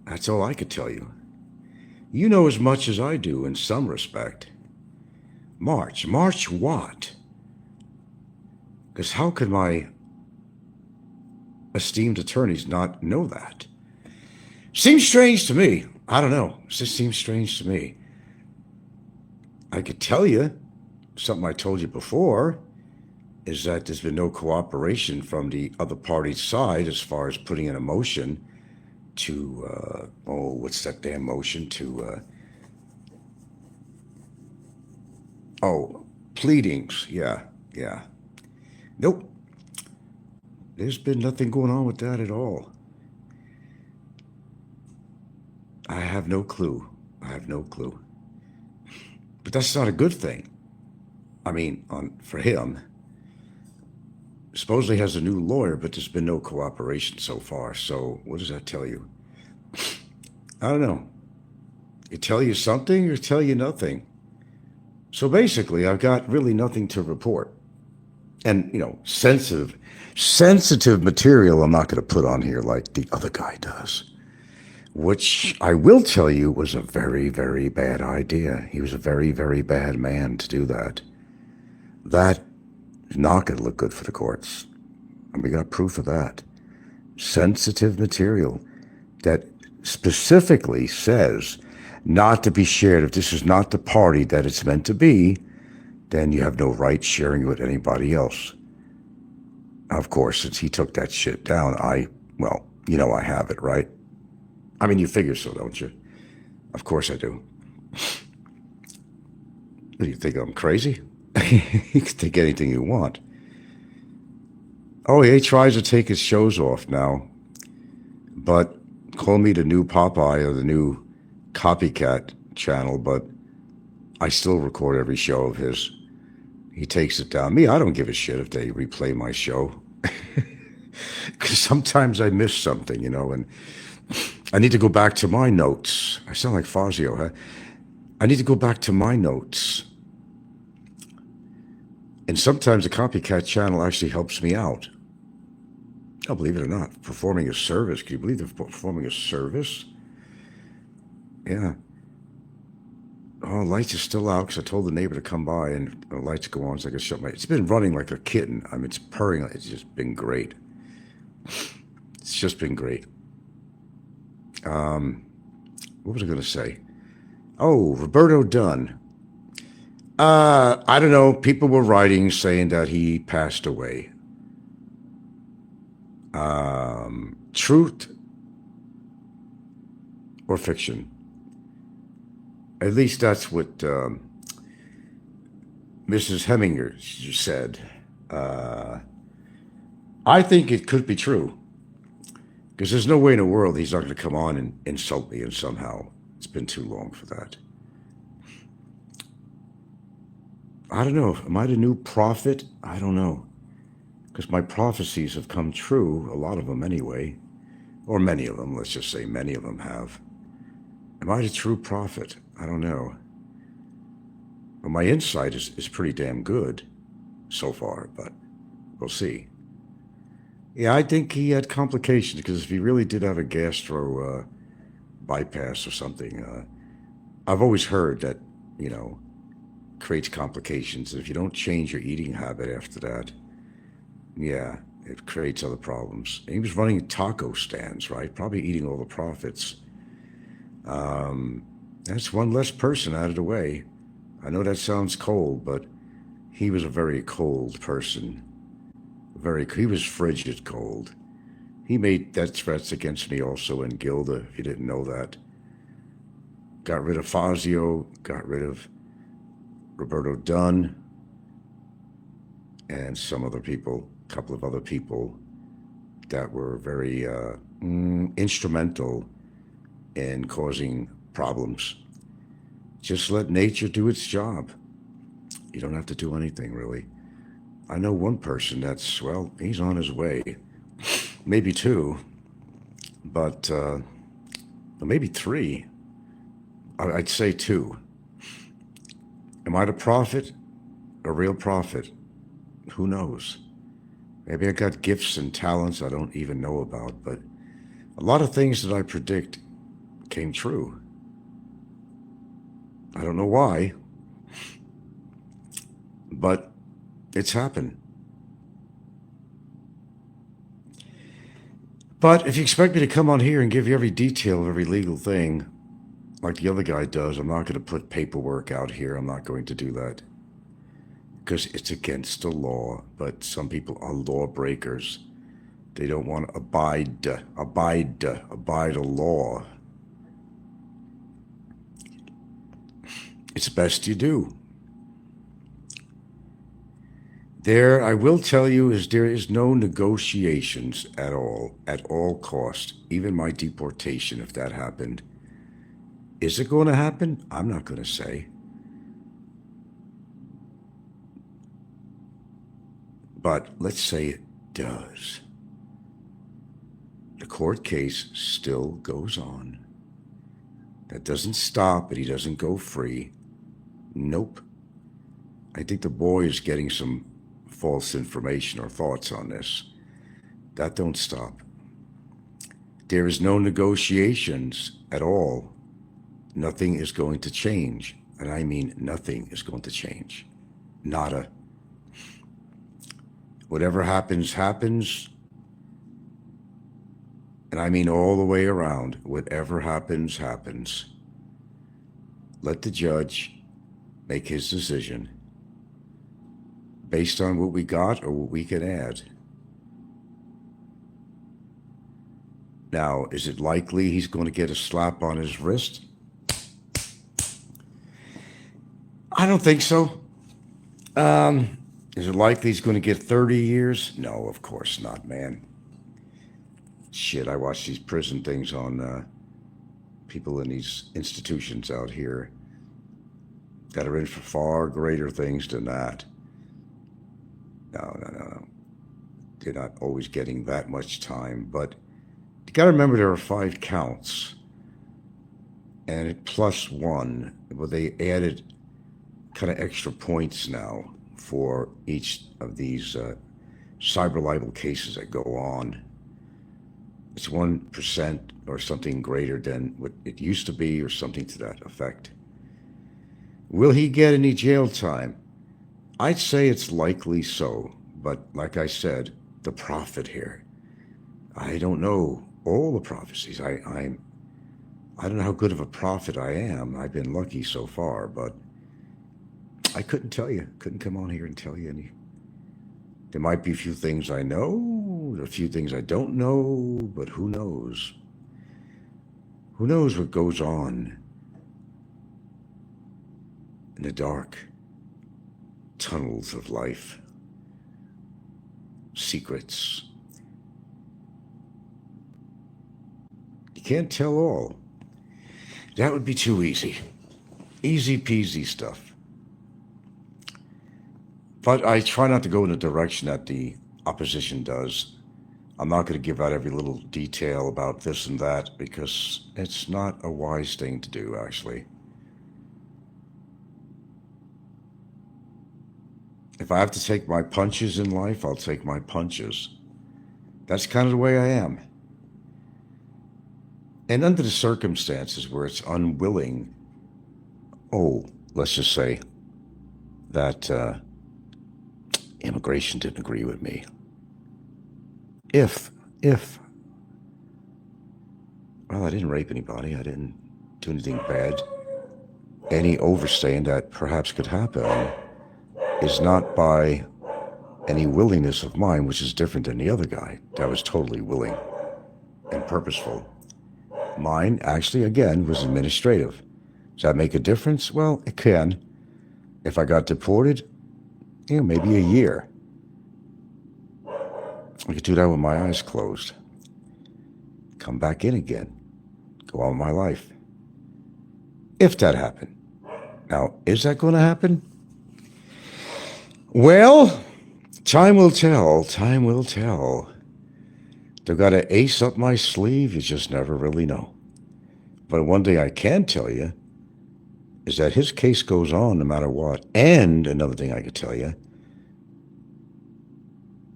That's all I could tell you. You know as much as I do in some respect. March. March what? Because how could my esteemed attorneys not know that? Seems strange to me. I don't know. It just seems strange to me. I could tell you something I told you before, is that there's been no cooperation from the other party's side as far as putting in a motion to, what's that damn motion to, pleadings. Yeah. Nope. There's been nothing going on with that at all. I have no clue. But that's not a good thing. I mean, for him. Supposedly has a new lawyer, but there's been no cooperation so far. So what does that tell you? I don't know. It tell you something or tell you nothing. So basically, I've got really nothing to report. And, you know, sensitive material I'm not going to put on here like the other guy does. Which I will tell you was a very, very bad idea. He was a very, very bad man to do that. That is not going to look good for the courts. And we got proof of that. Sensitive material that specifically says not to be shared. If this is not the party that it's meant to be, then you have no right sharing it with anybody else. Of course, since he took that shit down, well, you know I have it, right? I mean, you figure so, don't you? Of course I do. Do you think I'm crazy? You can think anything you want. Oh, he tries to take his shows off now. But call me the new Popeye or the new copycat channel, but I still record every show of his. He takes it down. Me, I don't give a shit if they replay my show. Because sometimes I miss something, and I need to go back to my notes. I sound like Fazio, huh? I need to go back to my notes. And sometimes the copycat channel actually helps me out. I'll believe it or not. Performing a service. Can you believe they're performing a service? Yeah. Oh, lights are still out because I told the neighbor to come by and the lights go on so I can shut my... It's been running like a kitten. I mean, it's purring. It's just been great. It's just been great. What was I going to say? Oh, Roberto Dunn. I don't know. People were writing saying that he passed away. Truth or fiction? At least that's what Mrs. Heminger said. I think it could be true. Because there's no way in the world he's not going to come on and insult me and somehow. It's been too long for that. I don't know. Am I the new prophet? I don't know. Because my prophecies have come true, a lot of them anyway. Or many of them, let's just say many of them have. Am I the true prophet? I don't know. Well, my insight is pretty damn good so far, but we'll see. Yeah, I think he had complications, because if he really did have a gastro bypass or something, I've always heard that, creates complications. If you don't change your eating habit after that, yeah, it creates other problems. And he was running taco stands, right? Probably eating all the profits. That's one less person out of the way. I know that sounds cold, but he was a very cold person. He was frigid cold. He made death threats against me also in Gilda, if you didn't know that. Got rid of Fazio, got rid of Roberto Dunn, and some other people, a couple of other people that were very instrumental in causing problems. Just let nature do its job. You don't have to do anything, really. I know one person that's, well, he's on his way. Maybe two, but maybe three. I'd say two. Am I the prophet? A real prophet? Who knows? Maybe I got gifts and talents I don't even know about, but a lot of things that I predict came true. I don't know why, but it's happened. But if you expect me to come on here and give you every detail of every legal thing, like the other guy does, I'm not going to put paperwork out here. I'm not going to do that. Because it's against the law. But some people are lawbreakers. They don't want to abide a law. It's best you do. There, I will tell you, there is no negotiations at all cost. Even my deportation, if that happened. Is it going to happen? I'm not going to say. But let's say it does. The court case still goes on. That doesn't stop, but he doesn't go free. Nope. I think the boy is getting some false information or thoughts on this. That don't stop. There is no negotiations at all. Nothing is going to change. And I mean nothing is going to change. Nada. Whatever happens, happens. And I mean all the way around. Whatever happens, happens. Let the judge make his decision based on what we got or what we can add. Now, is it likely he's going to get a slap on his wrist? I don't think so. Is it likely he's going to get 30 years? No, of course not, man. Shit, I watch these prison things on people in these institutions out here that are in for far greater things than that. No. They're not always getting that much time, but you got to remember there are 5 counts, and it plus 1. Well, they added kind of extra points now for each of these cyber libel cases that go on. It's 1% or something greater than what it used to be, or something to that effect. Will he get any jail time? I'd say it's likely so, but like I said, the prophet here, I don't know all the prophecies. I don't know how good of a prophet I am. I've been lucky so far, but I couldn't tell you. Couldn't come on here and tell you any. There might be a few things I know, a few things I don't know, but who knows? Who knows what goes on in the dark tunnels of life? Secrets. You can't tell all. That would be too easy. Easy peasy stuff. But I try not to go in the direction that the opposition does. I'm not going to give out every little detail about this and that, because it's not a wise thing to do, actually. If I have to take my punches in life, I'll take my punches. That's kind of the way I am. And under the circumstances where it's unwilling, let's just say that immigration didn't agree with me. Well, I didn't rape anybody. I didn't do anything bad. Any overstaying that perhaps could happen is not by any willingness of mine, which is different than the other guy. That was totally willing and purposeful. Mine, actually, again, was administrative. Does that make a difference? Well, it can. If I got deported, maybe a year. I could do that with my eyes closed. Come back in again. Go on with my life. If that happened. Now, is that going to happen? Well, time will tell. Time will tell. They've got an ace up my sleeve. You just never really know. But one thing I can tell you is that his case goes on no matter what. And another thing I could tell you,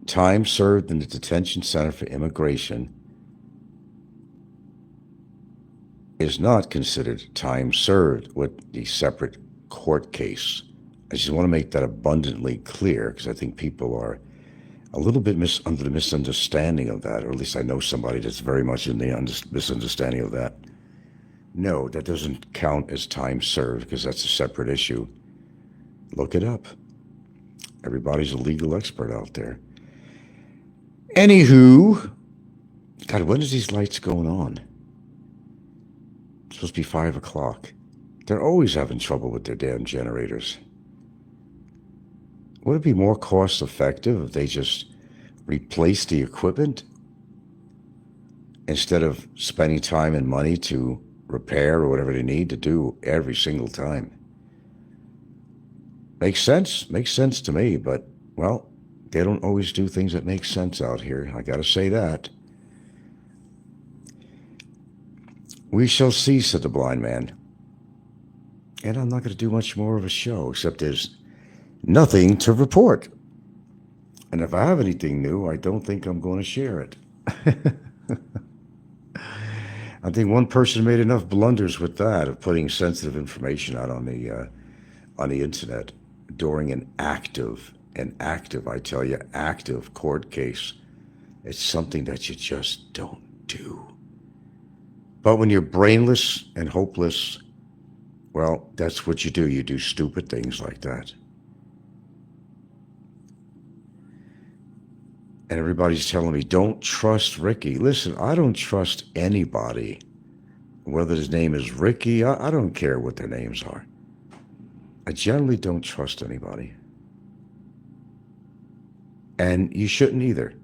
time served in the detention center for immigration is not considered time served with the separate court case. I just want to make that abundantly clear, because I think people are a little bit under the misunderstanding of that, or at least I know somebody that's very much in the misunderstanding of that. No, that doesn't count as time served, because that's a separate issue. Look it up. Everybody's a legal expert out there. Anywho, God, when is these lights going on? It's supposed to be 5 o'clock. They're always having trouble with their damn generators. Would it be more cost effective if they just replace the equipment instead of spending time and money to repair or whatever they need to do every single time? Makes sense? Makes sense to me, but, well, they don't always do things that make sense out here. I gotta say that. We shall see, said the blind man. And I'm not going to do much more of a show, except there's nothing to report. And if I have anything new, I don't think I'm going to share it. I think one person made enough blunders with that, of putting sensitive information out on the internet during an active, I tell you, active court case. It's something that you just don't do. But when you're brainless and hopeless, well, that's what you do. You do stupid things like that. And everybody's telling me, don't trust Ricky. Listen, I don't trust anybody. Whether his name is Ricky, I don't care what their names are. I generally don't trust anybody. And you shouldn't either.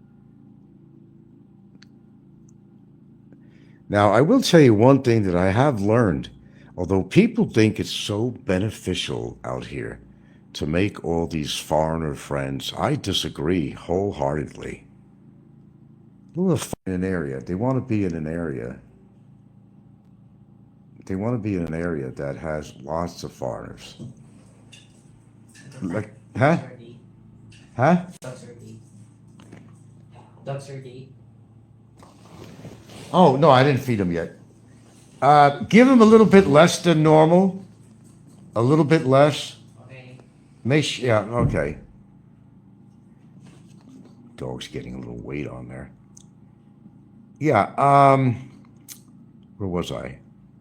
Now, I will tell you one thing that I have learned. Although people think it's so beneficial out here to make all these foreigner friends, I disagree wholeheartedly. In an area, they want to be in an area. They want to be in an area that has lots of foreigners. Like, huh? Huh? Ducks are deep. Oh, no, I didn't feed him yet. Give him a little bit less than normal. A little bit less. Okay. Yeah, okay. Dog's getting a little weight on there. Yeah, where was I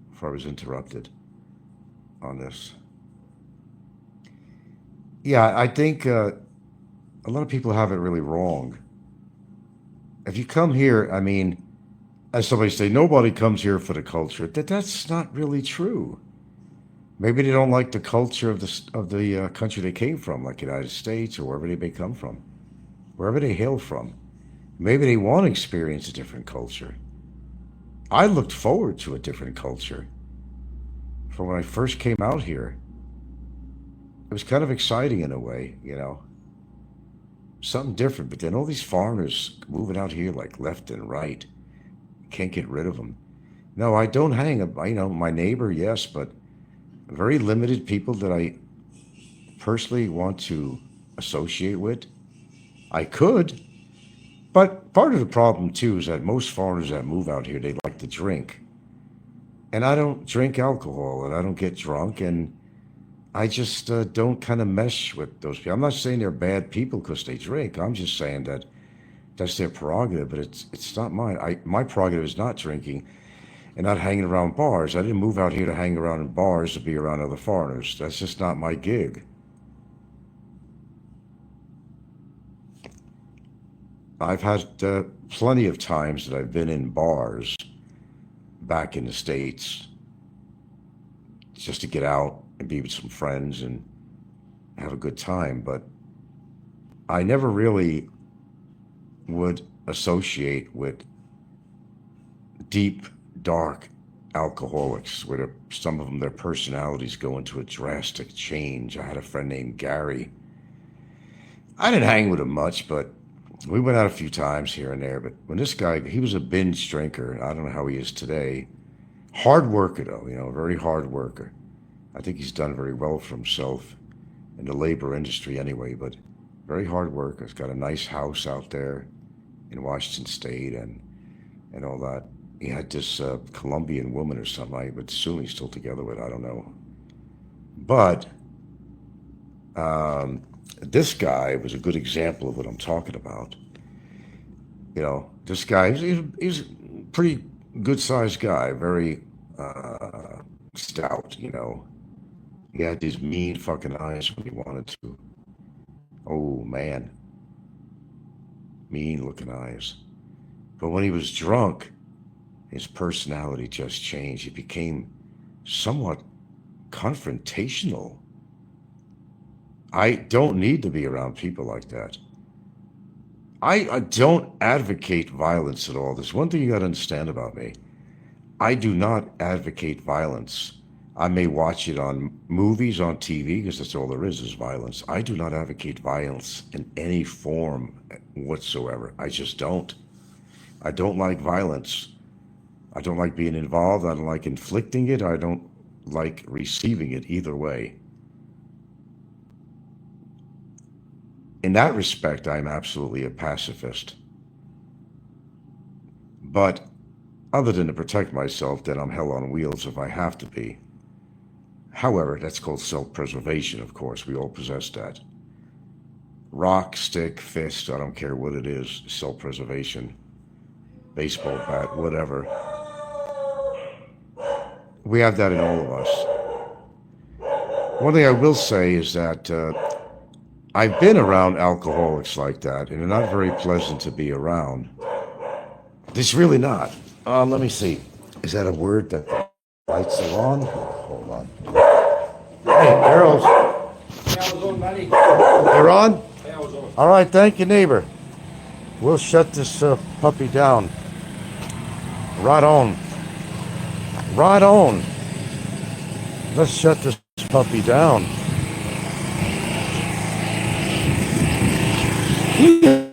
before I was interrupted on this? Yeah, I think a lot of people have it really wrong. If you come here, I mean, as somebody say, nobody comes here for the culture. That's not really true. Maybe they don't like the culture of the country they came from, like the United States or wherever they may come from, wherever they hail from. Maybe they want to experience a different culture. I looked forward to a different culture from when I first came out here. It was kind of exciting in a way, you know, something different. But then all these foreigners moving out here like left and right, can't get rid of them. No, I don't hang up. You know, my neighbor, yes, but very limited people that I personally want to associate with. I could, but part of the problem too is that most foreigners that move out here, they like to drink. And I don't drink alcohol and I don't get drunk, and I just don't kind of mesh with those people. I'm not saying they're bad people because they drink. I'm just saying that that's their prerogative, but it's not mine. My prerogative is not drinking and not hanging around bars. I didn't move out here to hang around in bars to be around other foreigners. That's just not my gig. I've had plenty of times that I've been in bars back in the States just to get out and be with some friends and have a good time, but I never really would associate with deep, dark alcoholics where some of them, their personalities go into a drastic change. I had a friend named Gary. I didn't hang with him much, but we went out a few times here and there. But when this guy, he was a binge drinker. I don't know how he is today. Hard worker, though, you know, very hard worker. I think he's done very well for himself in the labor industry anyway, but very hard worker. He's got a nice house out there in Washington State and all that. He had this Colombian woman or something I would assume he's still together with. I don't know. But this guy was a good example of what I'm talking about. You know, this guy, he's a pretty good-sized guy, very stout, you know. He had these mean fucking eyes when he wanted to. Oh, man. Mean-looking eyes. But when he was drunk, his personality just changed. He became somewhat confrontational. I don't need to be around people like that. I don't advocate violence at all. There's one thing you got to understand about me. I do not advocate violence. I may watch it on movies, on TV, because that's all there is violence. I do not advocate violence in any form whatsoever. I just don't. I don't like violence. I don't like being involved. I don't like inflicting it. I don't like receiving it either way. In that respect, I'm absolutely a pacifist. But other than to protect myself, then I'm hell on wheels if I have to be. However, that's called self-preservation, of course. We all possess that. Rock, stick, fist, I don't care what it is, self-preservation. Baseball bat, whatever. We have that in all of us. One thing I will say is that I've been around alcoholics like that, and they're not very pleasant to be around. It's really not. Let me see. Is that a word that the lights are on? Hold on. Hey, girls. Yeah, I was on, buddy. They're on? Yeah, I was on. All right, thank you, neighbor. We'll shut this puppy down. Right on. Right on. Let's shut this puppy down. Yeah.